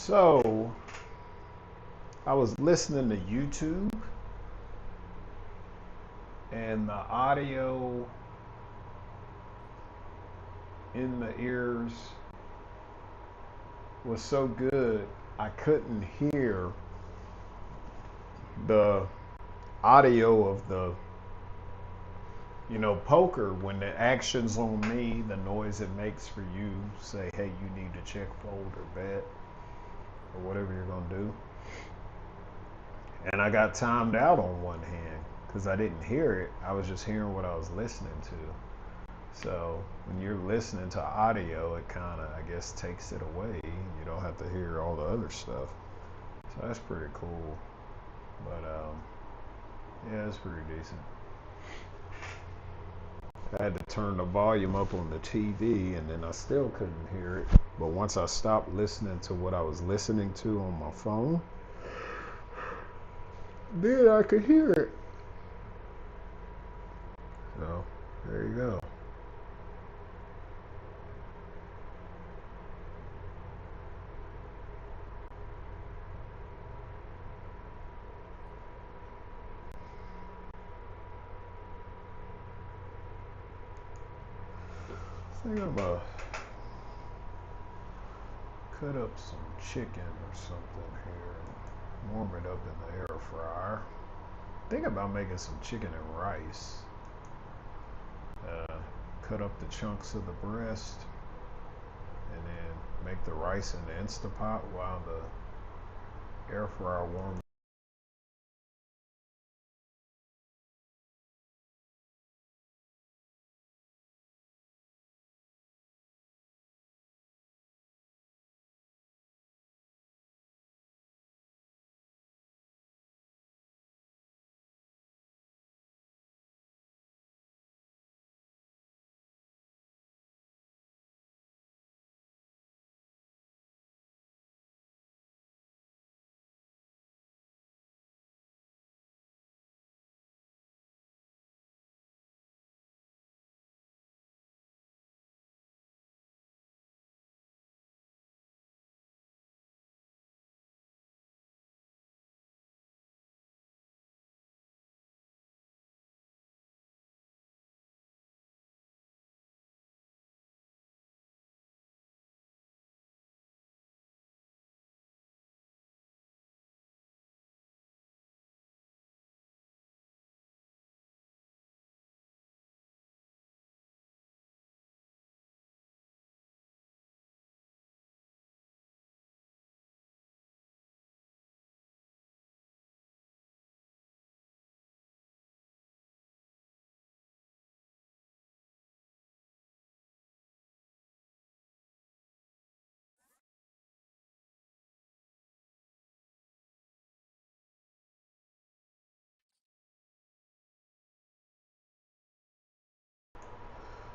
So I was listening to YouTube, and the audio in the ears was so good I couldn't hear the audio of the poker. When the action's on me, the noise it makes for you, say, hey, you need to check, fold, or bet, or whatever you're gonna do. And I got timed out on one hand because I didn't hear it. I was just hearing what I was listening to. So when you're listening to audio, it kind of, I guess, takes it away. You don't have to hear all the other stuff. So that's pretty cool. But yeah, it's pretty decent. I had to turn the volume up on the TV, and then I still couldn't hear it. But once I stopped listening to what I was listening to on my phone, then I could hear it. So there you go. I think I'm gonna cut up some chicken or something here and warm it up in the air fryer. Think about making some chicken and rice. Cut up the chunks of the breast and then make the rice in the Instapot while the air fryer warms.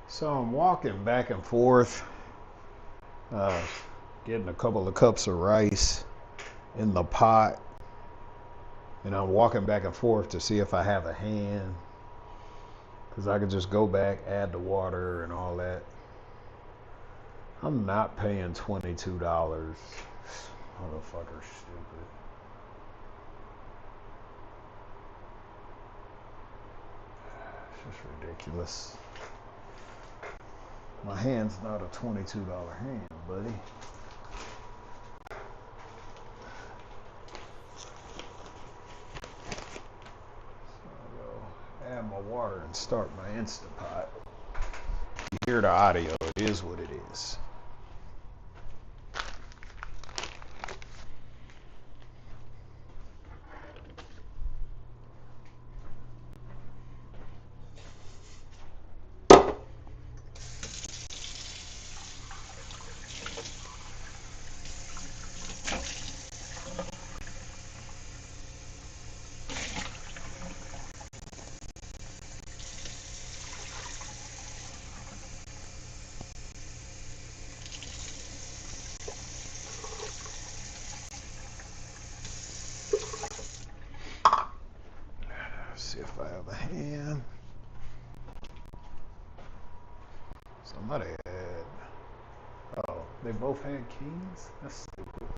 So I'm walking back and forth, getting a couple of cups of rice in the pot, and I'm walking back and forth to see if I have a hand, because I could just go back, add the water and all that. I'm not paying $22. Motherfucker stupid. It's just ridiculous. My hand's not a $22 hand, buddy. So I'll add my water and start my Instapot. You hear the audio, it is what it is. See if I have a hand. Somebody had. Oh, they both had kings? That's stupid.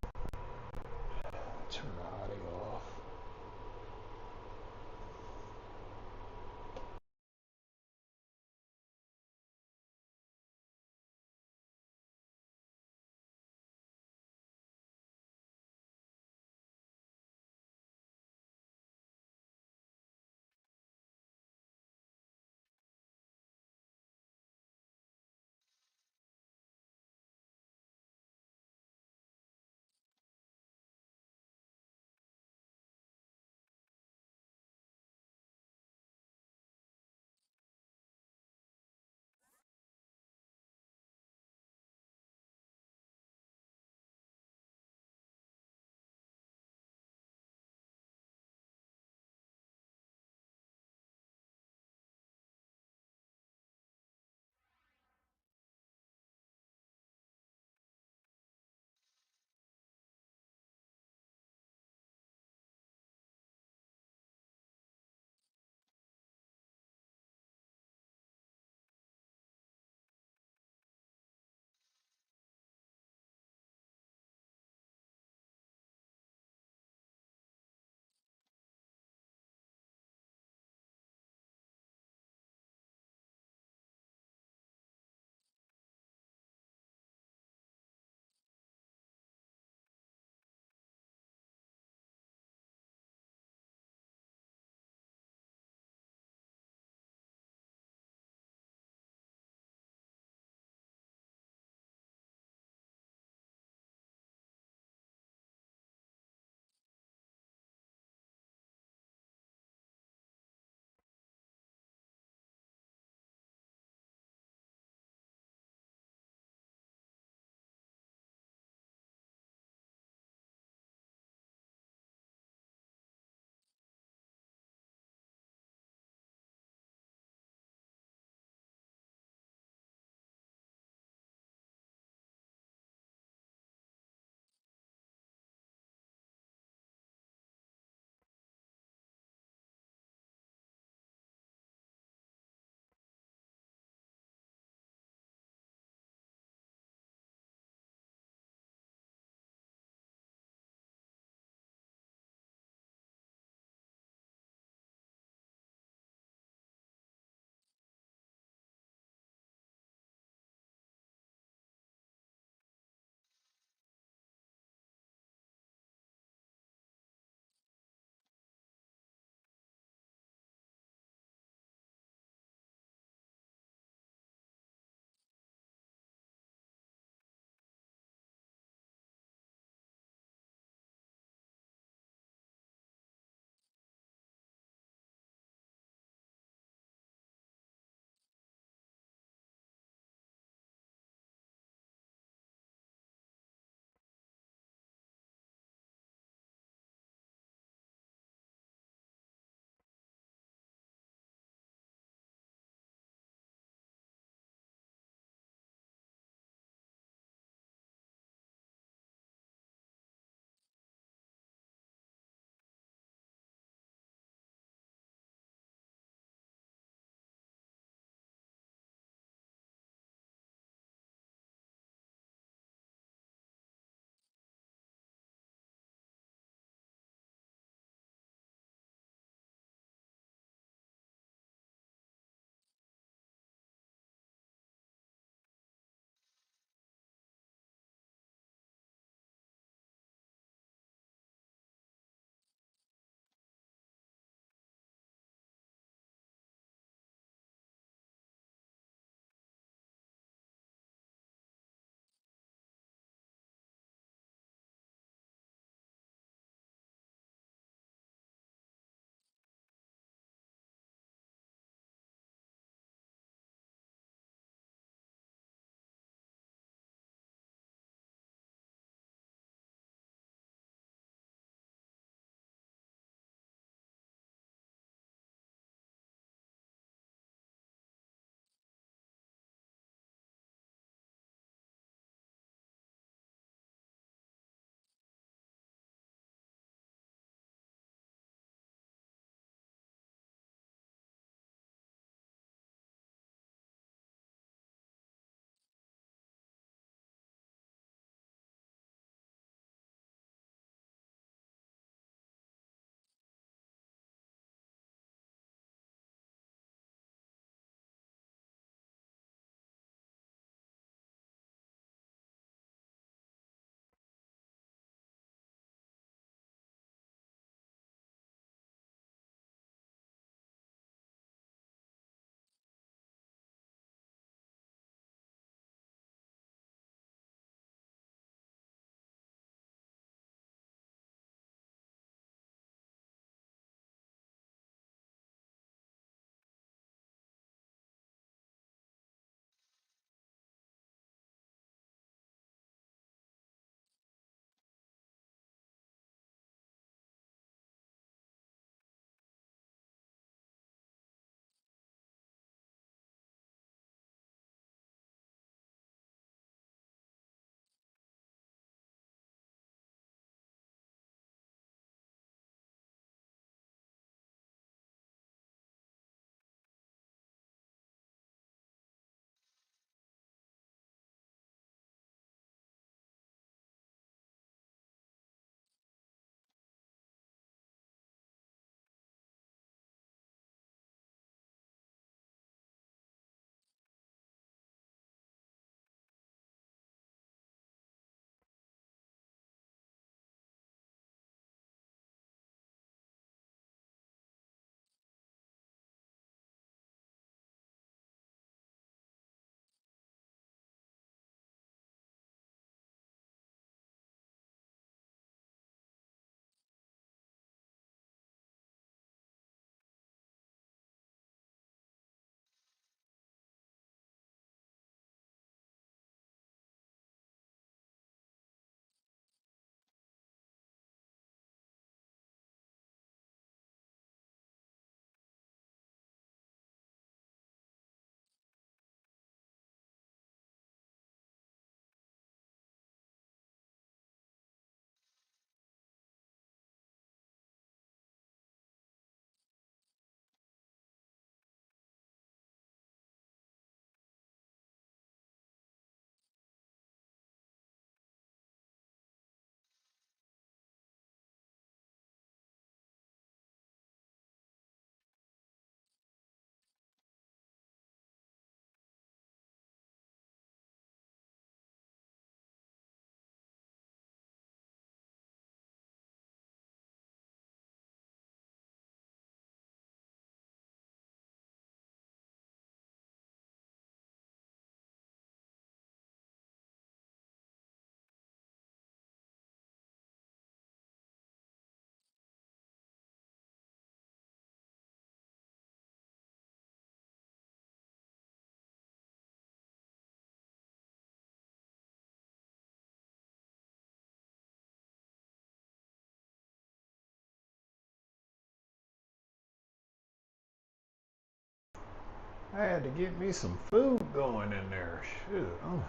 I had to get me some food going in there. Shoot. Oh.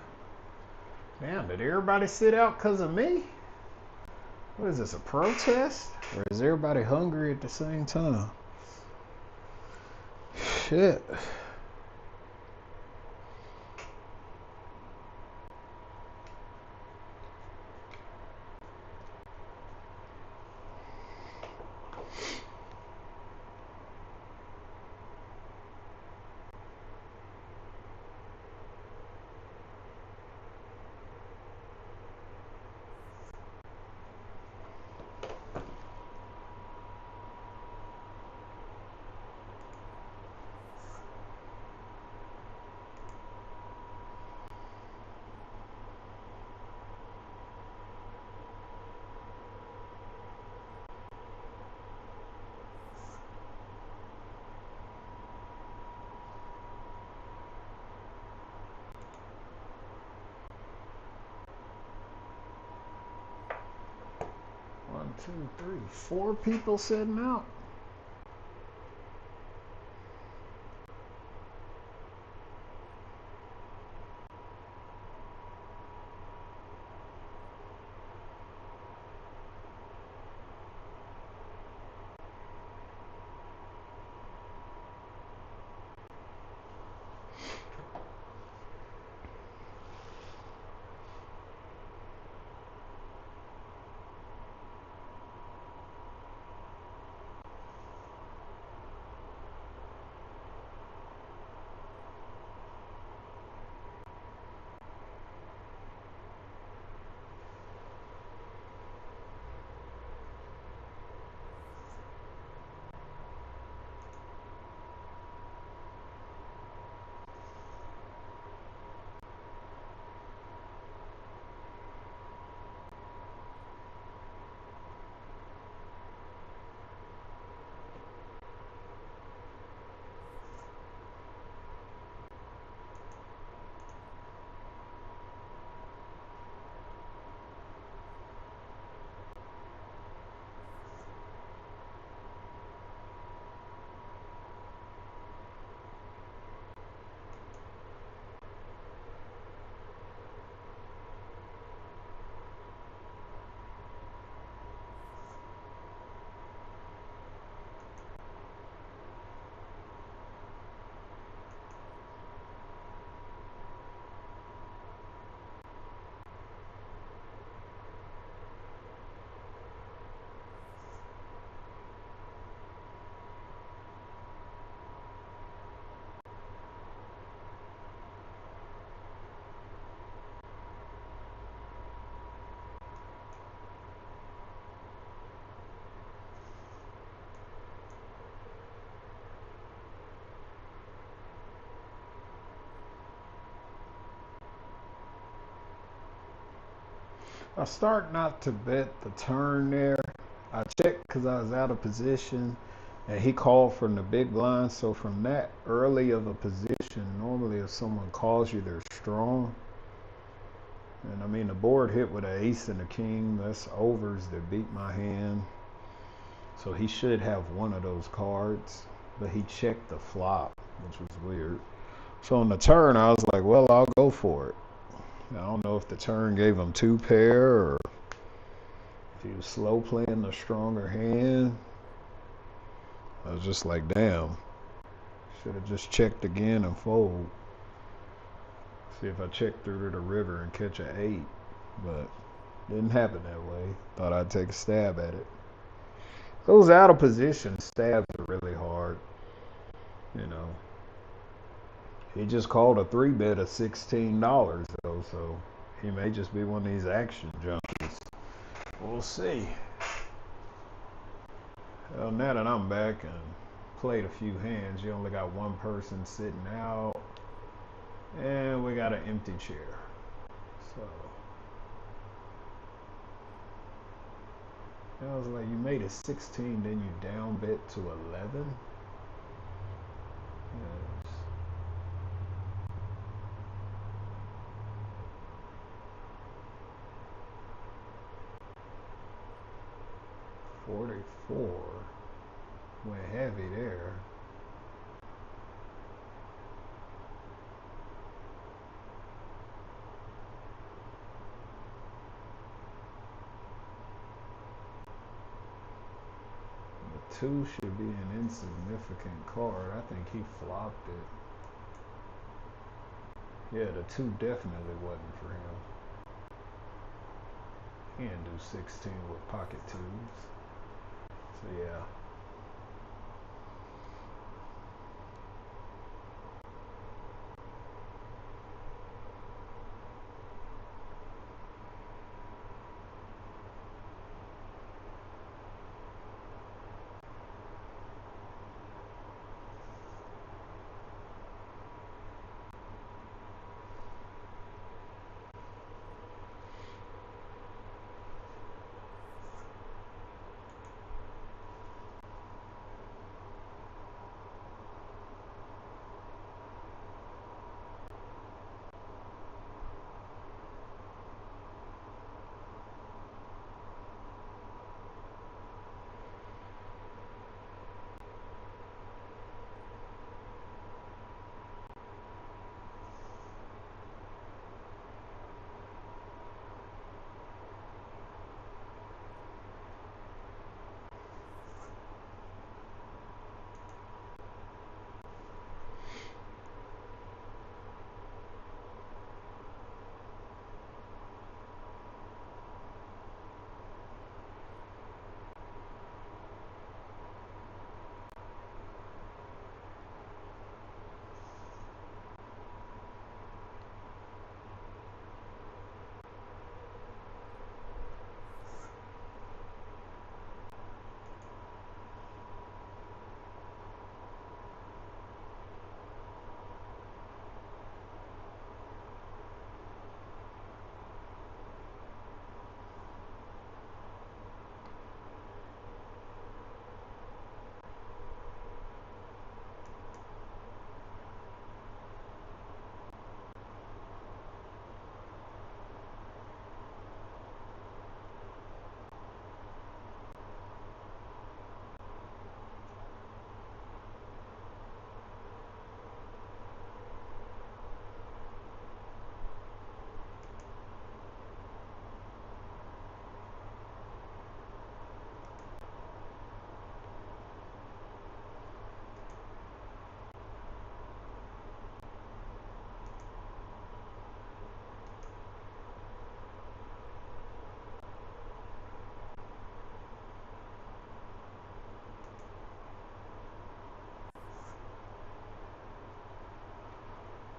Damn, did everybody sit out because of me? What is this, a protest? Or is everybody hungry at the same time? Shit. One, two, three, 4 people sitting out. I start not to bet the turn there. I checked because I was out of position and he called from the big blind. So from that early of a position, normally if someone calls you, they're strong. And I mean, the board hit with an ace and a king. That's overs that beat my hand. So he should have one of those cards, but he checked the flop, which was weird. So on the turn, I was like, well, I'll go for it. I don't know if the turn gave him 2 pair or if he was slow playing the stronger hand. I was just like, damn. Should have just checked again and fold. See if I check through to the river and catch an 8. But didn't happen that way. Thought I'd take a stab at it. Those out of position stabs are really hard. You know. He just called a 3-bet of $16 though, so he may just be one of these action junkies. We'll see. Well, now that I'm back and played a few hands, you only got one person sitting out, and we got an empty chair. So I was like, you made it 16, then you down bet to 11. Yes. 44. Went heavy there. 2 should be an insignificant card. I think he flopped it. Yeah, the 2 definitely wasn't for him. He didn't do 16 with pocket 2s. So yeah.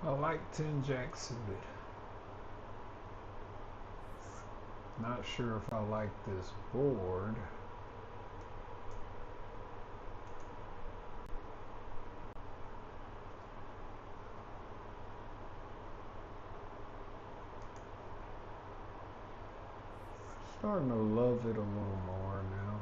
I like 10 jack suited. Not sure if I like this board. Starting to love it a little more now.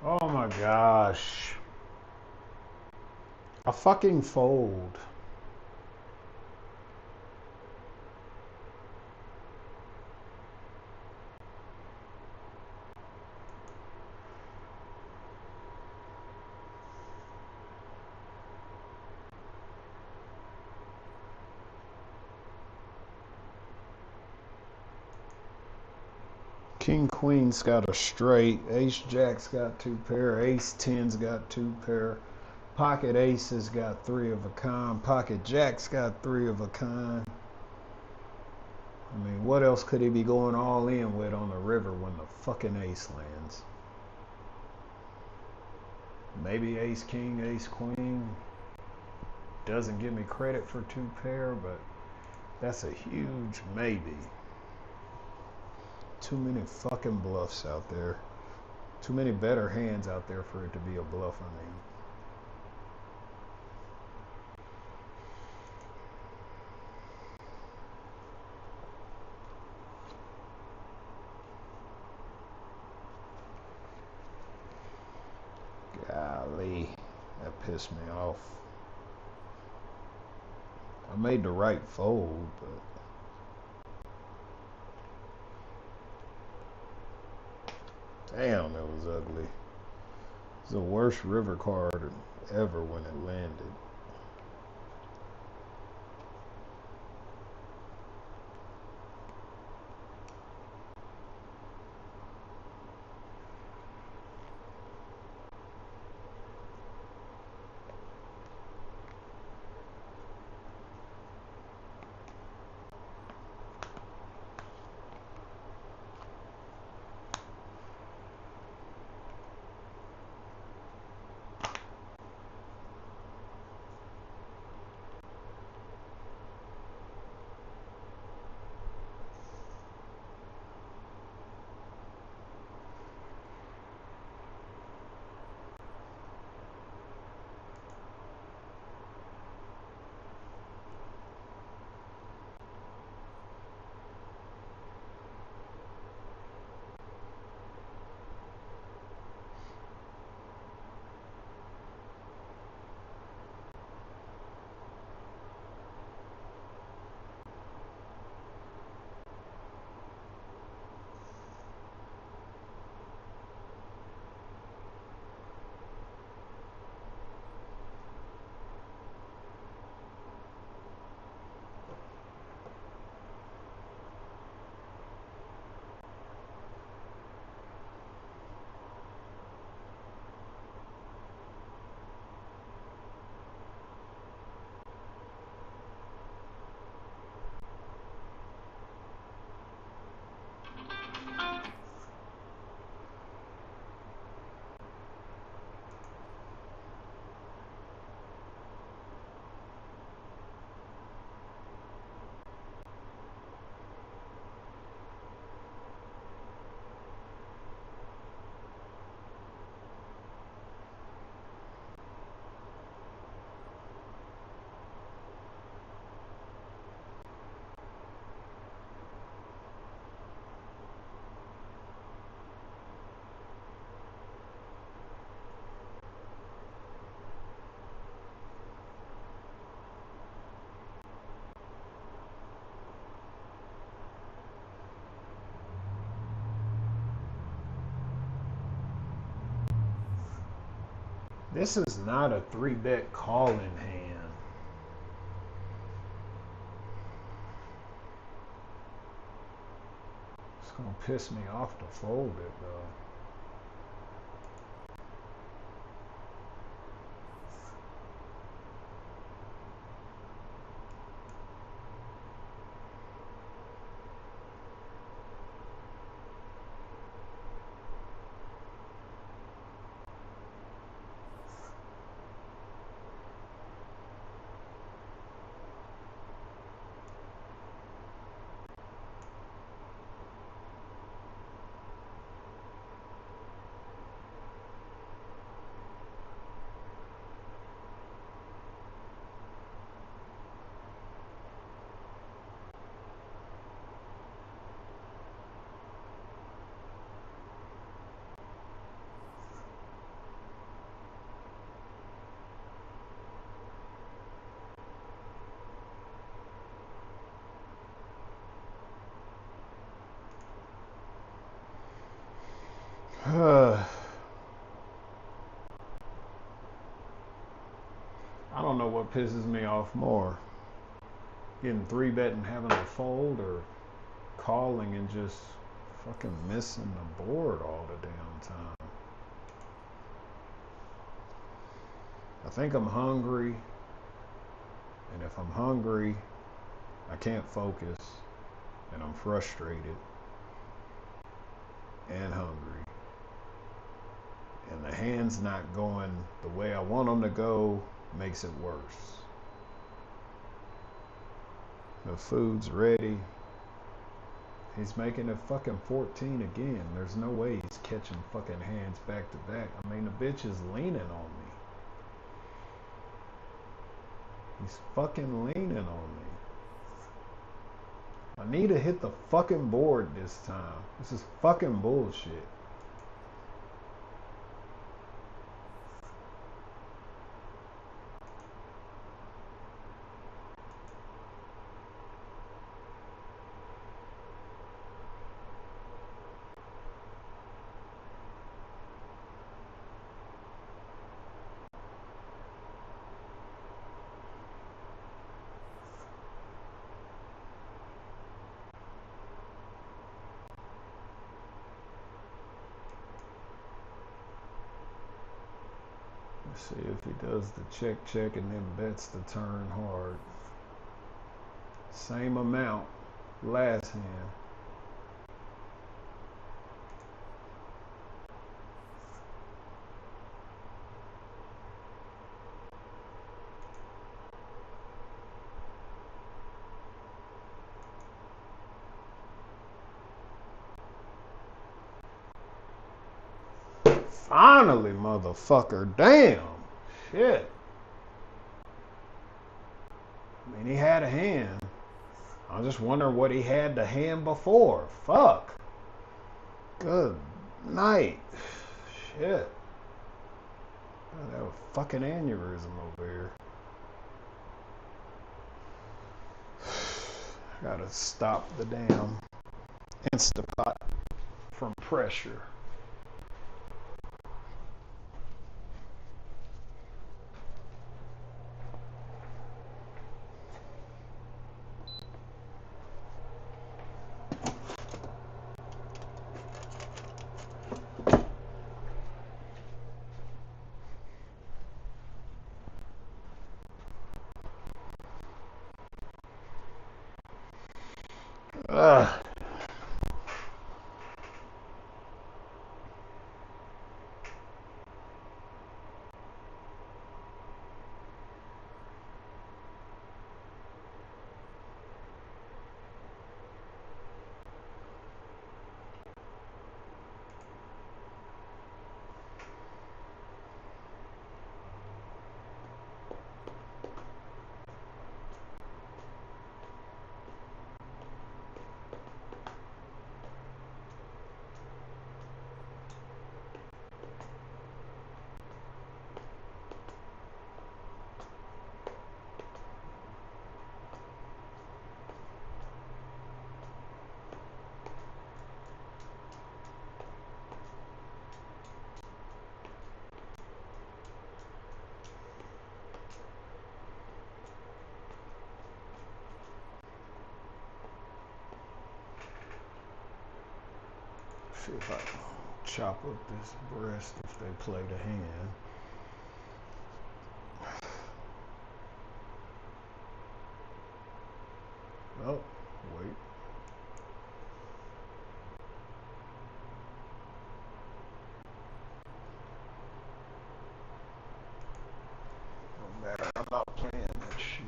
Oh my gosh. A fucking fold. King Queen's got a straight. Ace Jack's got 2 pair. Ace 10's got 2 pair. Pocket Ace has got 3 of a kind. Pocket Jack's got 3 of a kind. I mean, what else could he be going all in with on the river when the fucking ace lands? Maybe Ace King, Ace Queen. Doesn't give me credit for 2 pair, but that's a huge maybe. Too many fucking bluffs out there. Too many better hands out there for it to be a bluff, I mean. Golly, that pissed me off. I made the right fold, but Damn, it was ugly. It's the worst river card ever when it landed. This is not a 3-bet calling hand. It's gonna piss me off to fold it though. I don't know what pisses me off more. Getting 3-bet and having a fold, or calling and just fucking missing the board all the damn time. I think I'm hungry, and if I'm hungry, I can't focus, and I'm frustrated and hungry, and the hand's not going the way I want them to go, makes it worse. The food's ready. He's making it fucking 14 again. There's no way he's catching fucking hands back to back. I mean, the bitch is leaning on me. He's fucking leaning on me. I need to hit the fucking board this time. This is fucking bullshit. See if he does the check and then bets the turn hard. Same amount last hand. Finally, motherfucker. Damn. Shit. I mean, he had a hand. I just wonder what he had the hand before. Fuck. Good night. Shit. I have a fucking aneurysm over here. Gotta stop the damn Instapot from pressure. Ugh. See if I can chop up this breast if they play the hand. Oh, wait. No matter, I'm not playing that shit.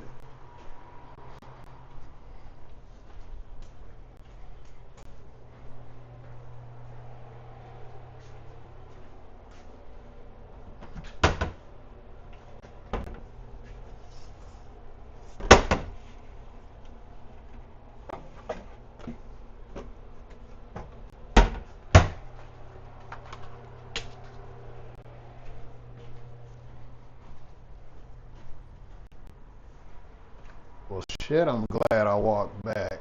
Well, shit, I'm glad I walked back.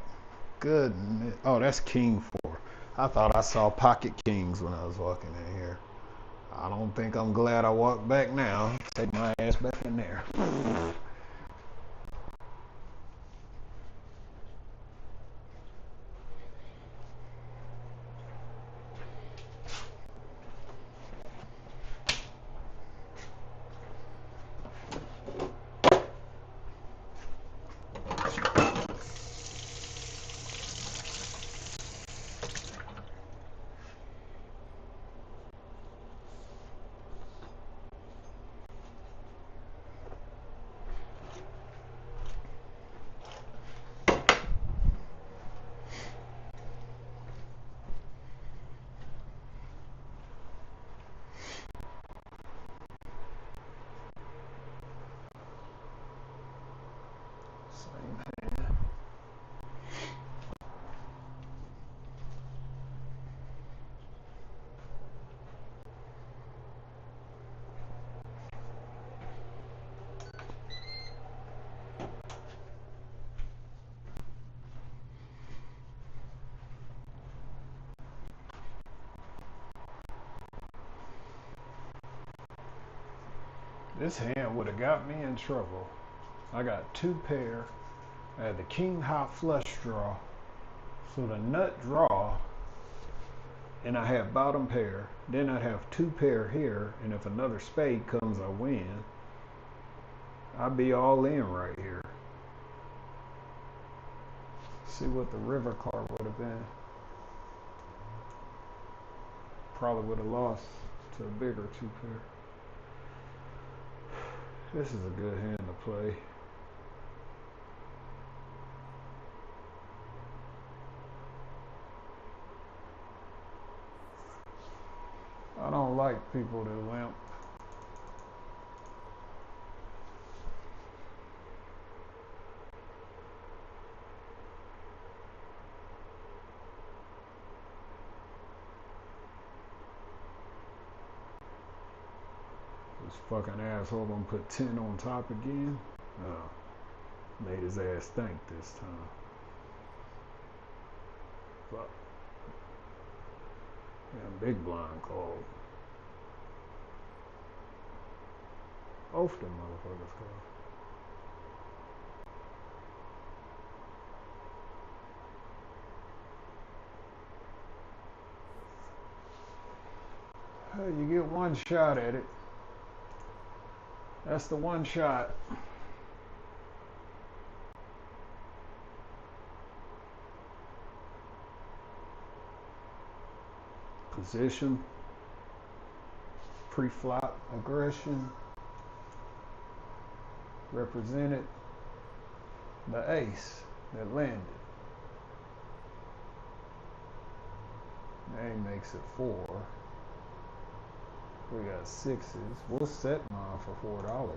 Goodness. Oh, that's King 4. I thought I saw pocket kings when I was walking in here. I don't think I'm glad I walked back now. Take my ass back in there. Same hand. This hand would have got me in trouble. I got two pair. I had the king high flush draw. So the nut draw and I have bottom pair, then I'd have 2 pair here, and if another spade comes, I win. I'd be all in right here. See what the river card would have been. Probably would have lost to a bigger 2 pair. This is a good hand to play. I don't like people that limp. This fucking asshole gonna put 10 on top again. Made his ass think this time. Fuck. Yeah, big blind called. Both them motherfuckers called. Hey, you get one shot at it. That's the one shot. Position, pre-flop aggression, represented the ace that landed. Now he makes it 4. We got 6s. We'll set mine for $4.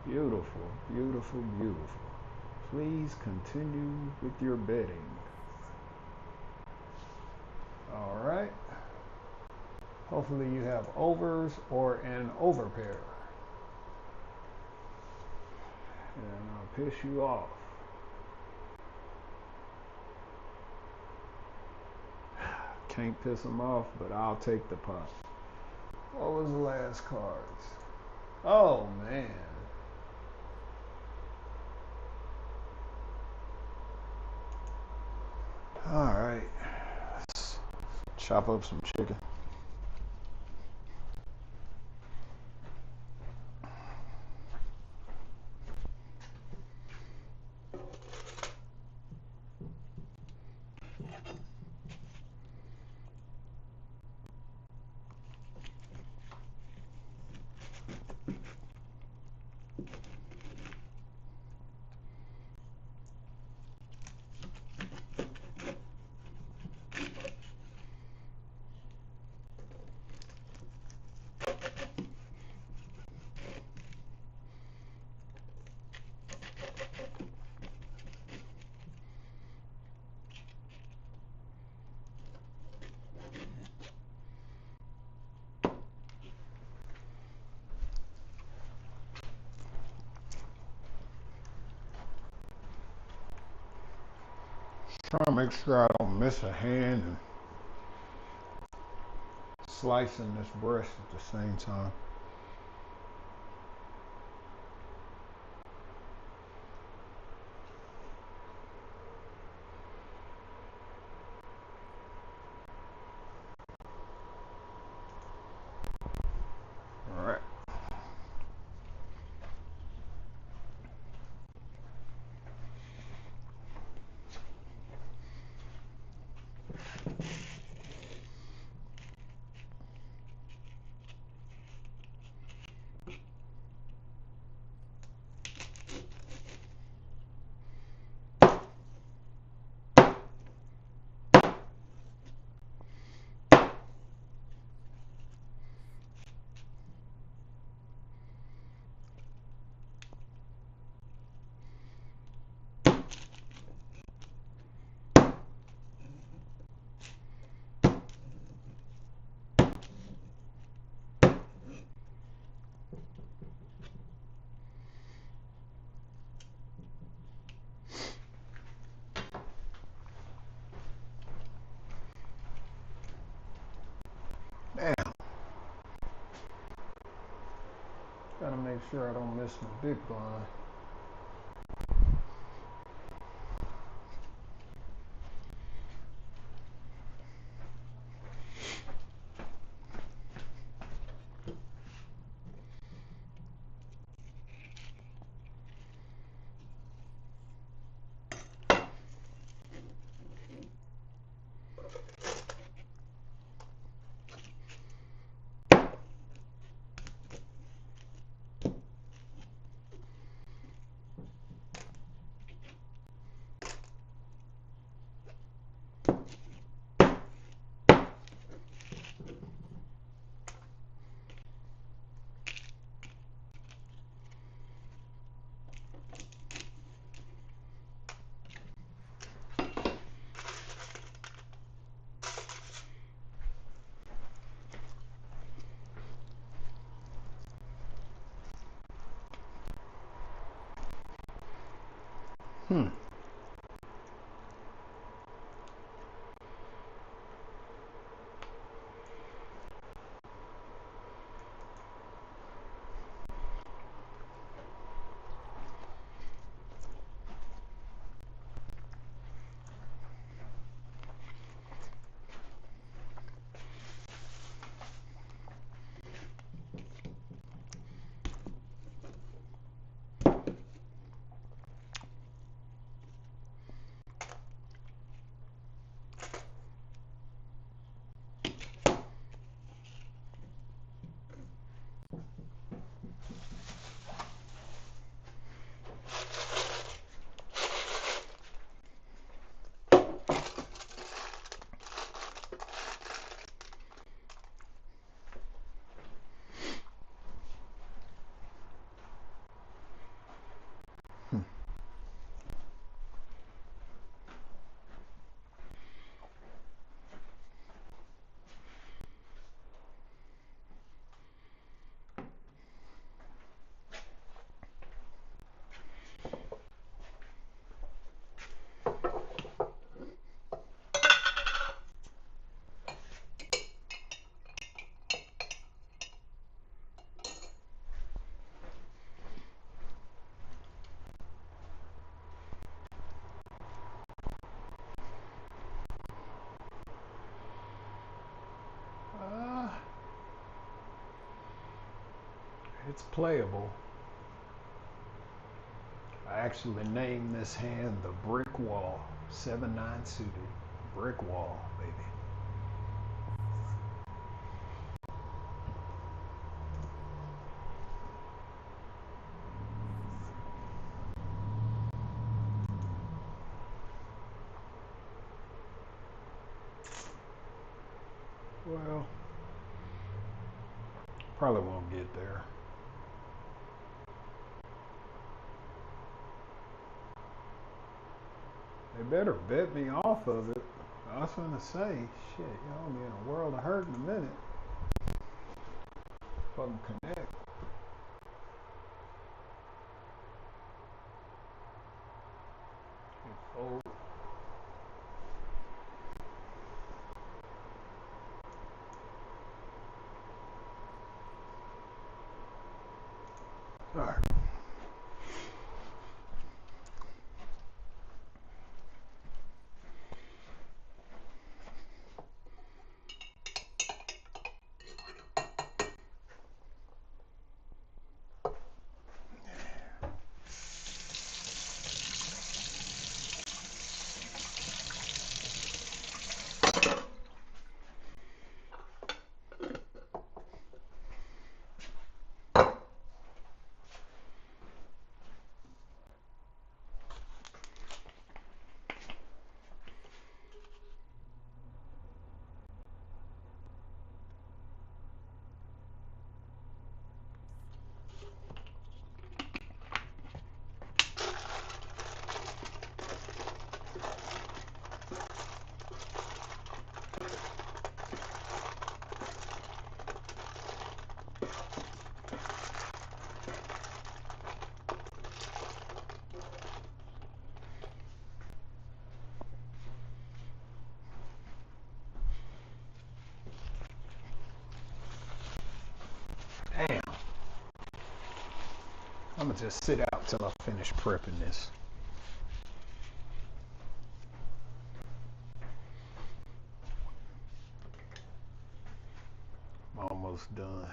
Beautiful, beautiful, beautiful. Please continue with your betting. All right. Hopefully you have overs or an overpair. And I'll piss you off. Can't piss them off, but I'll take the pot. What was the last cards? Oh, man. All right. Let's chop up some chicken. Trying to make sure I don't miss a hand and slicing this breast at the same time. All right. Gotta make sure I don't miss my big blind. Hmm. It's playable. I actually named this hand the Brick Wall. 7-9 suited. Brick Wall, baby. Well, probably won't get there. They better bet me off of it. I was gonna say, shit, y'all be in a world of hurt in a minute. Fucking connect. Fold. All right. I'm gonna just sit out till I finish prepping this. I'm almost done.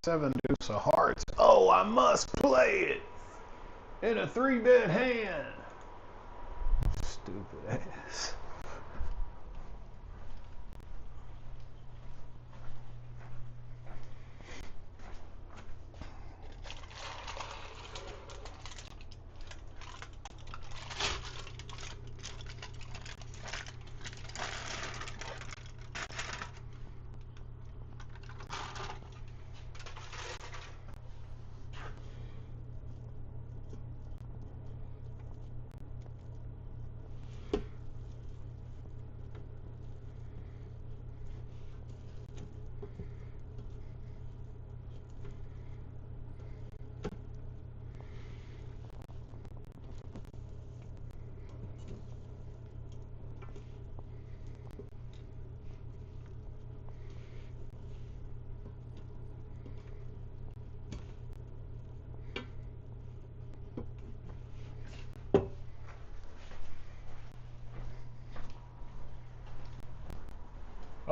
Seven deuce of hearts. Oh, I must play it in a 3-bet hand. Stupid ass.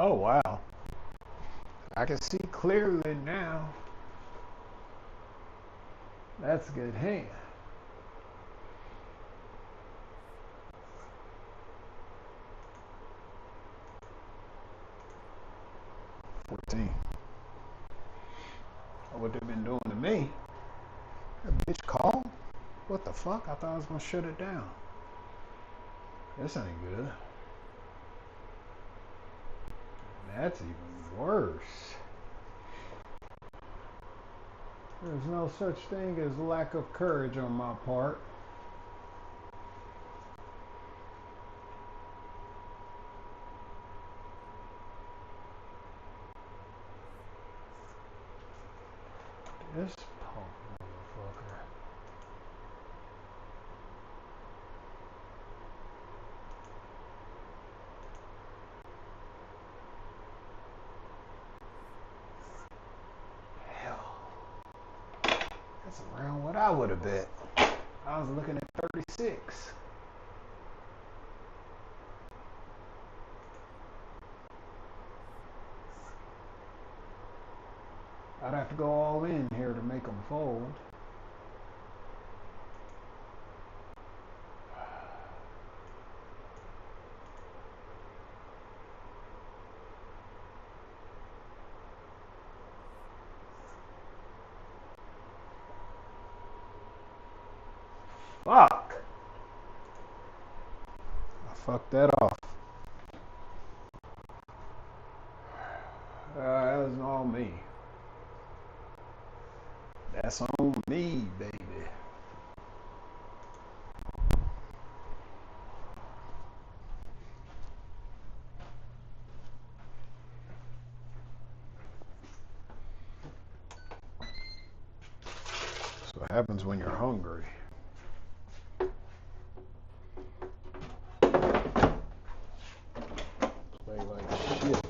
Oh, wow. I can see clearly now. That's a good hand. What they've been doing to me. That bitch called? What the fuck? I thought I was gonna shut it down. This ain't good. That's even worse. There's no such thing as lack of courage on my part. This punk motherfucker. Hell, that's around what I would have bet. I was looking at 36. I'd have to go all in here to make them fold. Fuck! I fucked that off. That was all me. That's on me, baby. That's what happens when you're hungry. Play like shit.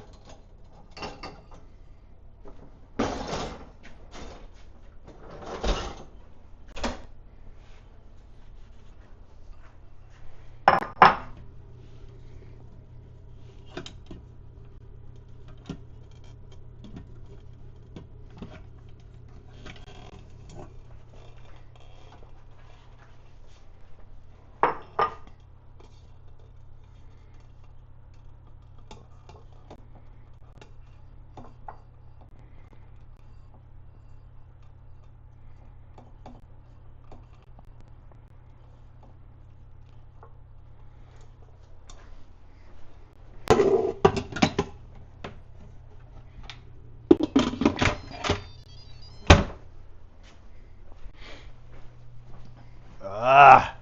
Ah!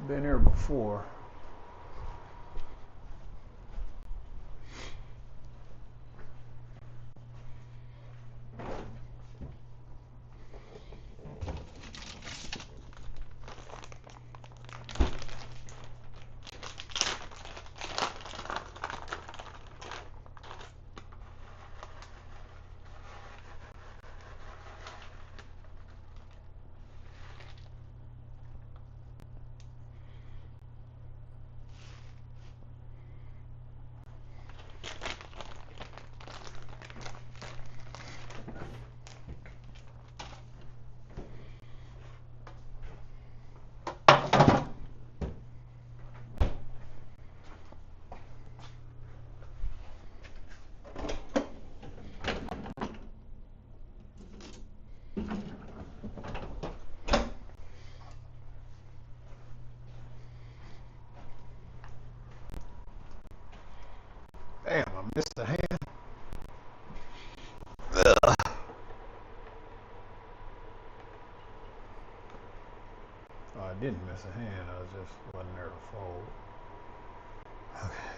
Been here before. Damn, I missed the hand. Ugh. Oh, I didn't miss a hand. I was just wasn't there to fold. Okay.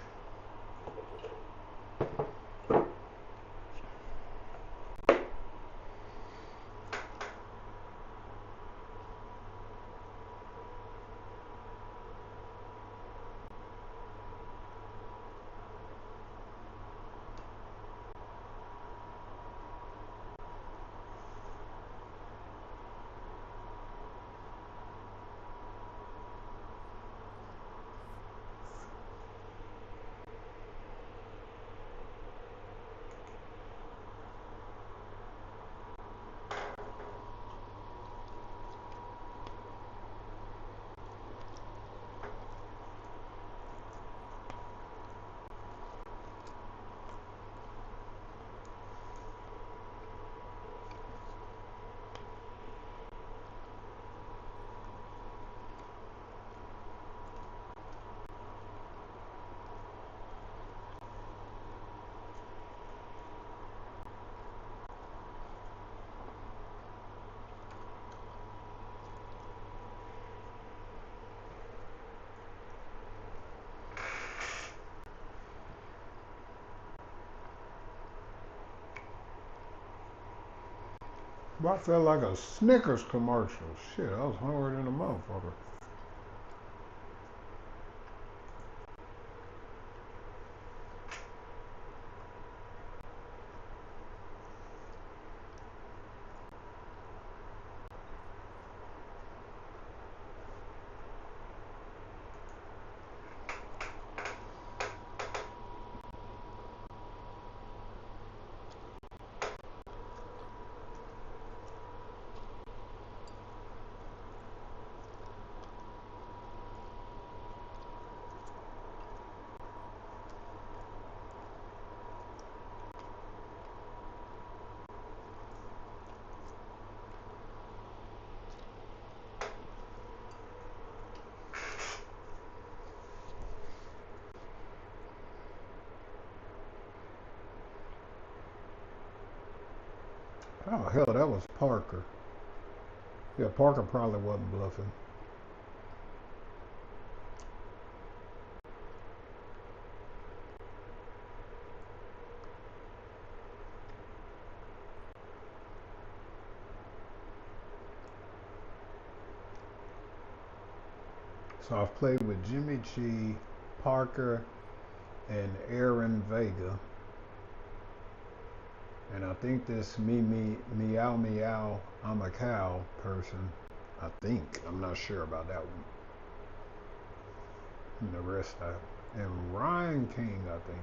I felt like a Snickers commercial. Shit, I was hungry than a motherfucker. Oh hell, that was Parker. Yeah, Parker probably wasn't bluffing. So I've played with Jimmy G, Parker, and Aaron Vega. And I think this Meow Meow I'm a Cow person, I think, I'm not sure about that one. And the rest and Ryan King, I think.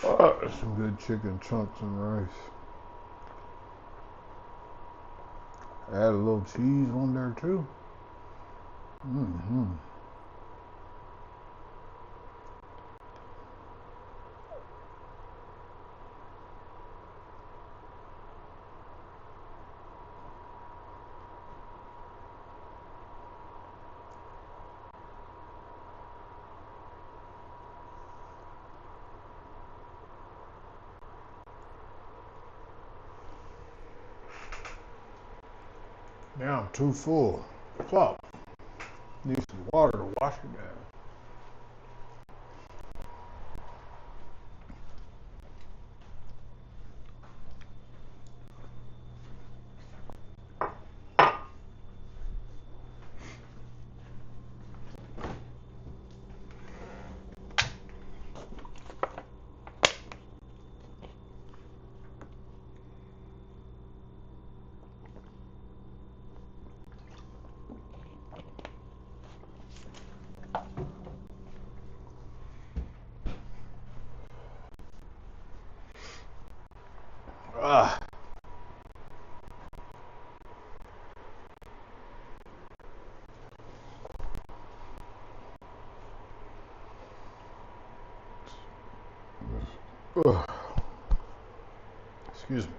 Some good chicken chunks and rice. Add a little cheese on there too. Mm-hmm. Now I'm too full. Fuck. Need some water to wash it down. Ah. Ugh. Excuse me.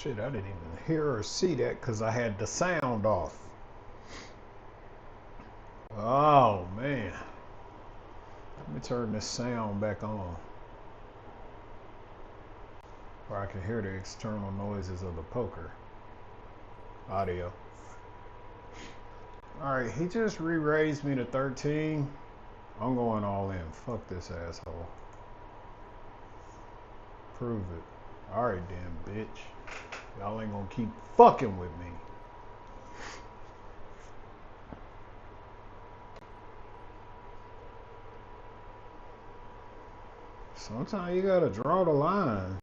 Shit, I didn't even hear or see that because I had the sound off. Oh, man. Let me turn this sound back on where I can hear the external noises of the poker audio. Alright, he just re-raised me to 13. I'm going all in. Fuck this asshole. Prove it. Alright then, bitch. Y'all ain't gonna keep fucking with me. Sometimes you gotta draw the line.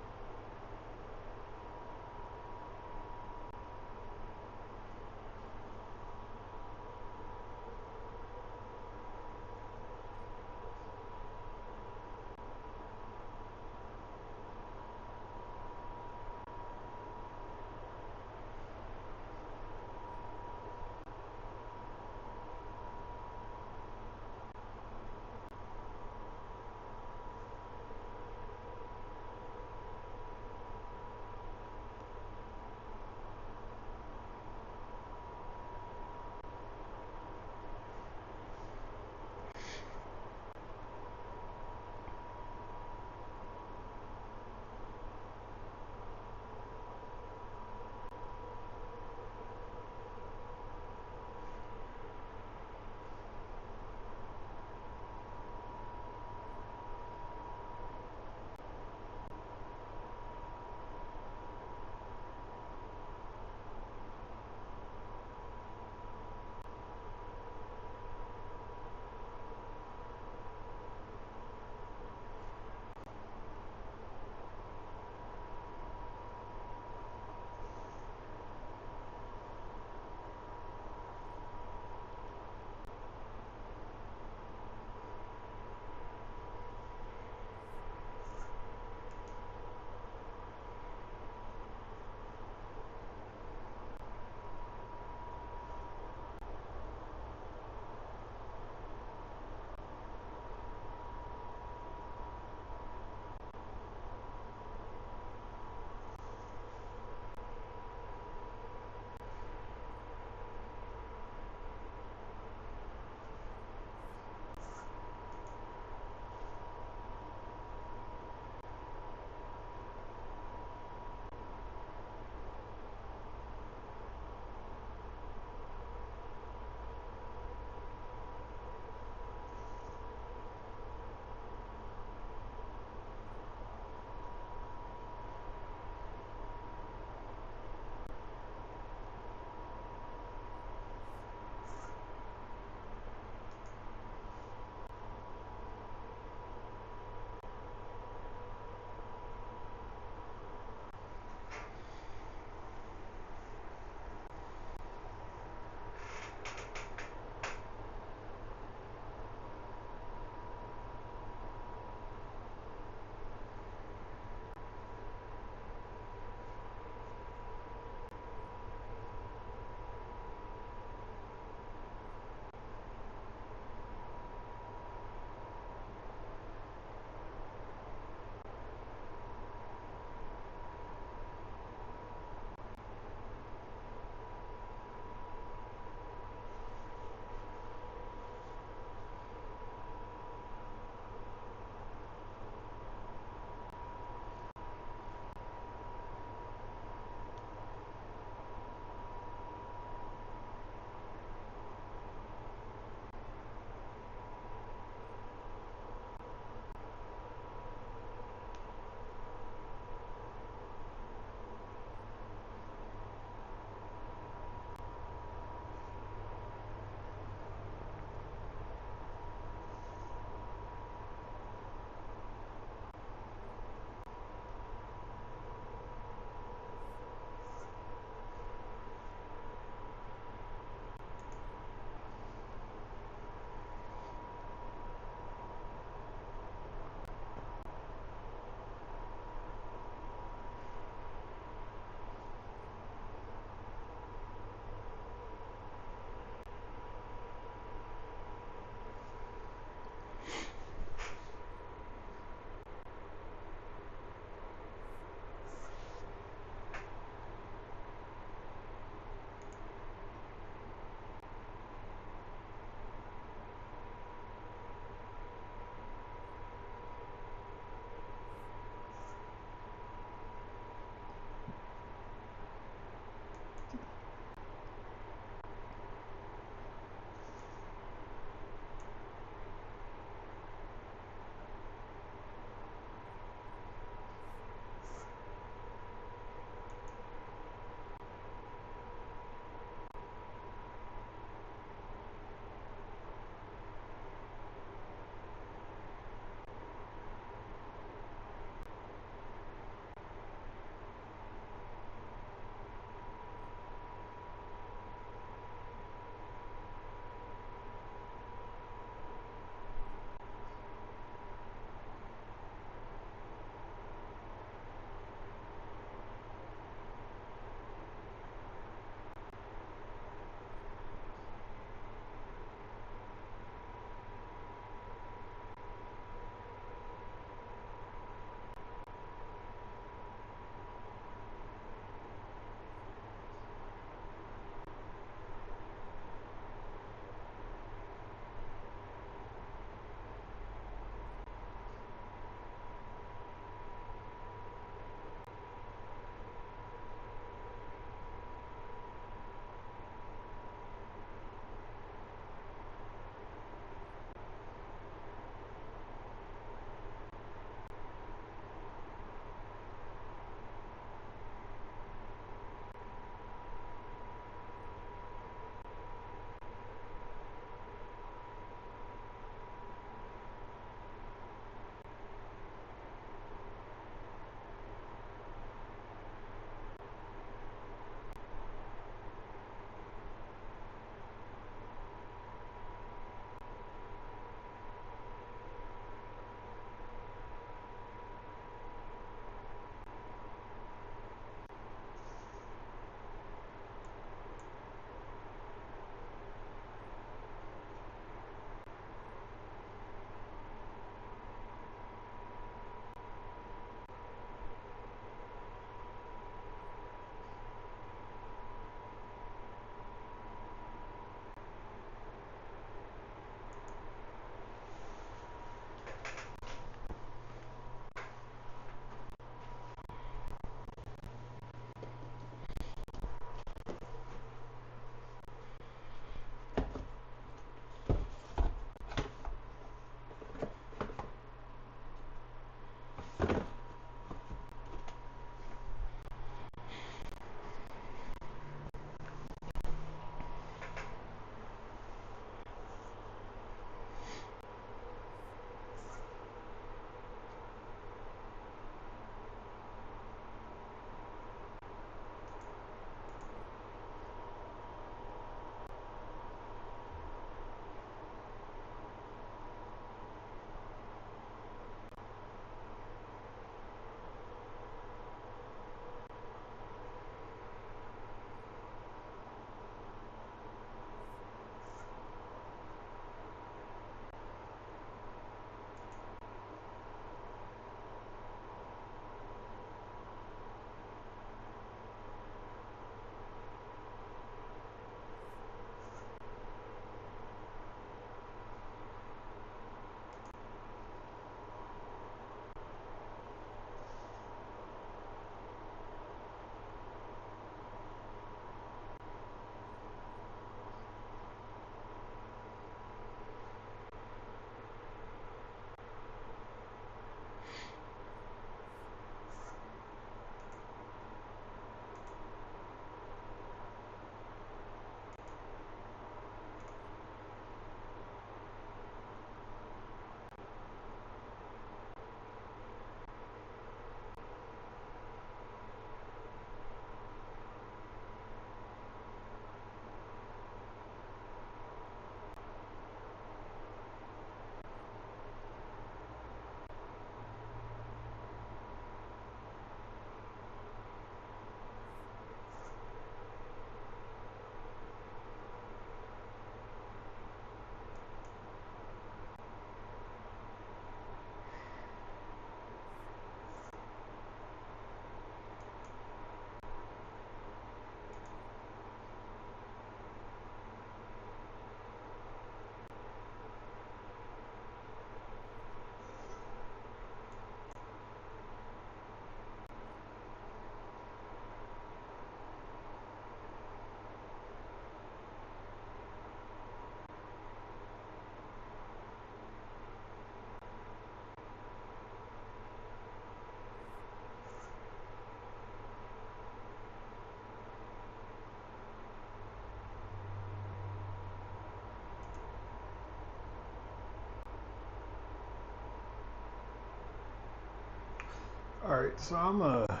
Alright, so I'm gonna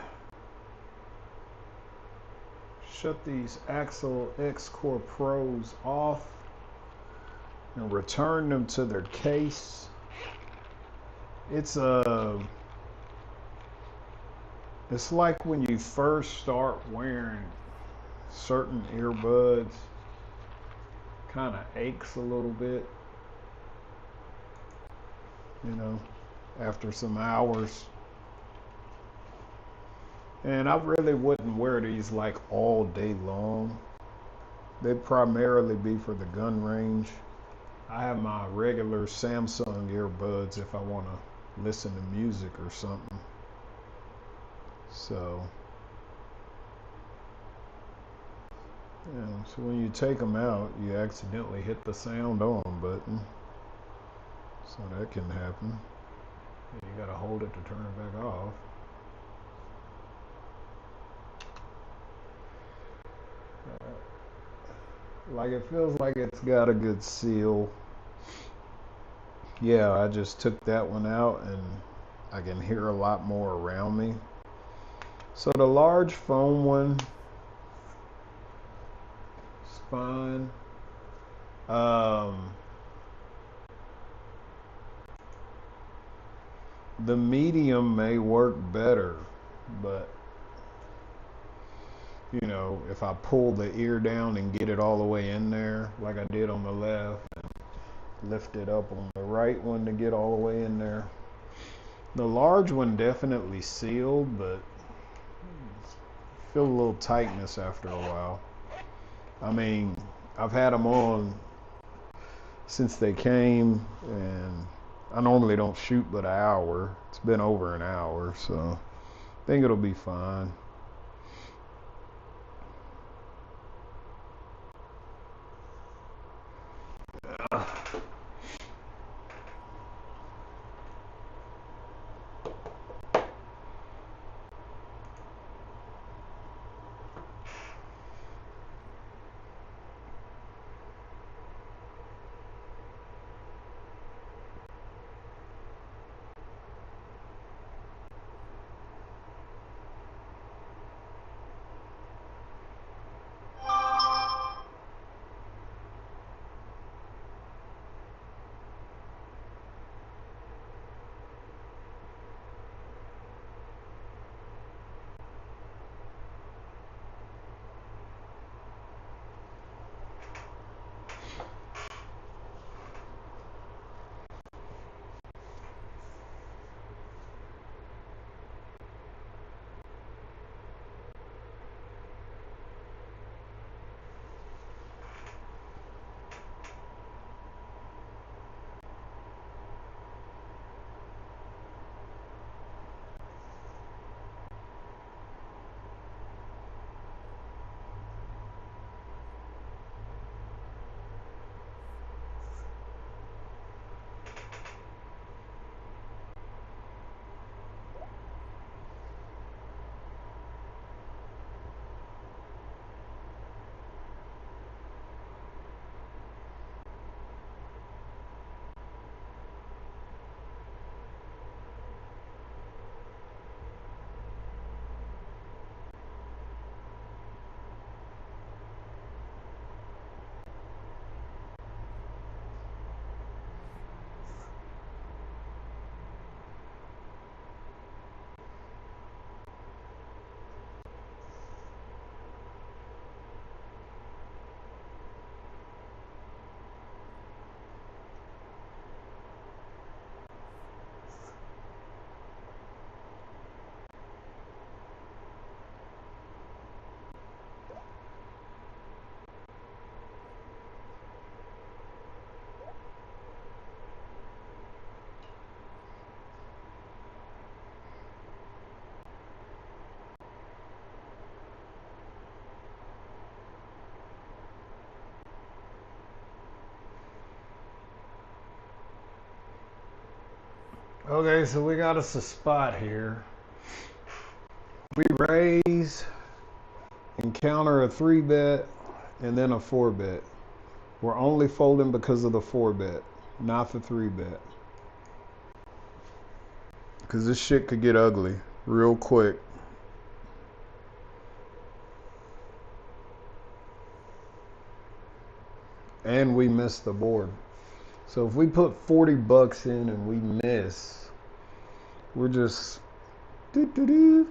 shut these Axel X Core Pros off and return them to their case. It's like when you first start wearing certain earbuds, kind of aches a little bit, you know, after some hours. And I really wouldn't wear these like all day long. They'd primarily be for the gun range. I have my regular Samsung earbuds if I want to listen to music or something. So, yeah, so when you take them out, you accidentally hit the sound on button. So that can happen. You gotta hold it to turn it back off. Like it feels like it's got a good seal. Yeah, I just took that one out and I can hear a lot more around me. So the large foam one is fine. The medium may work better, but you know, if I pull the ear down and get it all the way in there, like I did on the left, and lift it up on the right one to get all the way in there. The large one definitely sealed, but feel a little tightness after a while. I mean, I've had them on since they came, and I normally don't shoot but an hour. It's been over an hour, so I think it'll be fine. Okay, so we got us a spot here. We raise and counter a 3-bet and then a 4-bet. We're only folding because of the 4-bet, not the 3-bet. Because this shit could get ugly real quick. And we missed the board. So if we put 40 bucks in and we miss, we're just doo-doo-doo.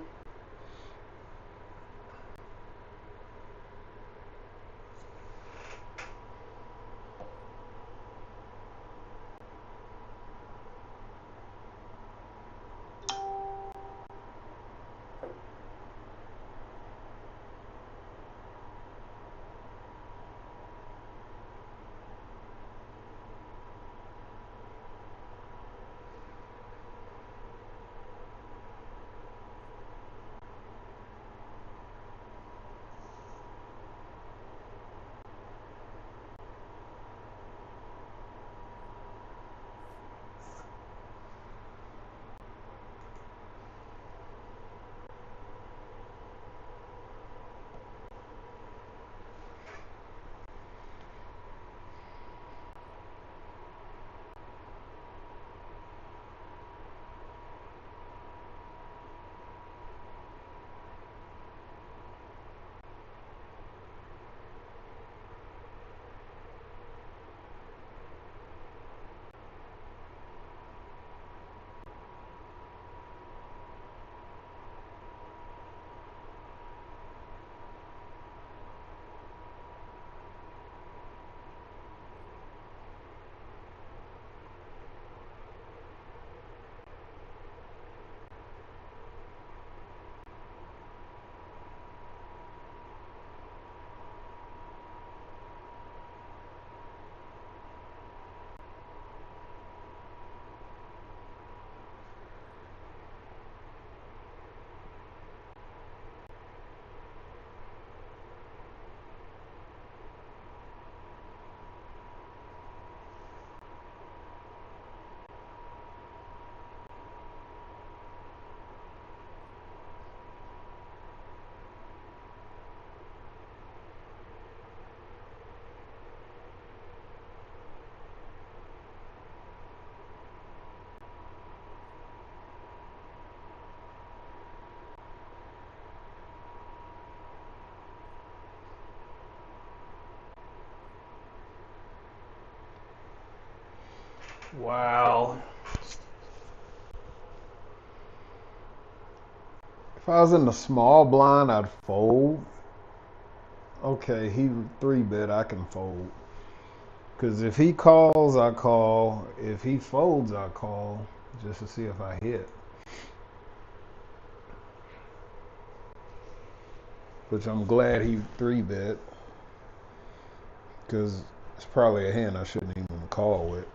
Wow. If I was in the small blind, I'd fold. Okay, he 3-bet, I can fold. Because if he calls, I call. If he folds, I call. Just to see if I hit. Which I'm glad he 3-bet. Because it's probably a hand I shouldn't even call with.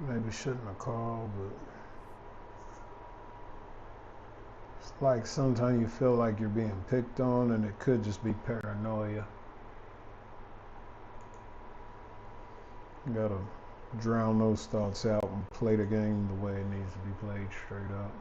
maybe shouldn't have called, but it's like sometimes you feel like you're being picked on, and it could just be paranoia. You gotta drown those thoughts out and play the game the way it needs to be played, straight up.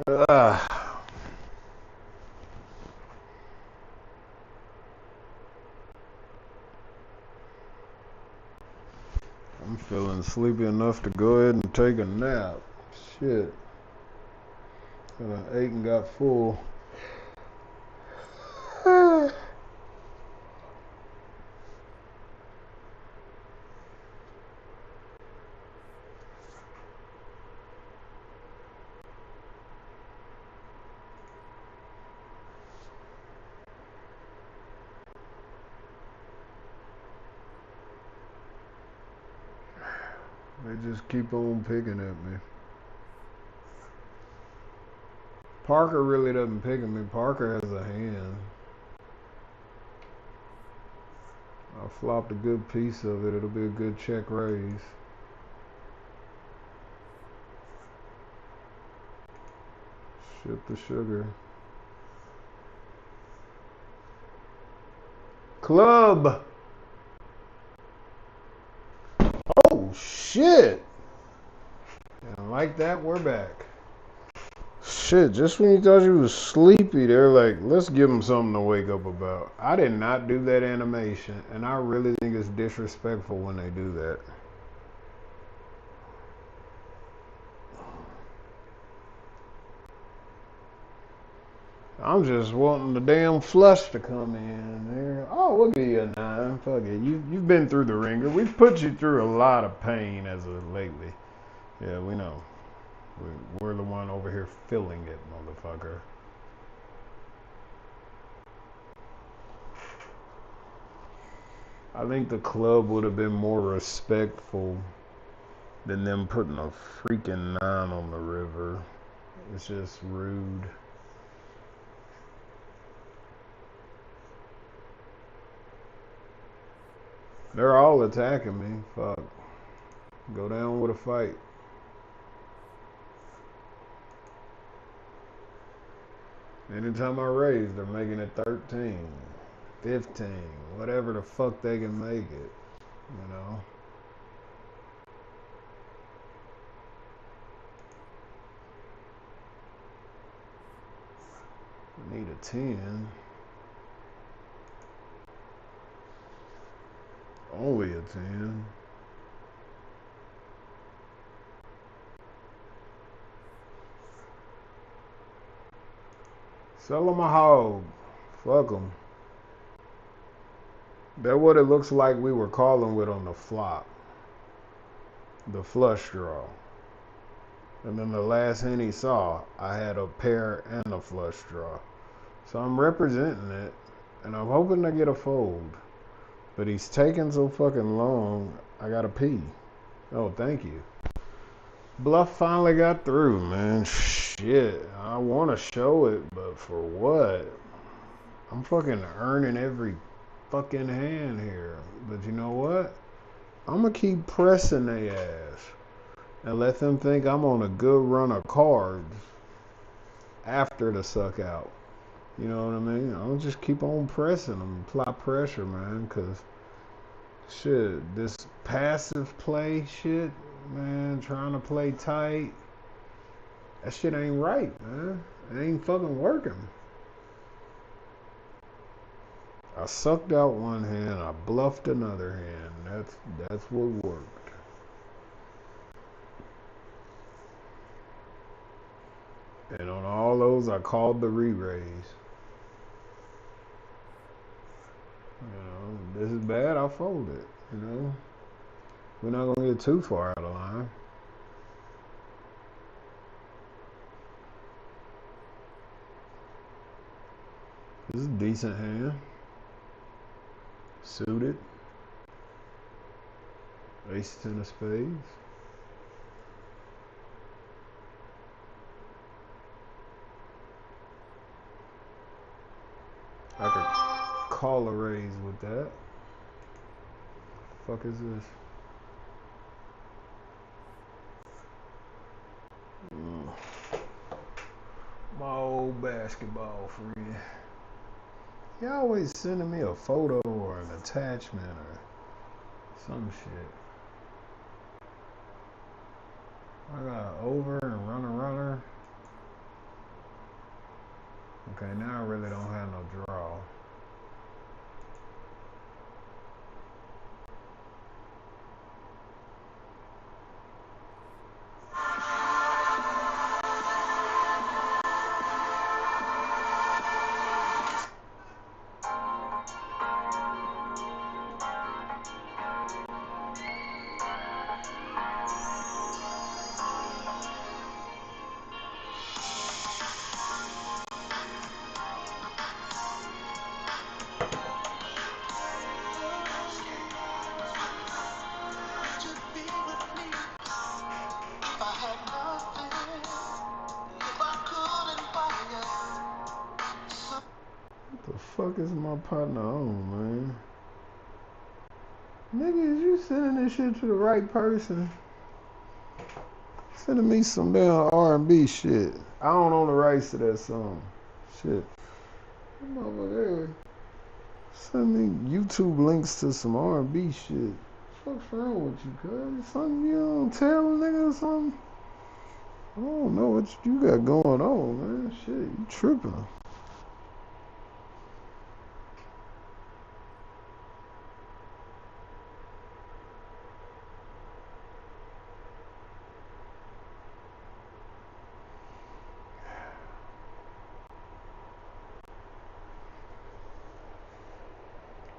Ah. I'm feeling sleepy enough to go ahead and take a nap. Shit. I ate and got full. They just keep on picking at me. Parker really doesn't pick at me. Parker has a hand. I flopped a good piece of it. It'll be a good check raise. Ship the sugar. Club. Oh, shit. And like that, we're back. Shit, just when you thought you was sleepy, they're like, let's give him something to wake up about. I did not do that animation, and I really think it's disrespectful when they do that. I'm just wanting the damn flush to come in there. Oh, we'll give you a 9. Fuck it. You've been through the ringer. We've put you through a lot of pain as of lately. Yeah, we know. We're the one over here feeling it, motherfucker. I think the club would have been more respectful than them putting a freaking 9 on the river. It's just rude. They're all attacking me. Fuck. Go down with a fight. Anytime I raise, they're making it 13, 15, whatever the fuck they can make it, you know? I need a 10. Only a 10. Sell them a hog. Fuck them. That's what it looks like we were calling with on the flop. The flush draw. And then the last hand he saw, I had a pair and a flush draw. So I'm representing it, and I'm hoping to get a fold. But he's taking so fucking long, I gotta pee. Oh, thank you. Bluff finally got through, man. Shit, I want to show it, but for what? I'm fucking earning every fucking hand here. But you know what? I'm gonna keep pressing their ass and let them think I'm on a good run of cards after the suck out. You know what I mean? I'll just keep on pressing them, apply pressure, man, because shit, this passive play shit, man, trying to play tight, that shit ain't right, man. It ain't fucking working. I sucked out one hand, I bluffed another hand. That's what worked. And on all those, I called the re-raise. You know, this is bad, I'll fold it, you know. We're not gonna get too far out of line. This is a decent hand. Suited. Ace 10 of spades. I could call a raise with that. Fuck is this? My old basketball friend. He always sending me a photo or an attachment or some shit. I got over and runner. Okay, now I really don't have no draw. What the fuck is my partner on, man? Nigga, is you sending this shit to the right person? Sending me some damn R&B shit. I don't own the rights to that song. Shit. Come over there. Send me YouTube links to some R&B shit. What's wrong with you, cuz? Something you don't tell a nigga or something? I don't know what you got going on, man. Shit, you tripping.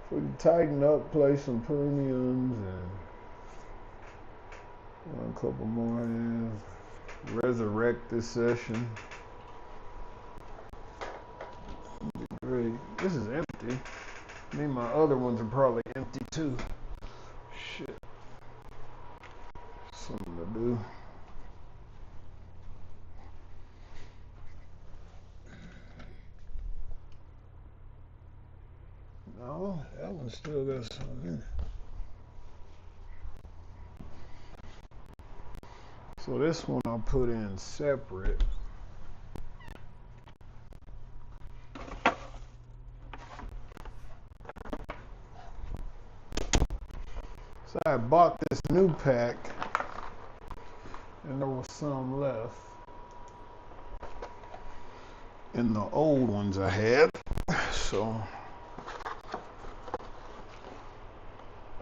If we can tighten up, play some premiums, and a couple more hands, resurrect this session. Be great. This is empty. I mean, my other ones are probably empty too. Shit. Something to do. No, that one still got something. So this one I'll put in separate. So I bought this new pack and there was some left in the old ones I had. So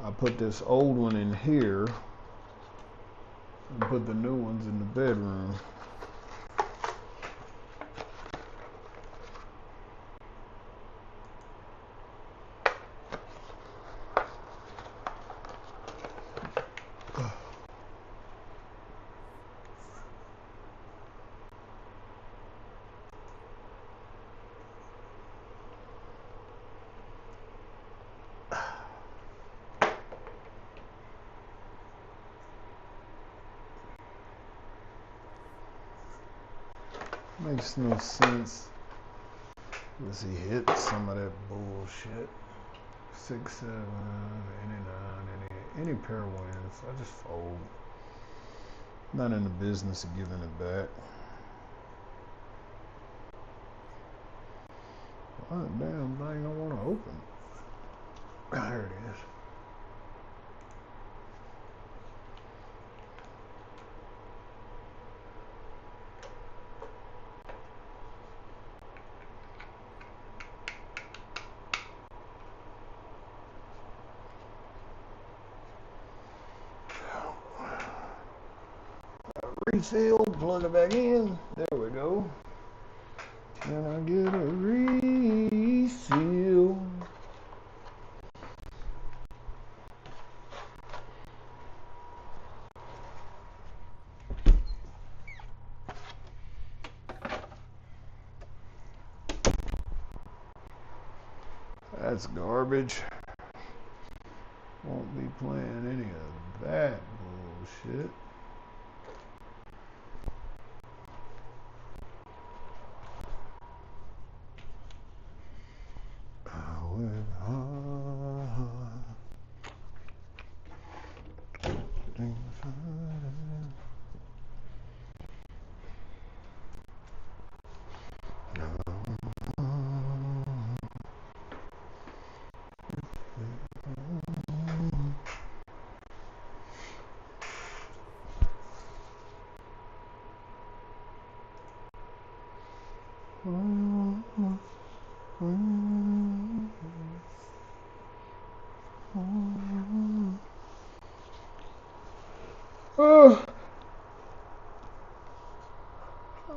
I put this old one in here and put the new ones in the bedroom. Makes no sense unless he hit some of that bullshit. 6, 7, 89, any pair wins. I just fold. Not in the business of giving it back. Oh, damn thing don't want to open. There it is. Refill, plug it back in. There we go. Can I get a refill? That's garbage. Won't be playing any of that bullshit.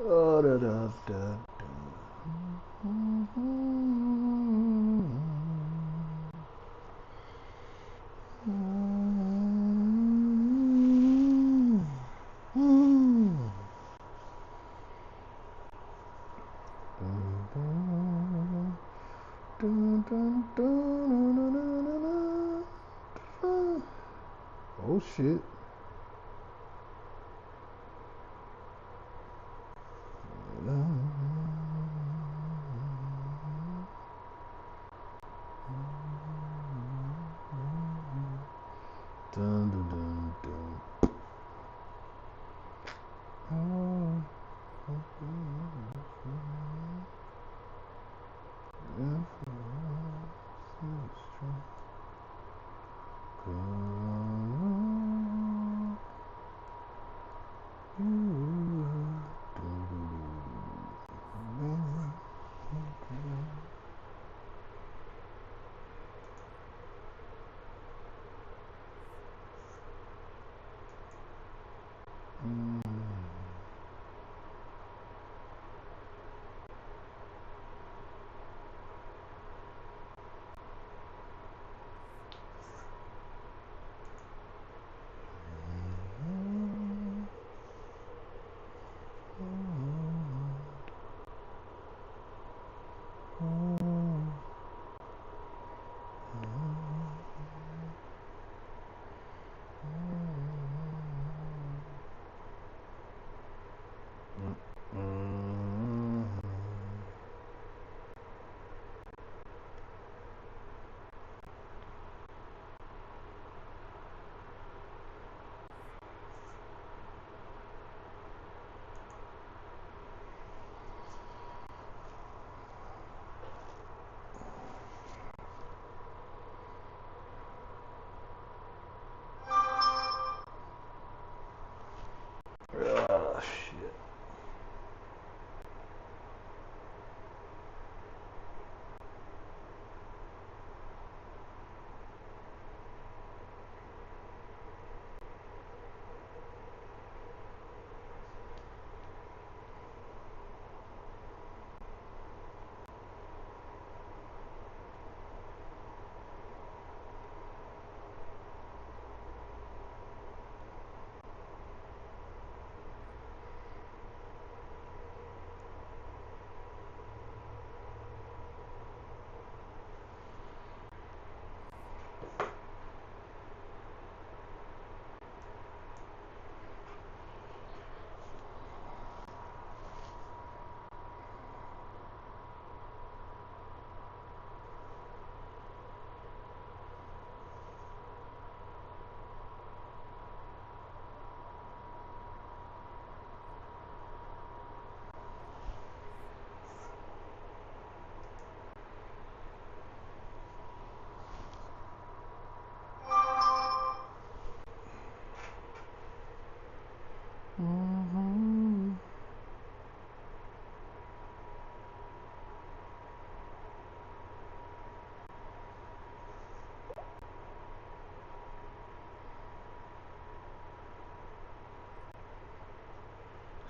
Oh, da, da, da, da. Oh shit. Dun, dun, dun, dun. Oh, shit.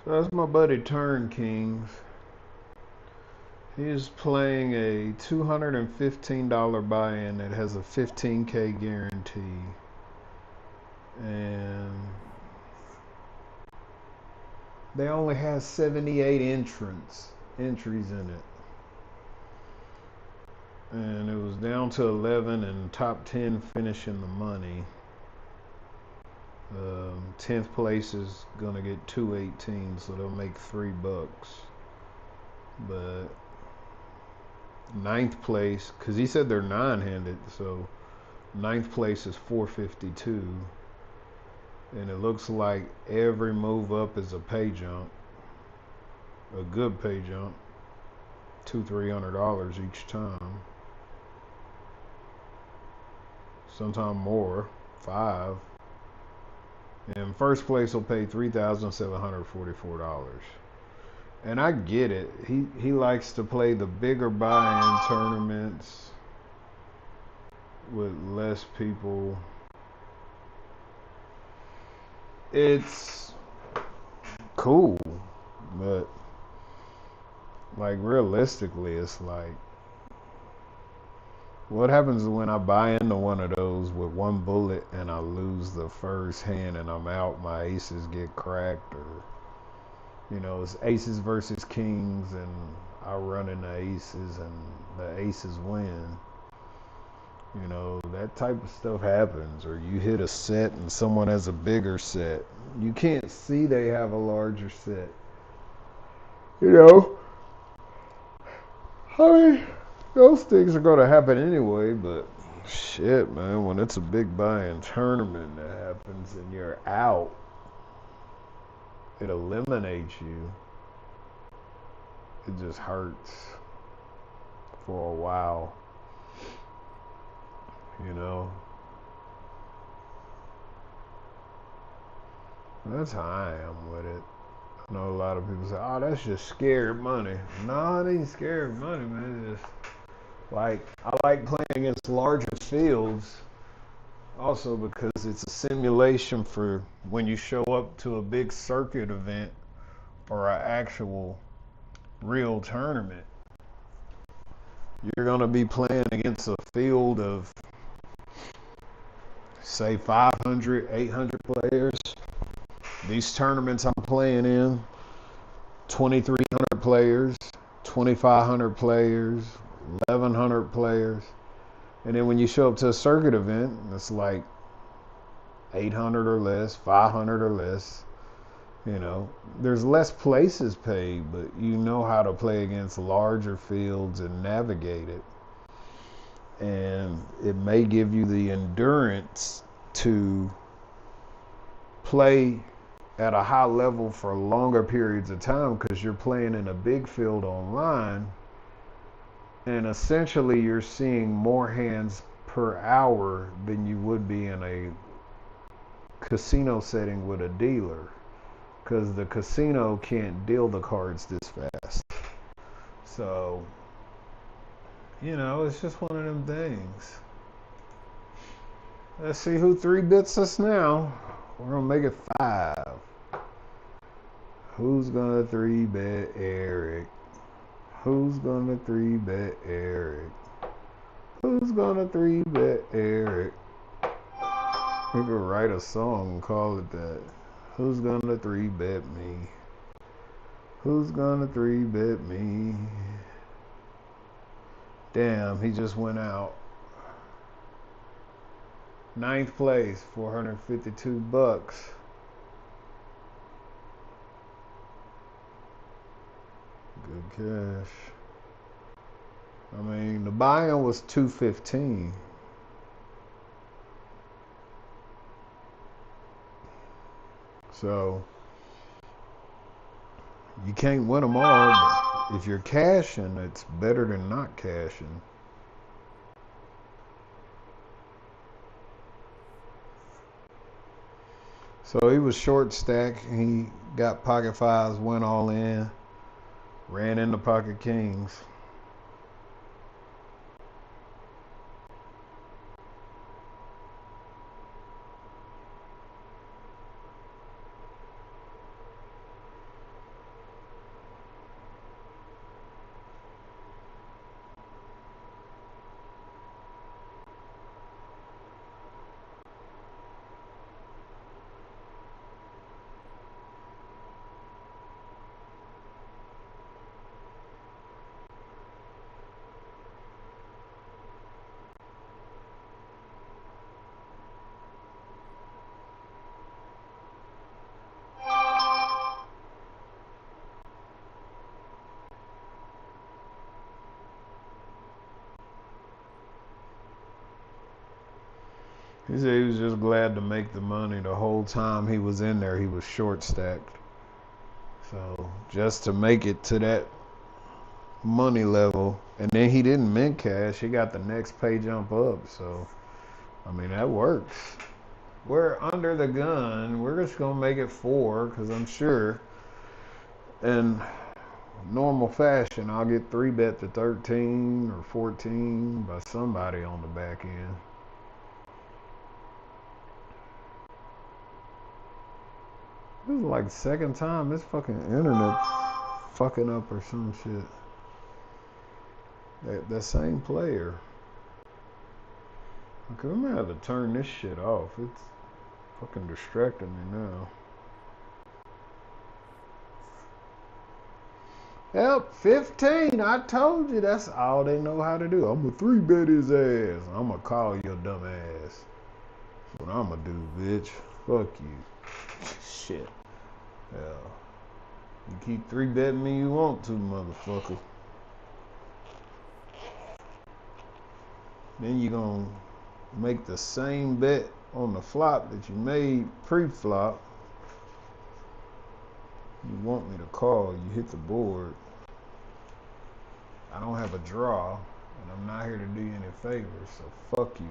So that's my buddy Turn Kings. He's playing a $215 buy-in that has a 15K guarantee. And they only have 78 entries in it. And it was down to 11 and top 10 finishing the money. 10th place is gonna get 218, so they'll make $3. But ninth place, because he said they're nine-handed, so ninth place is 452, and it looks like every move up is a pay jump, a good pay jump, $200-300 each time, sometime more, 5. And first place will pay $3,744. And I get it. He likes to play the bigger buy-in tournaments with less people. It's cool. But like realistically, it's like, what happens when I buy into one of those with one bullet and I lose the first hand and I'm out? My aces get cracked, or it's aces versus kings, and I run into aces and the aces win. That type of stuff happens. Or you hit a set and someone has a bigger set. You can't see they have a larger set. I mean, those things are going to happen anyway, but shit, man, when it's a big buy-in tournament that happens and you're out, it eliminates you. It just hurts for a while, That's how I am with it. I know a lot of people say, oh, that's just scared money. No, it ain't scared money, man. It's just like, I like playing against larger fields also because it's a simulation for when you show up to a big circuit event or an actual real tournament. You're going to be playing against a field of, say, 500, 800 players. These tournaments I'm playing in, 2,300 players, 2,500 players, 1,100 players. And then when you show up to a circuit event, it's like 800 or less, 500 or less. There's less places paid, but you know how to play against larger fields and navigate it. And it may give you the endurance to play at a high level for longer periods of time because you're playing in a big field online, and essentially you're seeing more hands per hour than you would be in a casino setting with a dealer, because the casino can't deal the cards this fast. So it's just one of them things. Let's see who 3-bits us now. We're gonna make it 5. Who's gonna 3-bet Eric? Who's gonna 3-bet Eric? Who's gonna 3-bet Eric? We could write a song and call it that. Who's gonna 3-bet me? Who's gonna 3-bet me? Damn, he just went out. 9th place, $452. Good cash. I mean, the buy-in was $215. So you can't win them all, but if you're cashing, it's better than not cashing. So he was short stack. He got pocket fives, went all in, ran into pocket kings. He said he was just glad to make the money. The whole time he was in there, he was short stacked. So just to make it to that money level, and then he didn't mint cash. He got the next pay jump up. So, I mean, that works. We're under the gun. We're just going to make it 4 because I'm sure in normal fashion, I'll get 3-bet to 13 or 14 by somebody on the back end. This is like the second time this fucking internet fucking up or some shit. That same player. Okay, I'm gonna have to turn this shit off. It's fucking distracting me now. Yep, 15. I told you that's all they know how to do. I'm gonna 3-bet his ass. I'm gonna call your dumb ass. That's what I'm gonna do, bitch. Fuck you. Shit. Yeah. You keep 3-betting me you want to, motherfucker. Then you gonna make the same bet on the flop that you made pre-flop. You want me to call, you hit the board. I don't have a draw, and I'm not here to do you any favors, so fuck you.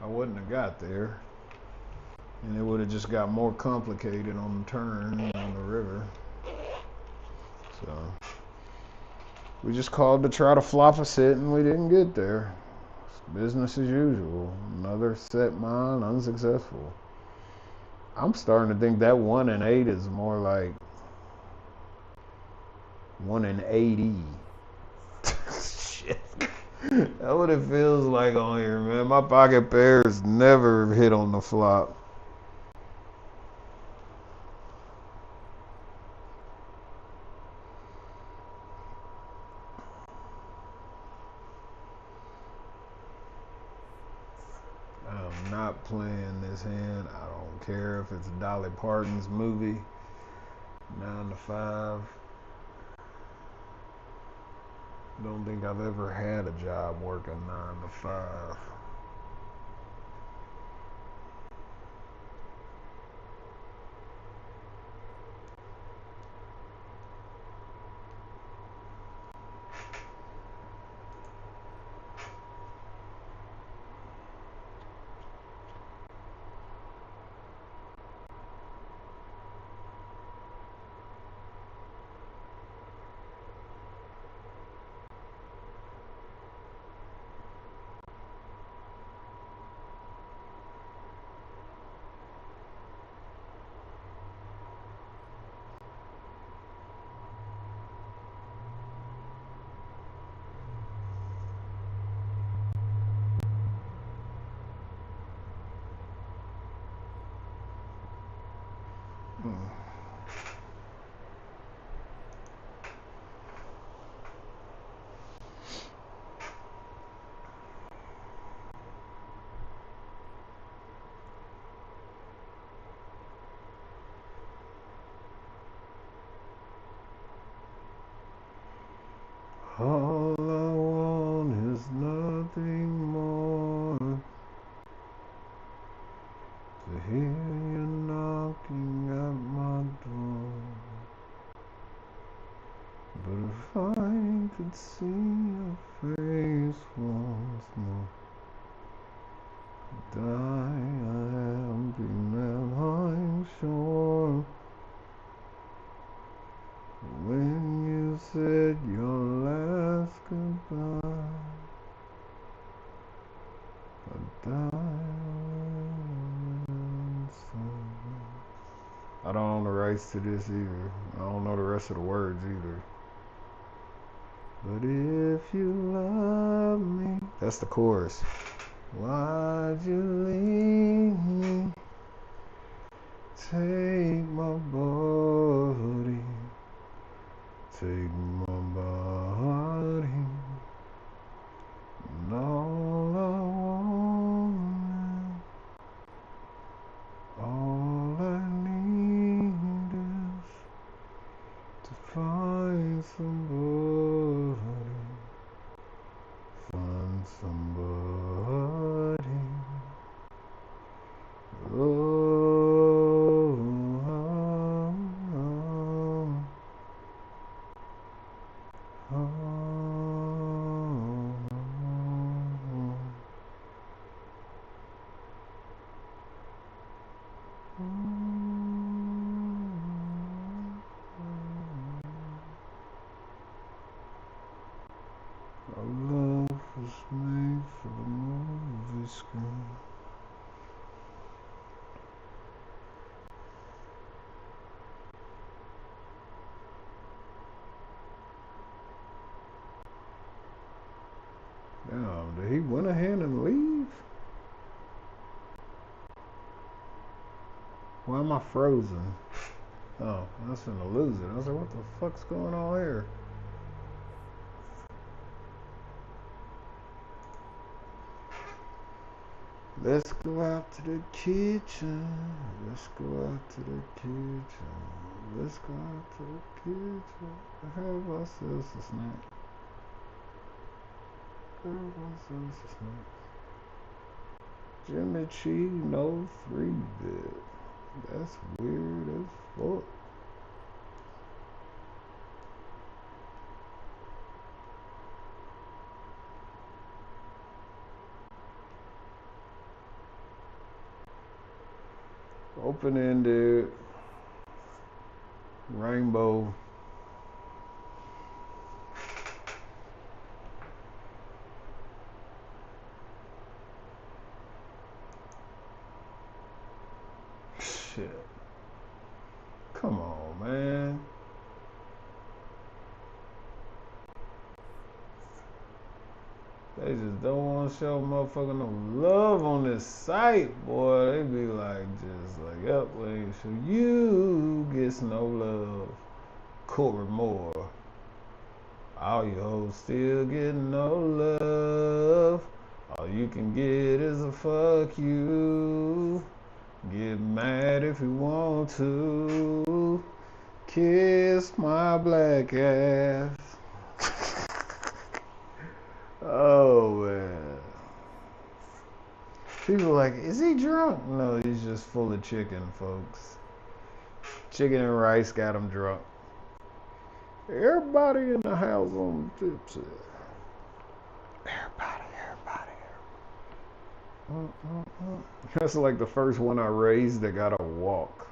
I wouldn't have got there, and it would have just got more complicated on the turn on the river. So we just called to try to flop a sit, and we didn't get there. It's business as usual. Another set mine, unsuccessful. I'm starting to think that 1 in 8 is more like 1 in 80. Shit. That's what it feels like on here, man. My pocket pairs never hit on the flop. I'm not playing this hand. I don't care if it's Dolly Parton's movie, 9 to 5. Don't think I've ever had a job working 9 to 5. All I want is nothing more to hear you knocking at my door. But if I could see your face once more, die a happy man, I'm sure. When you said your last goodbye, I died. I don't own the rights to this either. I don't know the rest of the words either. But if you love me, that's the chorus. Why'd you leave me? Take my body. Take my body. And all I want, all I need is to find somebody. Find somebody. Did he went ahead and leave? Why am I frozen? Oh, I was finna lose it. I was like, what the fuck's going on here? Let's go out to the kitchen. Let's go out to the kitchen. Let's go out to the kitchen. Have ourselves a snack. Have ourselves a snack. Jimmy Cheese, no 3-bit. That's weird as fuck. Open-ended. Rainbow. Shit. Come on, man. They just don't want to show motherfucker no love on this site, boy. They be like, just like, yep, we ain't sure you gets no love. Corey Moore. All you hoes still getting no love. All you can get is a fuck you. Get mad if you want to. Kiss my black ass. Oh, man. People are like, is he drunk? No, he's just full of chicken, folks. Chicken and rice got him drunk. Everybody in the house on tipsy. Everybody. That's like the first one I raised that got a walk.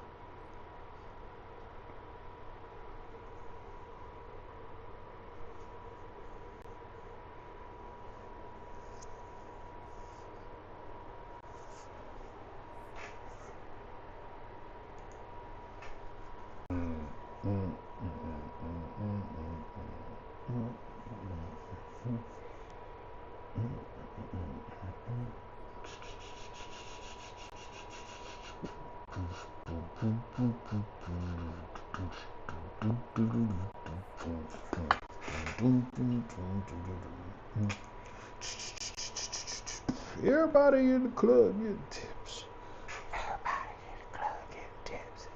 Everybody in the club getting tips. Everybody in the club getting tips.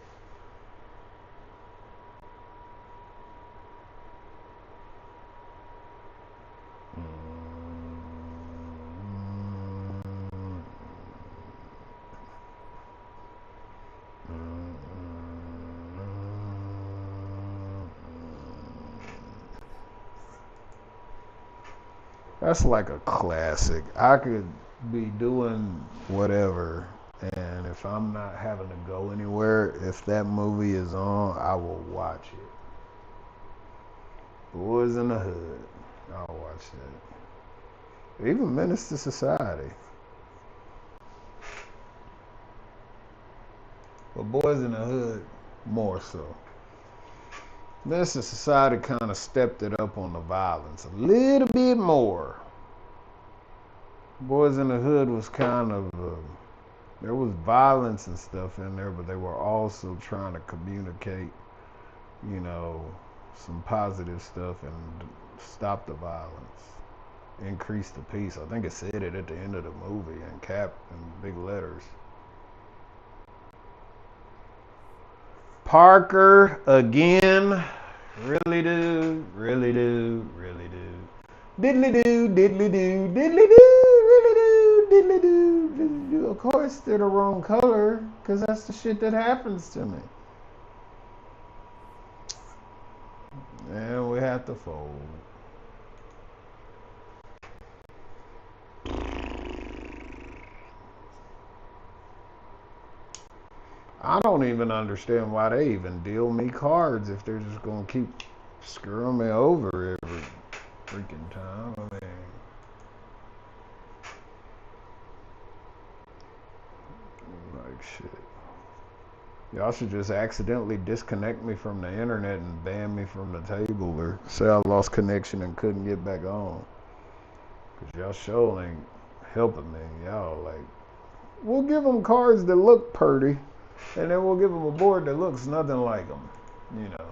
That's like a classic. I could be doing whatever, and if I'm not having to go anywhere, if that movie is on, I will watch it. Boys in the Hood. I'll watch that. Even Menace to Society. But Boys in the Hood, more so. Menace to Society kind of stepped it up on the violence a little bit more. Boys in the Hood was kind of, there was violence and stuff in there, but they were also trying to communicate, you know, some positive stuff and stop the violence, increase the peace. I think it said it at the end of the movie in cap in big letters. Parker again. Really do. Diddly do, diddly do, diddly do, really do, diddly do, diddly do. Of course they're the wrong color, because that's the shit that happens to me. And we have to fold. I don't even understand why they even deal me cards if they're just going to keep screwing me over every freaking time. I mean, like shit. Y'all should just accidentally disconnect me from the internet and ban me from the table, or say I lost connection and couldn't get back on. Cause y'all show ain't helping me. Y'all like, we'll give them cards that look purty, and then we'll give them a board that looks nothing like them. You know,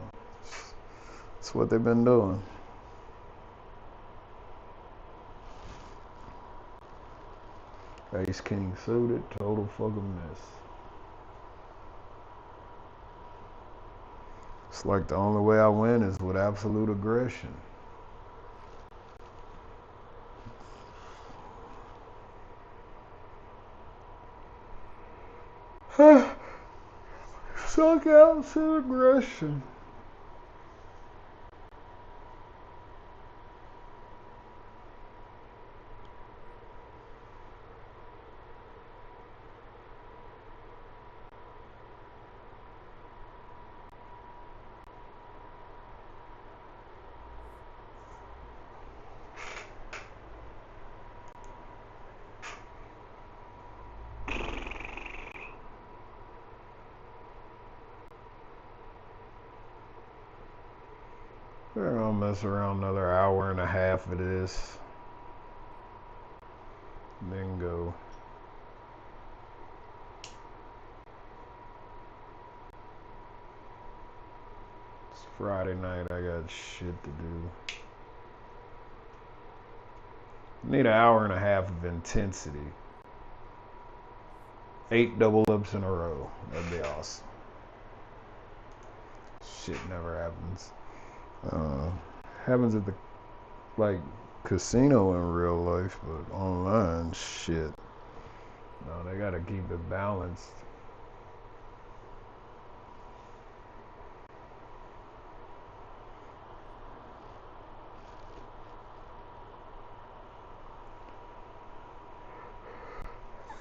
that's what they've been doing. Ace King suited, total fucking miss. It's like the only way I win is with absolute aggression. Suck out some aggression. We're gonna mess around another hour and a half of this. Then go. It's Friday night, I got shit to do. Need an hour and a half of intensity. 8 double ups in a row. That'd be awesome. Shit never happens. Happens at the like casino in real life, but online, shit. No, they gotta keep it balanced.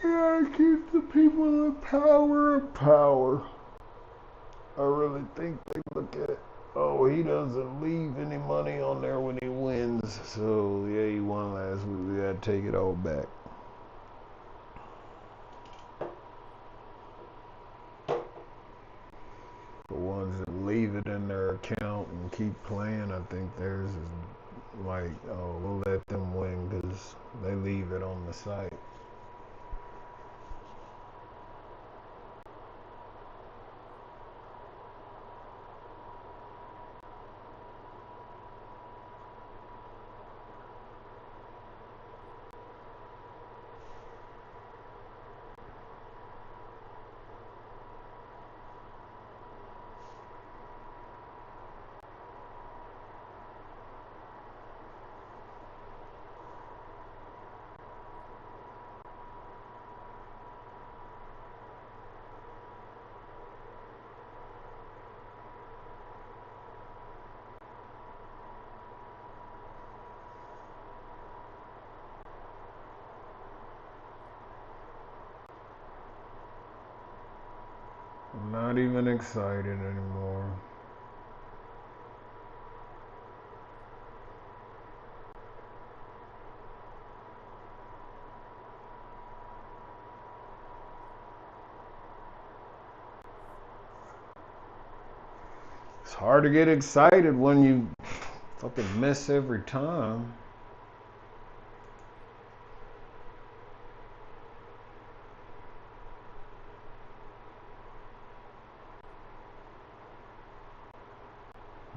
Yeah, keep the people in power. I really think they look at, oh, he doesn't leave any money on there when he wins. So, yeah, he won last week. We gotta take it all back. The ones that leave it in their account and keep playing, I think theirs is like, oh, we'll let them win because they leave it on the site. I'm not even excited anymore. It's hard to get excited when you fucking miss every time.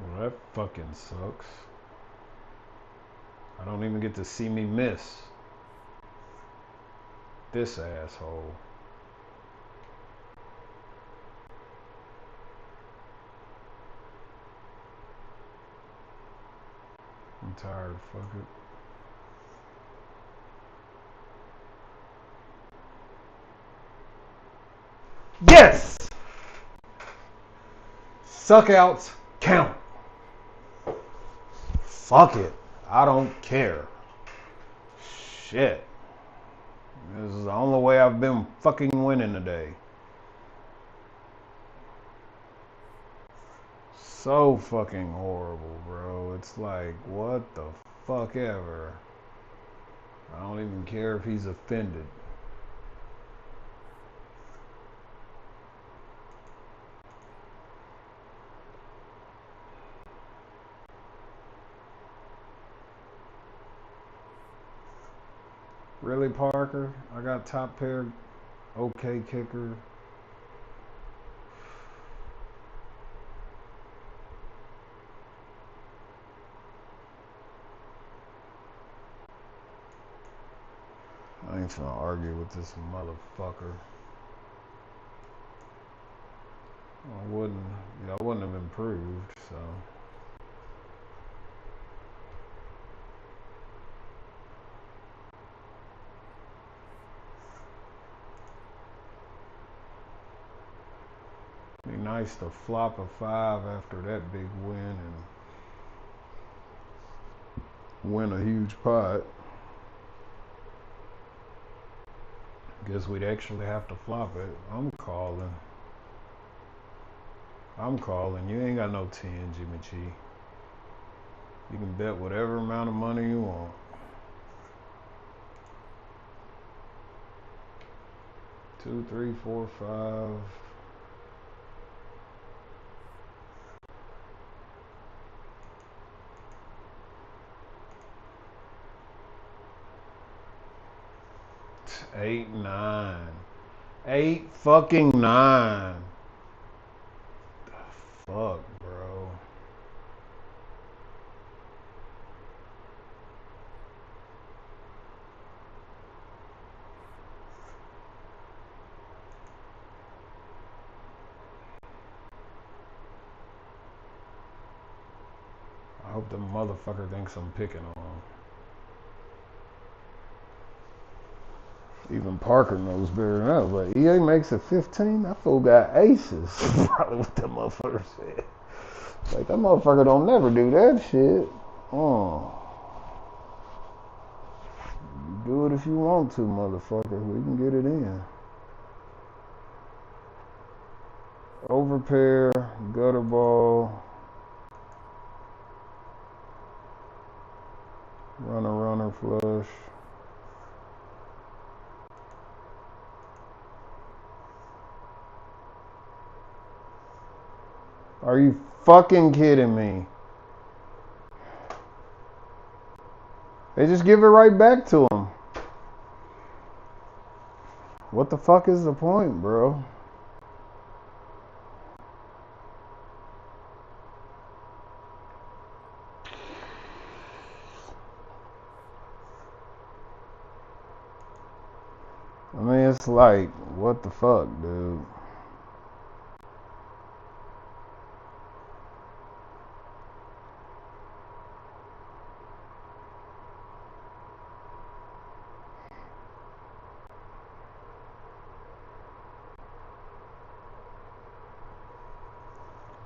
Well, that fucking sucks. I don't even get to see me miss. This asshole. I'm tired, fuck it. Yes! Suckouts count. Fuck it. I don't care. Shit. This is the only way I've been fucking winning today. So fucking horrible, bro. It's like, what the fuck ever. I don't even care if he's offended. Really, Parker? I got top pair, okay kicker. I ain't finna argue with this motherfucker. I wouldn't have improved, so. Be nice to flop a 5 after that big win and win a huge pot. Guess we'd actually have to flop it. I'm calling. You ain't got no 10, Jimmy G. You can bet whatever amount of money you want. Two, three, 4, 5. Eight, 9. 8 fucking 9. The fuck, bro. I hope the motherfucker thinks I'm picking on him. Even Parker knows better than that. But EA makes it 15. That fool got aces. Probably what that motherfucker said. Like, that motherfucker don't never do that shit. Oh. You do it if you want to, motherfucker. We can get it in. Overpair, gutter ball. Runner, flush. Are you fucking kidding me? They just give it right back to him. What the fuck is the point, bro? I mean, it's like, what the fuck, dude?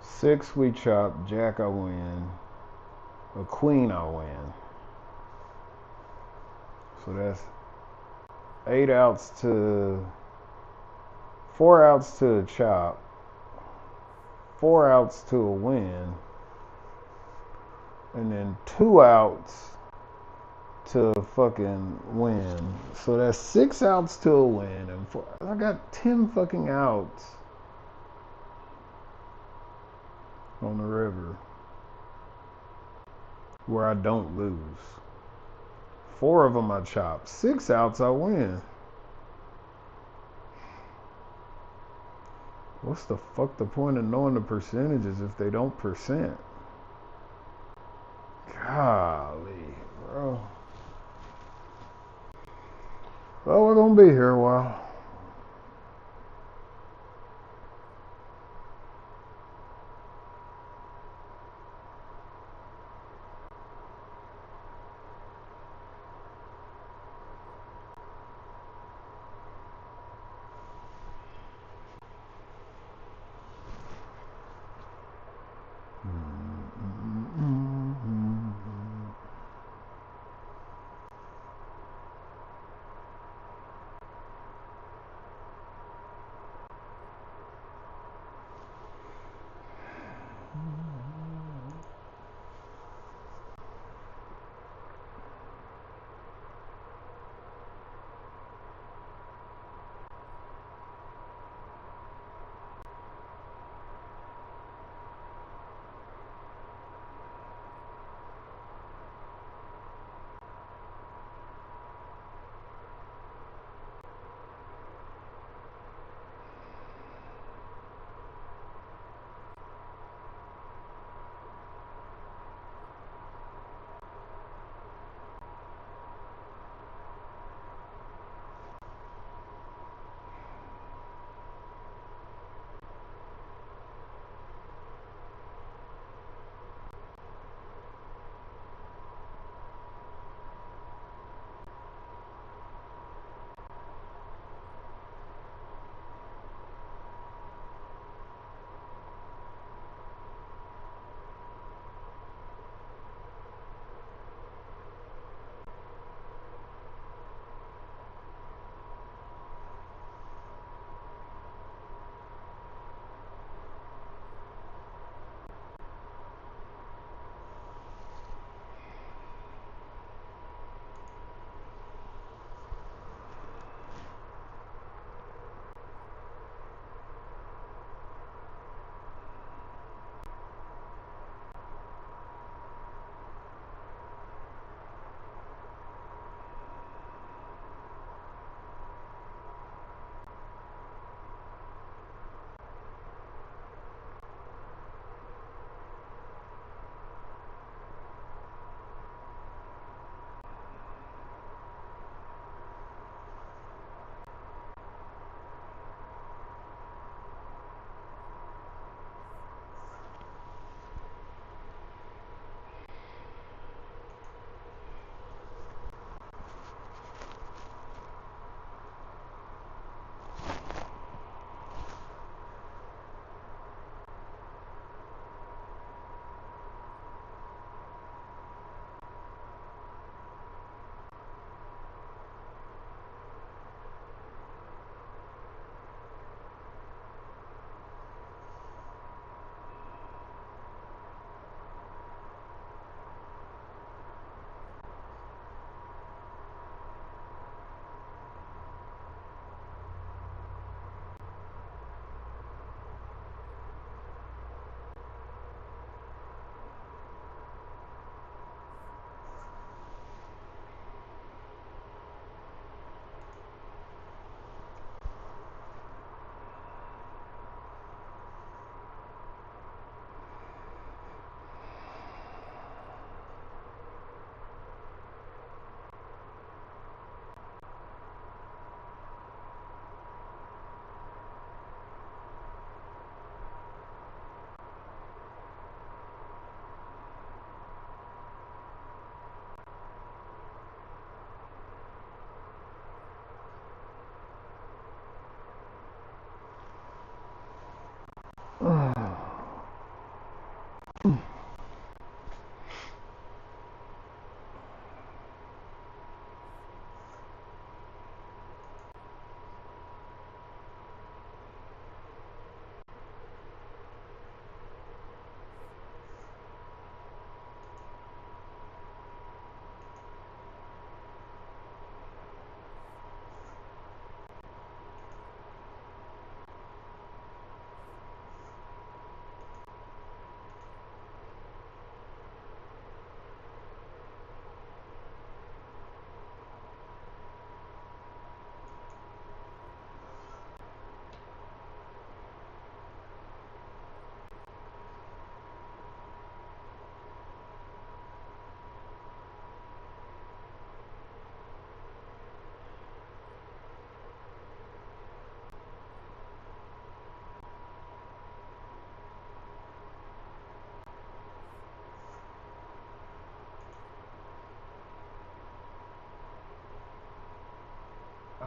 Six we chop, jack I win, a queen I win. So that's 8 outs to 4 outs to a chop, 4 outs to a win, and then 2 outs to fucking win. So that's 6 outs to a win, and I got 10 fucking outs on the river where I don't lose. 4 of them I chop. 6 outs I win. What's the fuck the point of knowing the percentages if they don't percent? Golly, bro. Well, we're gonna be here a while.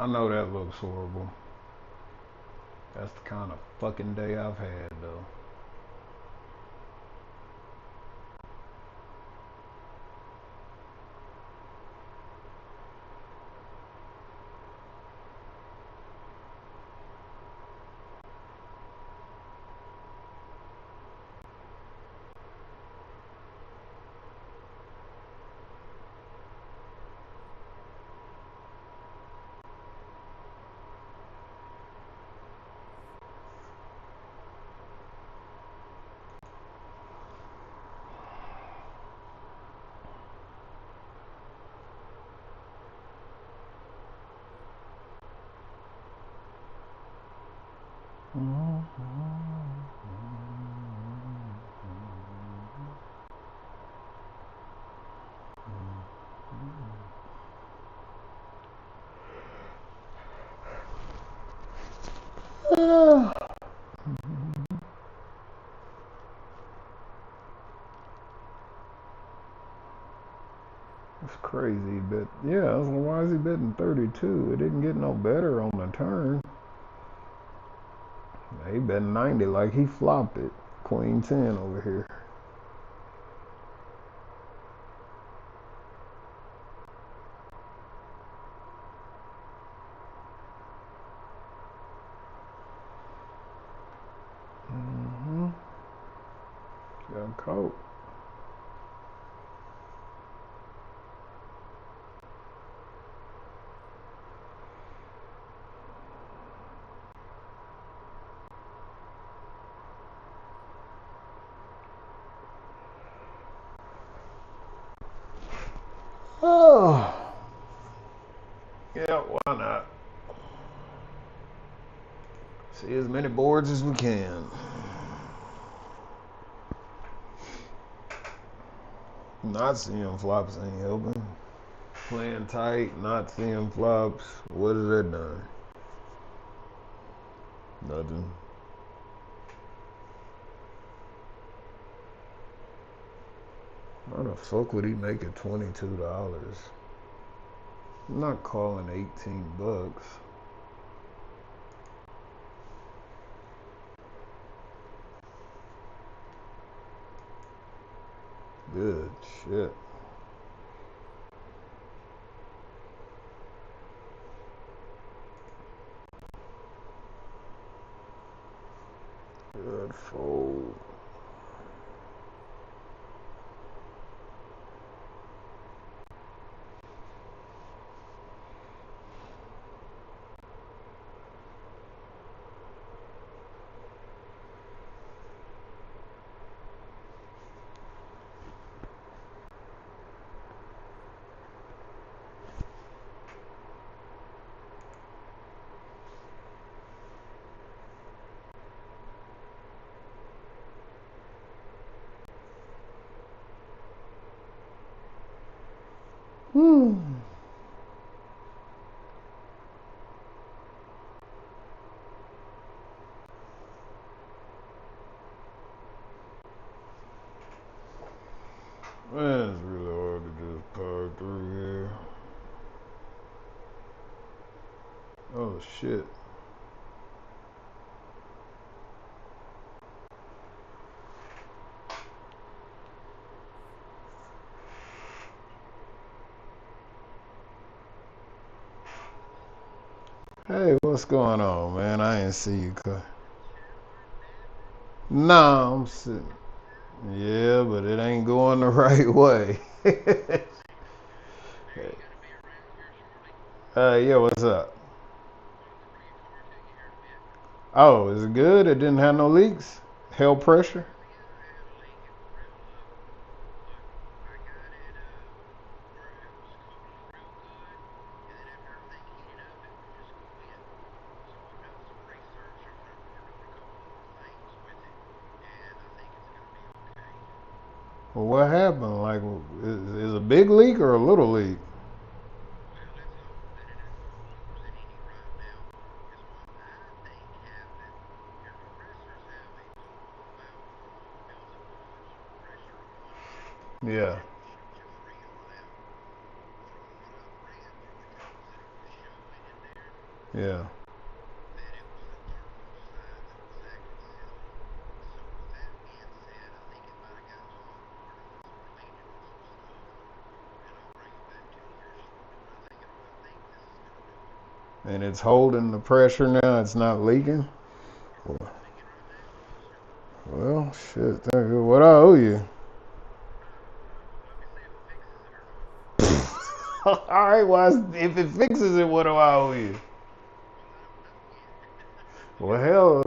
I know that looks horrible. That's the kind of fucking day I've had, though. It's crazy, but yeah, I was like, why is he betting 32? It didn't get no better on the turn. He bet 90 like he flopped it. Queen 10 over here. Got caught. Oh. Yeah, why not? See as many boards as we can. Not seeing flops ain't helping. Playing tight, not seeing flops. What has that done? Nothing. How the fuck would he make it $22? I'm not calling 18 bucks. Good shit. Good fold. Man, it's really hard to just power through here. Oh shit. Hey, what's going on, man? I ain't see you cut. Nah, I'm sitting. Yeah, but it ain't going the right way. Yeah, what's up? Oh, is it good? It didn't have no leaks? Held pressure? Well, what happened? Like, is a big leak or a little leak? Yeah. Yeah. And it's holding the pressure now. It's not leaking. Well, shit. Thank you. What I owe you? All right. Well, if it fixes it, what do I owe you? Well, hell.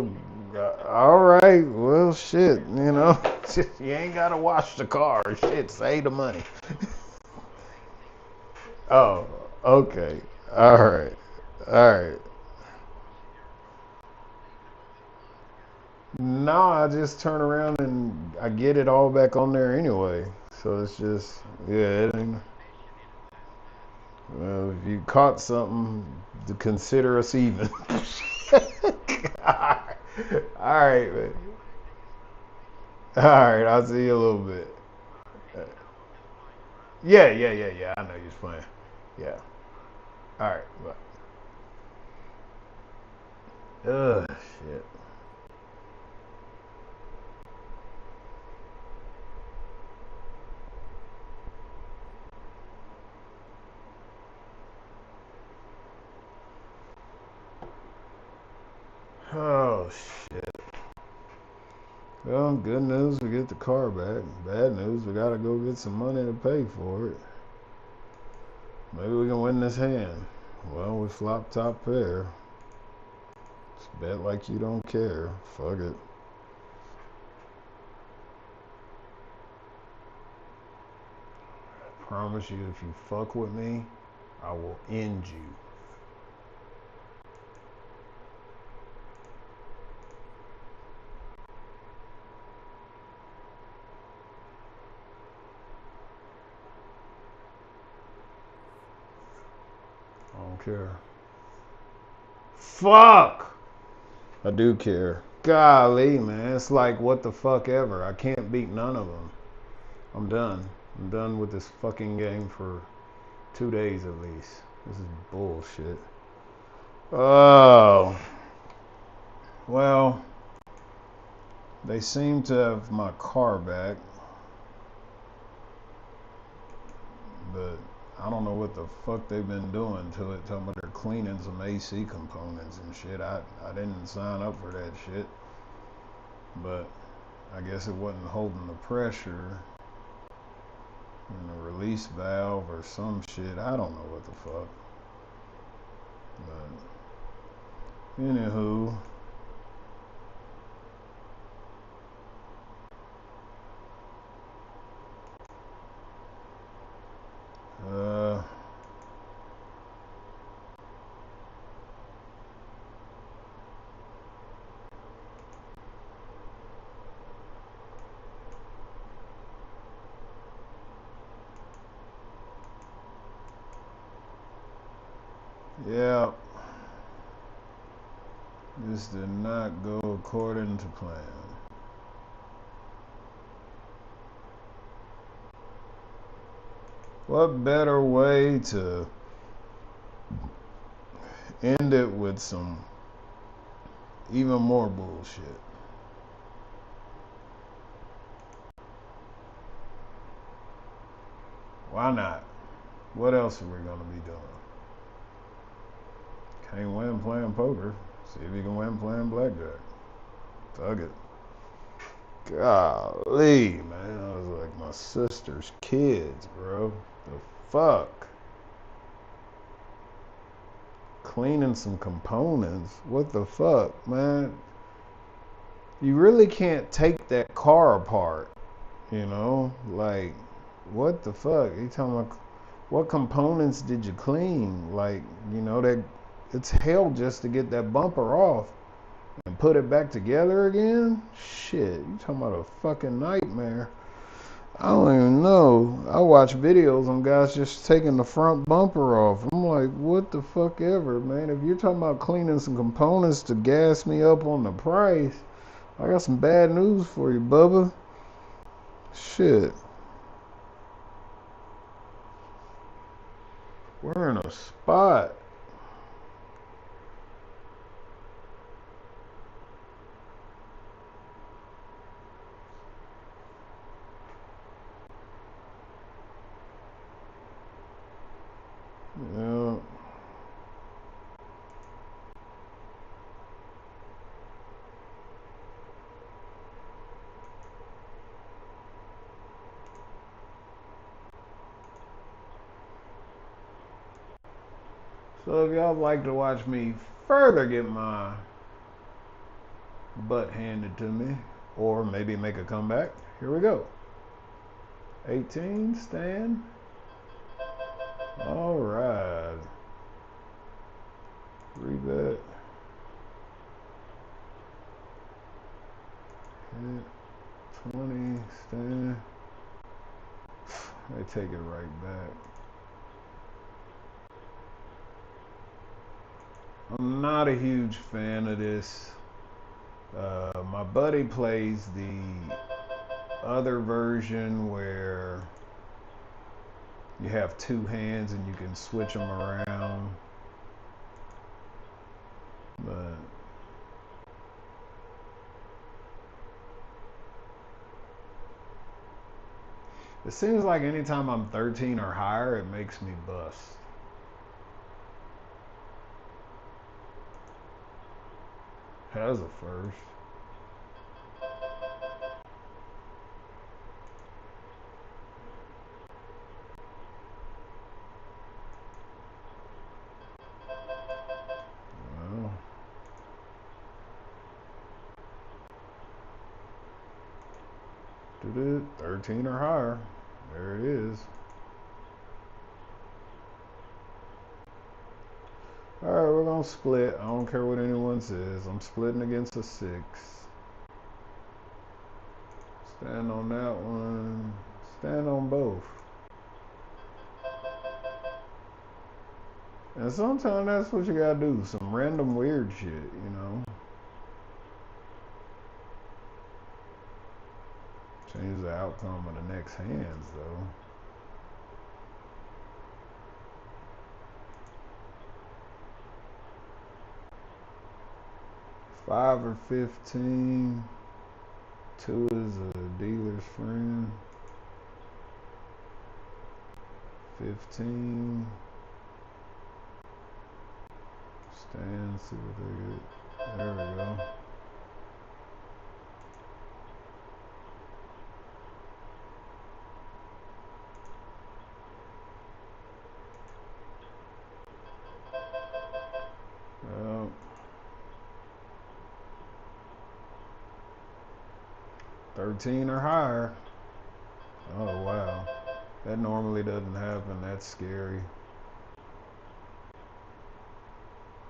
All right. Well, shit. You know, you ain't gotta wash the car. Shit, save the money. Oh, okay. All right. All right. No, I just turn around and I get it all back on there anyway. So it's just, yeah, it ain't. Well, if you caught something, to consider us even. All right, man. All right, I'll see you a little bit. Yeah. I know you're playing. Yeah. All right. Bye. Ugh, shit. Oh, shit. Well, good news, we get the car back. Bad news, we gotta go get some money to pay for it. Maybe we can win this hand. Well, we flop top pair. Just bet like you don't care. Fuck it. Promise you, if you fuck with me, I will end you. I don't care. Fuck! I do care. Golly, man. It's like what the fuck ever. I can't beat none of them. I'm done. I'm done with this fucking game for 2 days at least. This is bullshit. Oh. Well, they seem to have my car back, but I don't know what the fuck they've been doing to it. Talking about they're cleaning some AC components and shit. I didn't sign up for that shit, but I guess it wasn't holding the pressure in the release valve or some shit. I don't know what the fuck. But anywho, uh, yeah, this did not go according to plan. What better way to end it with some even more bullshit? Why not? What else are we gonna be doing? Can't win playing poker. See if you can win playing blackjack. Fuck it. Golly, man. I was like my sister's kids, bro. The fuck? Cleaning some components. What the fuck, man? You really can't take that car apart, you know? Like, what the fuck? You talking about what components did you clean? Like, you know, that it's hell just to get that bumper off and put it back together again? Shit, you talking about a fucking nightmare. I don't even know. I watch videos on guys just taking the front bumper off. I'm like, what the fuck ever, man. If you're talking about cleaning some components to gas me up on the price, I got some bad news for you, Bubba. Shit. We're in a spot. So if y'all like to watch me further get my butt handed to me, or maybe make a comeback, here we go. 18, stand. All right. Rebet. Hit. 20, stand. They take it right back. I'm not a huge fan of this. My buddy plays the other version where you have two hands and you can switch them around. But it seems like anytime I'm 13 or higher, it makes me bust. Has a first. Well, 13 or higher. There it is. All right, we're gonna split. I don't care what anyone says. I'm splitting against a 6. Stand on that one. Stand on both. And sometimes that's what you gotta do. Some random weird shit, you know. Change the outcome of the next hands, though. Five or 15. 2 is a dealer's friend. 15. Stand, see what they get. There we go. Well, 13 or higher. Oh, wow. That normally doesn't happen. That's scary.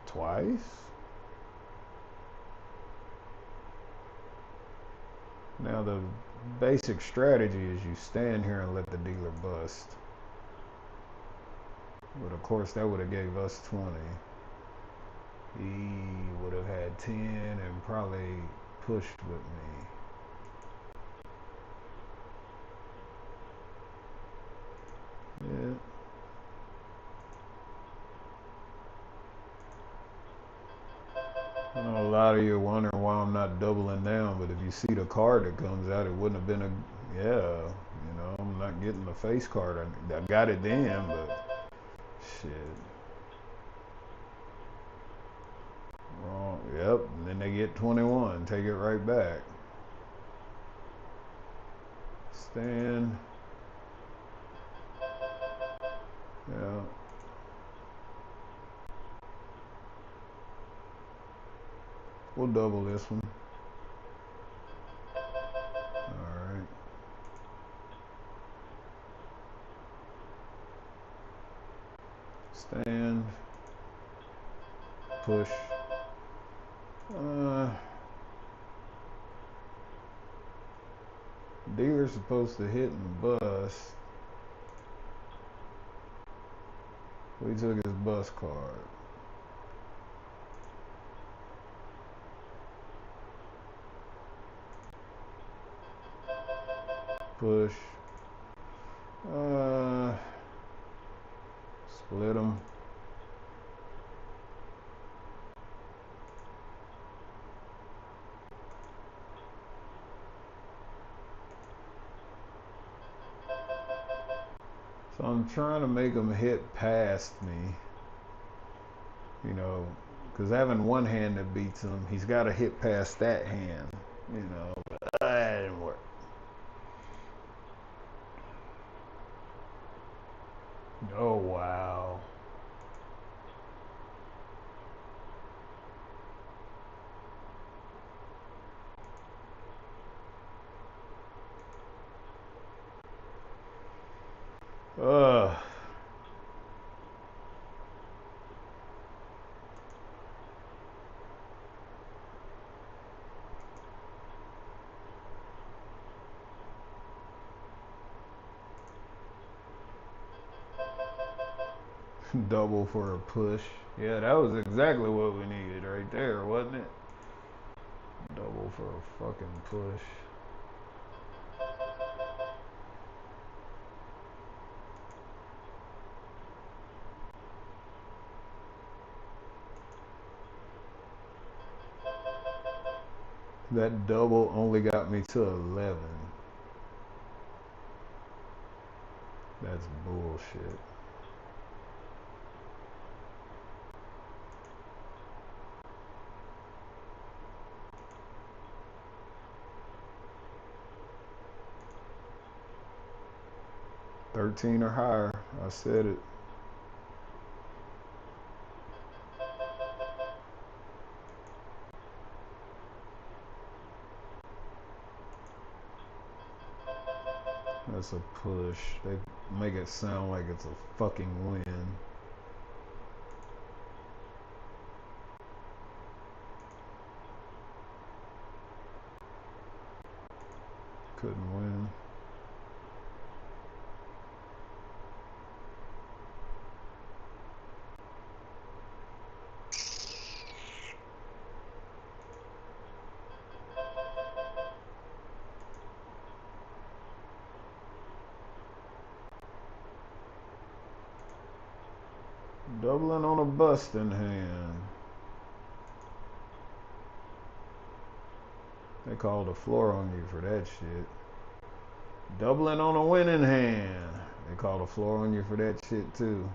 Twice? Now the basic strategy is you stand here and let the dealer bust. But of course that would have gave us 20. He would have had 10 and probably pushed with me. Yeah. I know a lot of you are wondering why I'm not doubling down, but if you see the card that comes out, it wouldn't have been a, yeah, you know, I'm not getting the face card. I got it then, but shit. Wrong. Yep. And then they get 21. Take it right back. Stand. Yeah. We'll double this one. Alright. Stand. Push. Dealer's supposed to hit and bust. We took his bust card. Push. Split them. So I'm trying to make him hit past me. You know, because having one hand that beats him, he's got to hit past that hand. You know, but that didn't work. Oh, wow. Ugh. Double for a push. Yeah, that was exactly what we needed right there, wasn't it? Double for a fucking push. That double only got me to 11. That's bullshit. $13 or higher. I said it. That's a push. They make it sound like it's a fucking win. Couldn't win. Doubling on a busting hand. They called the floor on you for that shit. Doubling on a winning hand. They call the floor on you for that shit too.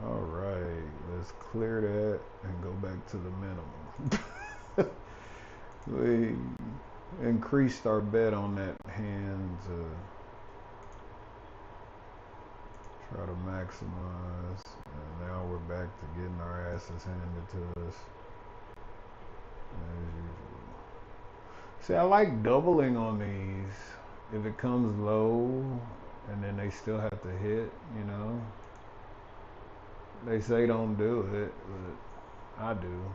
All right, let's clear that and go back to the minimum. We increased our bet on that hand to try to maximize, and now we're back to getting our asses handed to us as usual. See, I like doubling on these. If it comes low and then they still have to hit, you know. They say don't do it, but I do.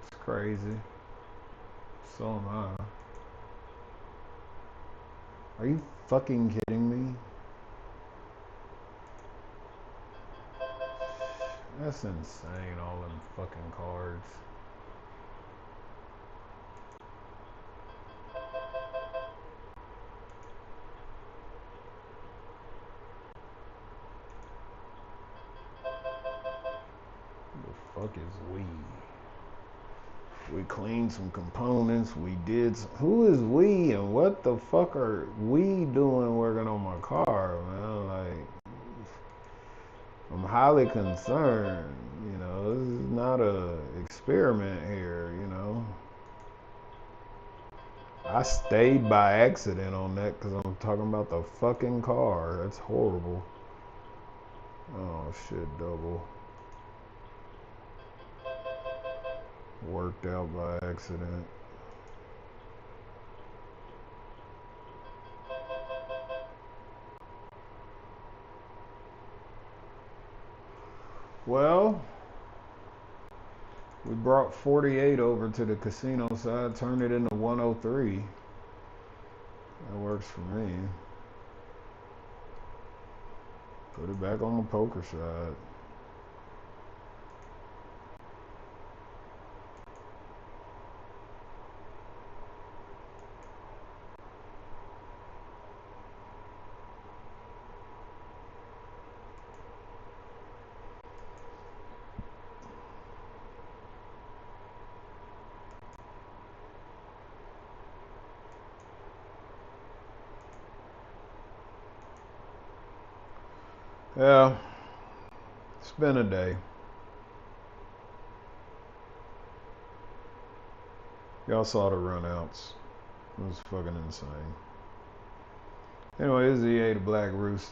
It's crazy. So am I. Are you fucking kidding me? That's insane, all them fucking cards. Who the fuck is we? We cleaned some components. We did. Who is we and what the fuck are we doing working on my car, man? Like, I'm highly concerned. You know, this is not a experiment here. You know, I stayed by accident on that because I'm talking about the fucking car. That's horrible. Oh shit, double. Worked out by accident. Well, we brought 48 over to the casino side, turned it into 103. That works for me. Put it back on the poker side. Yeah, it's been a day. Y'all saw the runouts. It was fucking insane. Anyway, this is EA the Black Rooster.